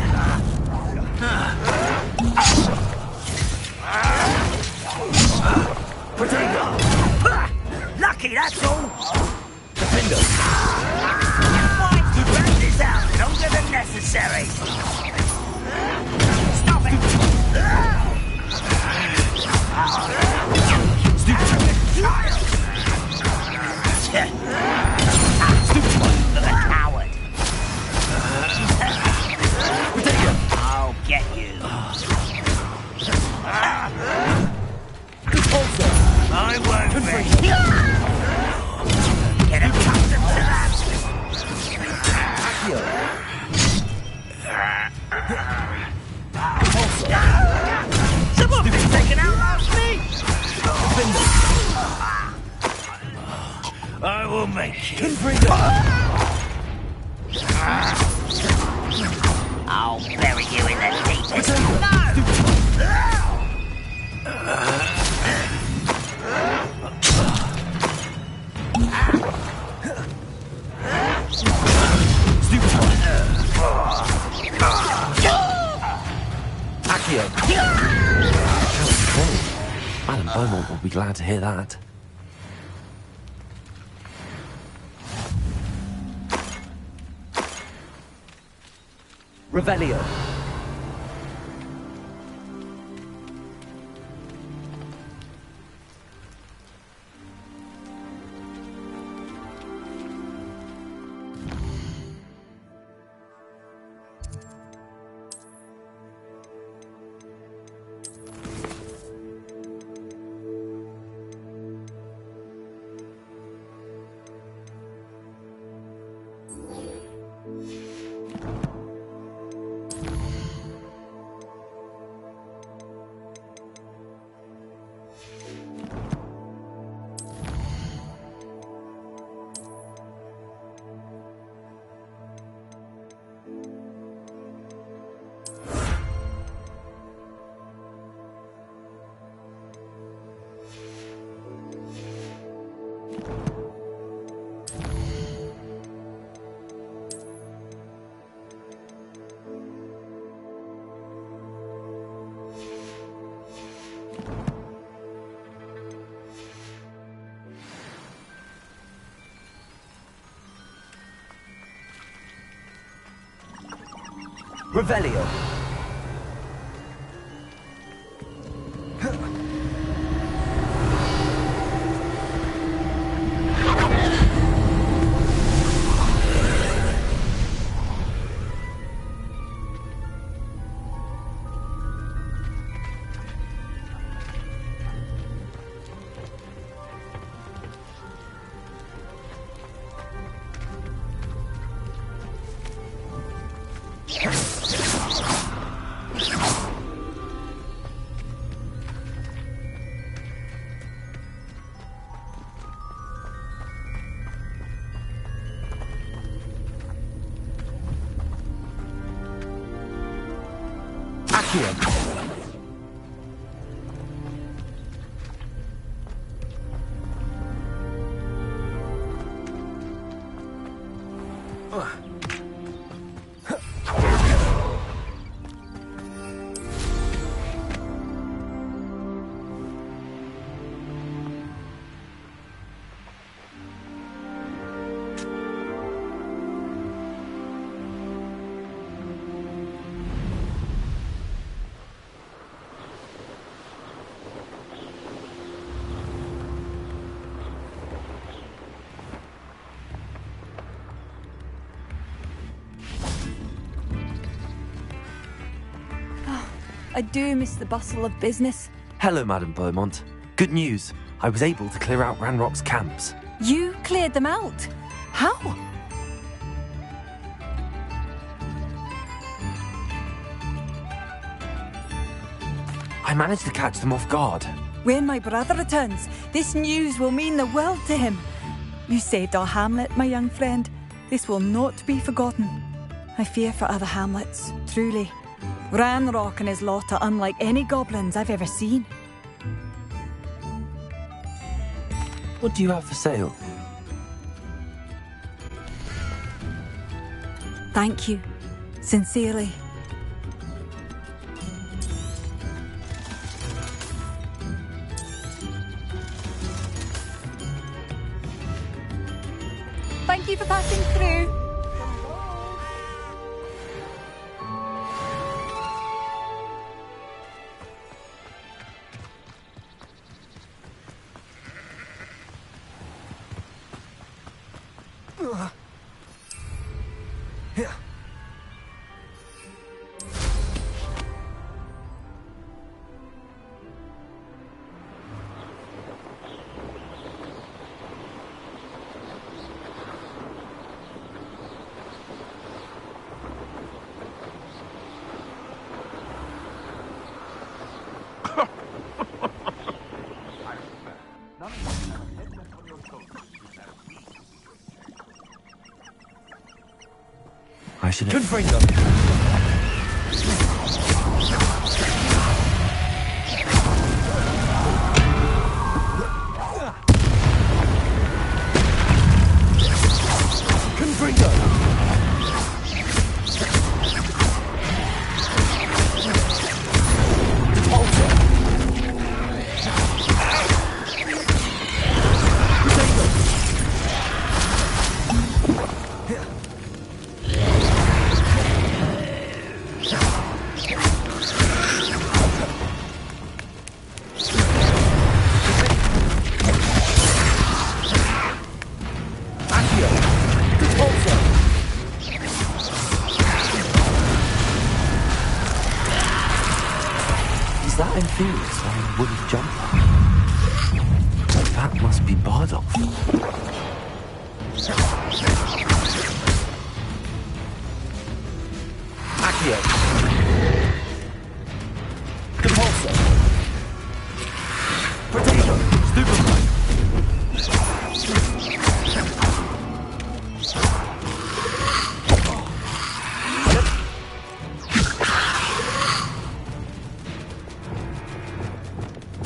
Protego! Lucky, that's all. Defendo! Might drag this out longer than necessary. Stop it! Stupid one! For the coward. I'll get you. I won't be. Get accustomed to that. Someone been taken out last week. I will make you. I'll bury you in the deepest. Accio! Madam Beaumont will be glad to hear that. Revelio. Revelio. I do miss the bustle of business. Hello, Madame Beaumont. Good news. I was able to clear out Ranrock's camps. You cleared them out? How? I managed to catch them off guard. When my brother returns, this news will mean the world to him. You saved our hamlet, my young friend. This will not be forgotten. I fear for other hamlets, truly. Ranrock and his lot are unlike any goblins I've ever seen. What do you have for sale? Thank you. Sincerely. Thank you for passing through. I should Good bring them. that infuriates on a wooden jumper? That must be Bardolph. Accio. Compulsor. Potato. Stupefy.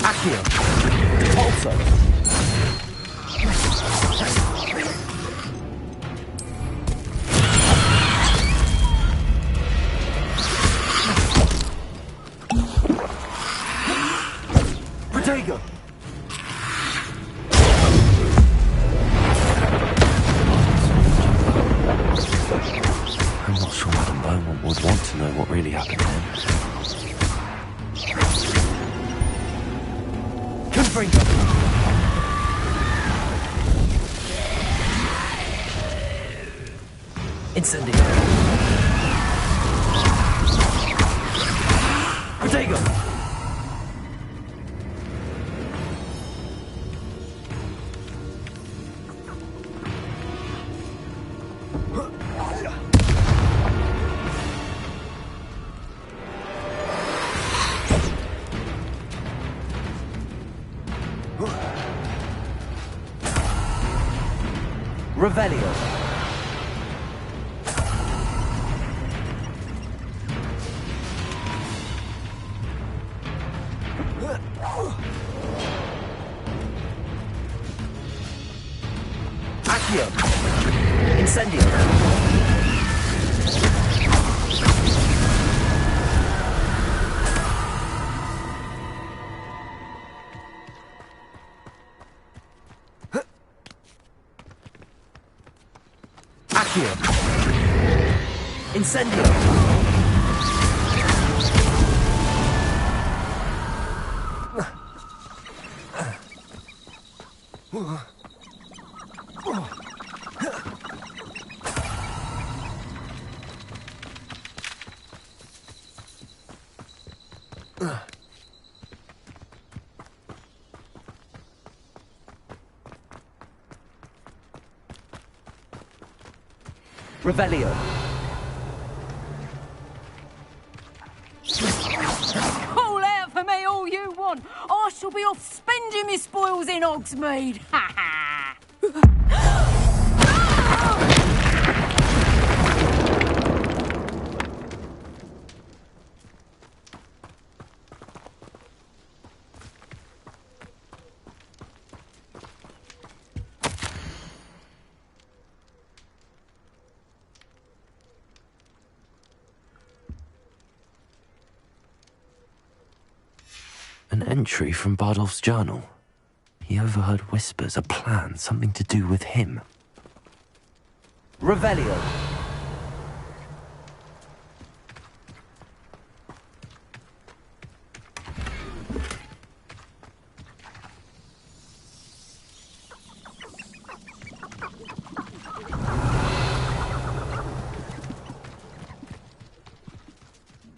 Accio. Compulsor. Protego. I'm not sure Madame Beaumont would want to know what really happened then. Confringo. Incendio. Protego. Revelio. Accio. Incendio. Accio. Incendio. Revelio. Call out for me all you want. I shall be off spending my spoils in Hogsmeade. Ha ha! An entry from Bardolph's journal. He overheard whispers, a plan, something to do with him. Revelio.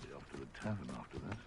Be off to the tavern after this.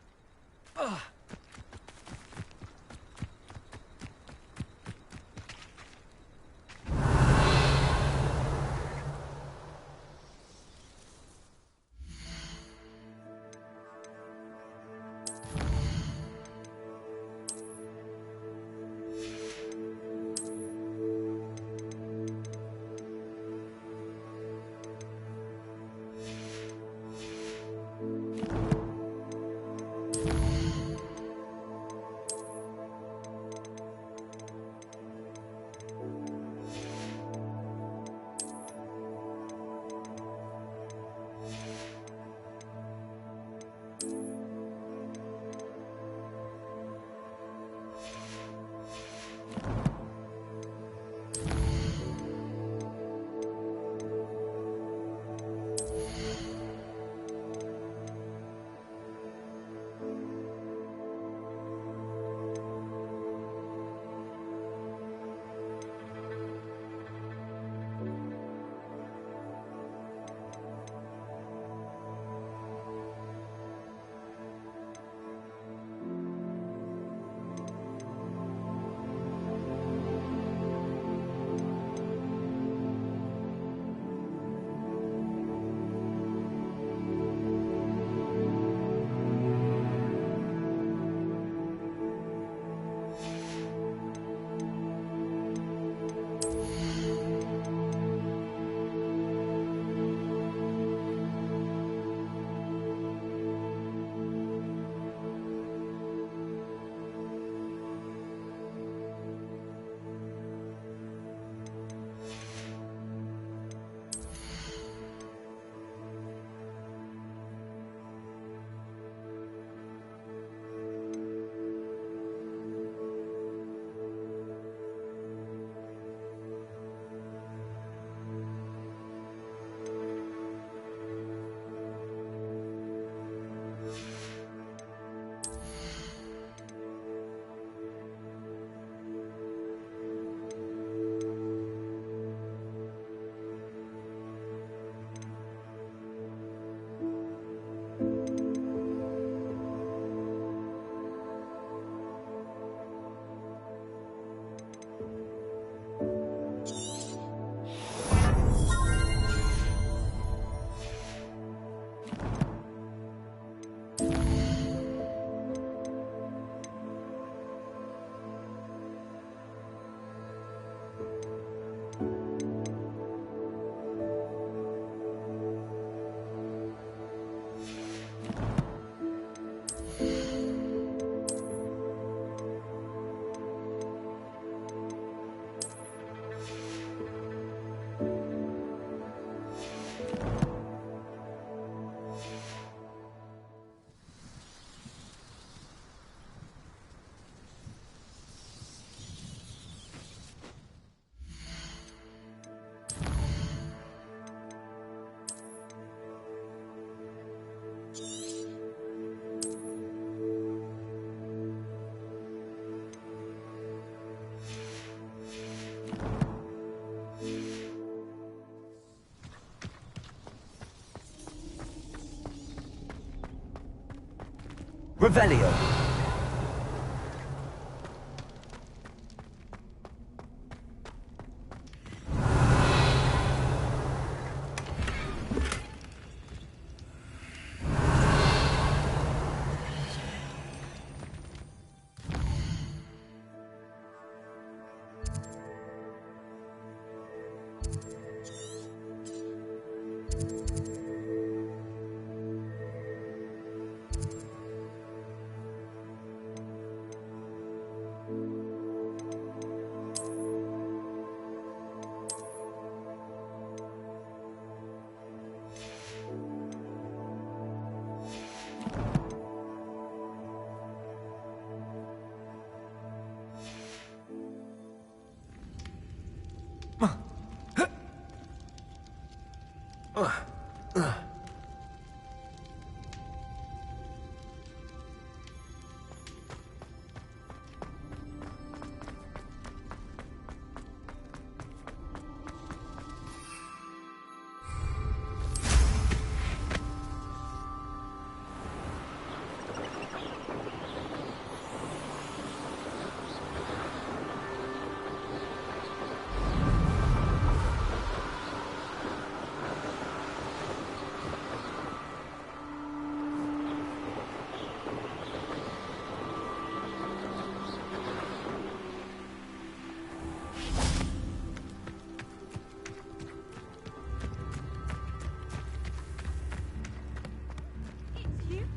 Revelio.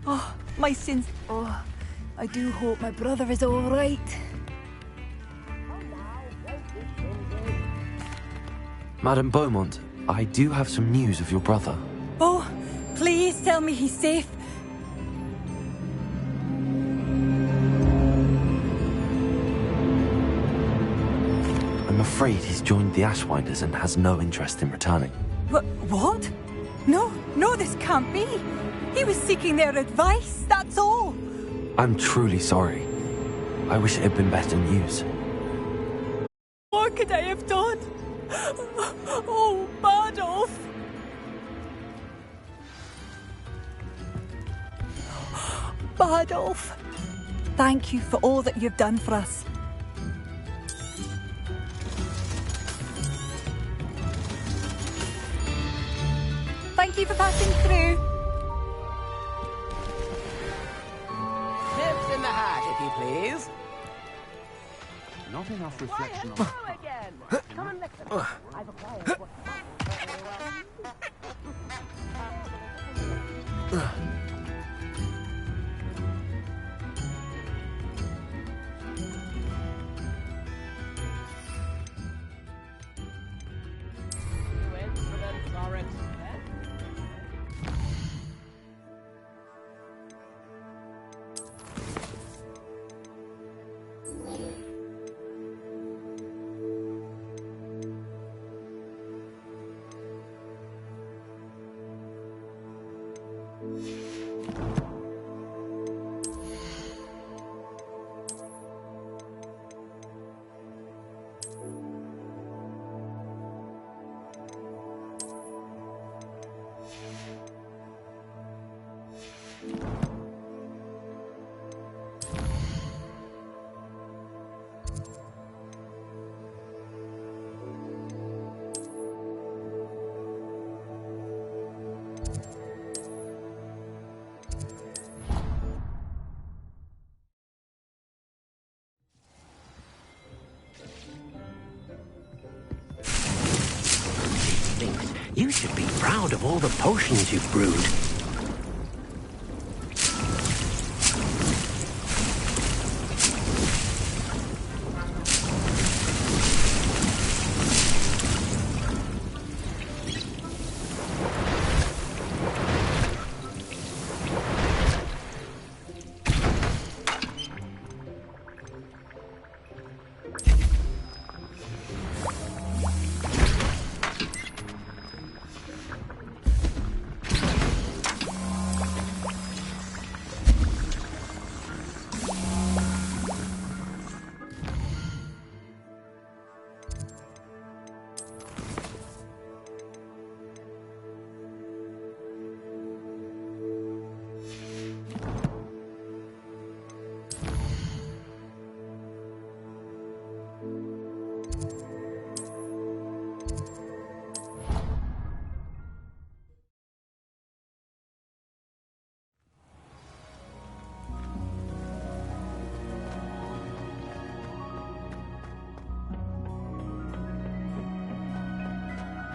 Oh, my sins. Oh, I do hope my brother is all right. Madame Beaumont, I do have some news of your brother. Oh, please tell me he's safe. I'm afraid he's joined the Ashwinders and has no interest in returning. What? No, this can't be. He was seeking their advice, that's all. I'm truly sorry. I wish it had been better news. What could I have done? Oh, Bardolph! Bardolph, thank you for all that you've done for us. Thank you for passing through. Nips in the hat, if you please. Not enough reflection on... Hello again. Come and listen. I've acquired what... You should be proud of all the potions you've brewed.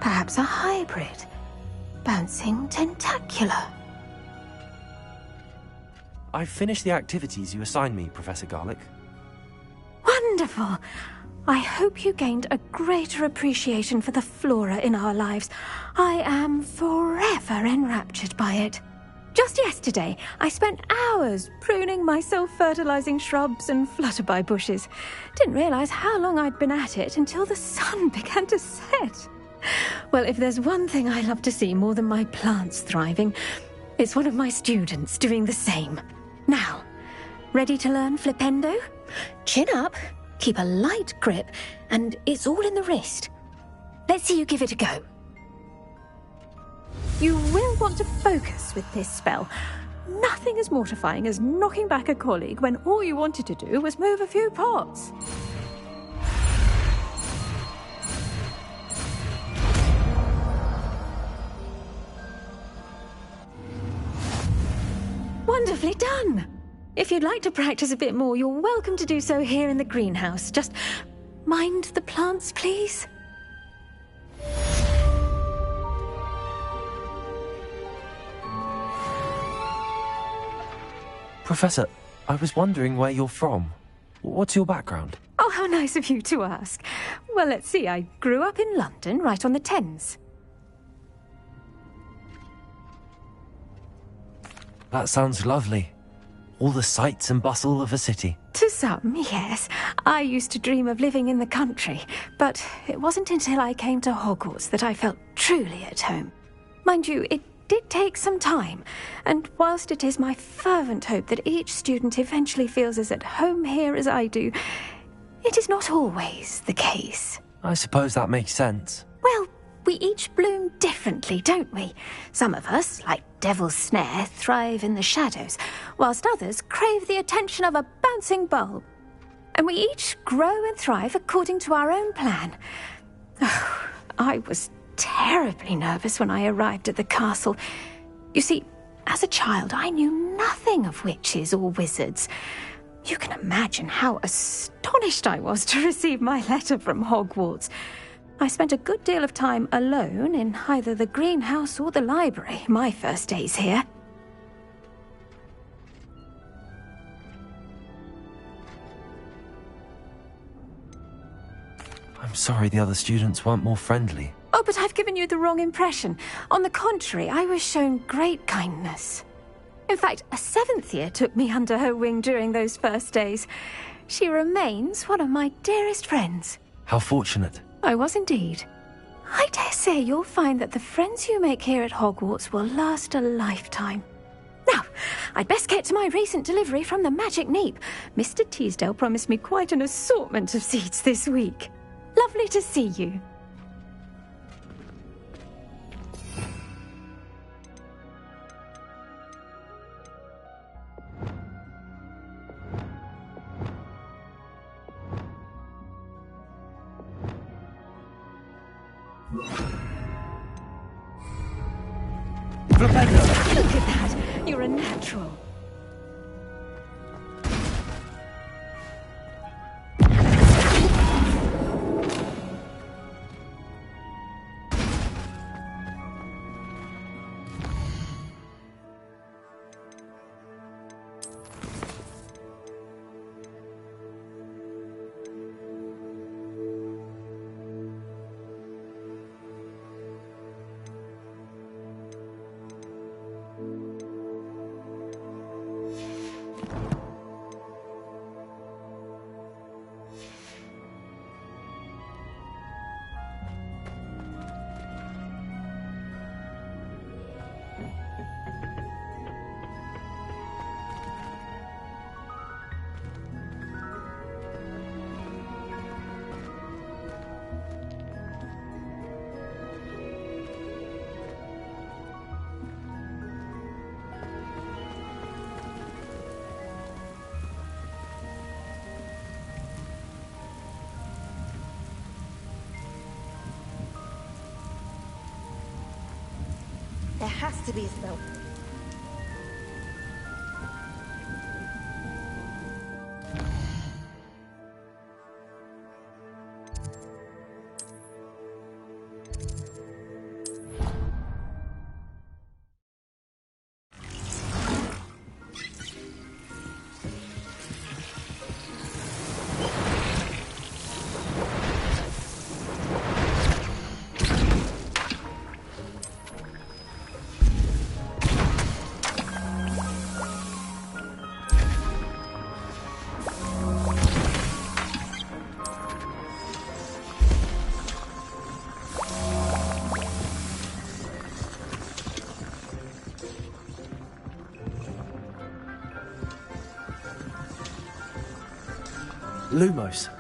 Perhaps a hybrid. Bouncing tentacular. I've finished the activities you assigned me, Professor Garlick. Wonderful! I hope you gained a greater appreciation for the flora in our lives. I am forever enraptured by it. Just yesterday, I spent hours pruning my self-fertilizing shrubs and flutterby bushes. Didn't realize how long I'd been at it until the sun began to set. Well, if there's one thing I love to see more than my plants thriving, it's one of my students doing the same. Now, ready to learn flipendo? Chin up, keep a light grip, and it's all in the wrist. Let's see you give it a go. You will want to focus with this spell. Nothing as mortifying as knocking back a colleague when all you wanted to do was move a few pots. Wonderfully done! If you'd like to practice a bit more, you're welcome to do so here in the greenhouse. Just mind the plants, please. Professor, I was wondering where you're from. What's your background? Oh, how nice of you to ask. Well, let's see. I grew up in London, right on the Thames. That sounds lovely. All the sights and bustle of a city. To some, yes. I used to dream of living in the country, but it wasn't until I came to Hogwarts that I felt truly at home. Mind you, it did take some time, and whilst it is my fervent hope that each student eventually feels as at home here as I do, it is not always the case. I suppose that makes sense. Well, we each bloom differently, don't we? Some of us, like Devil's Snare, thrive in the shadows, whilst others crave the attention of a bouncing bulb. And we each grow and thrive according to our own plan. Oh, I was terribly nervous when I arrived at the castle. You see, as a child, I knew nothing of witches or wizards. You can imagine how astonished I was to receive my letter from Hogwarts. I spent a good deal of time alone in either the greenhouse or the library my first days here. I'm sorry the other students weren't more friendly. Oh, but I've given you the wrong impression. On the contrary, I was shown great kindness. In fact, a 7th year took me under her wing during those first days. She remains one of my dearest friends. How fortunate. I was indeed. I dare say you'll find that the friends you make here at Hogwarts will last a lifetime. Now, I'd best get to my recent delivery from the Magic Neep. Mr. Teasdale promised me quite an assortment of seeds this week. Lovely to see you. Look at that! You're a natural. There has to be a spell. Lumos.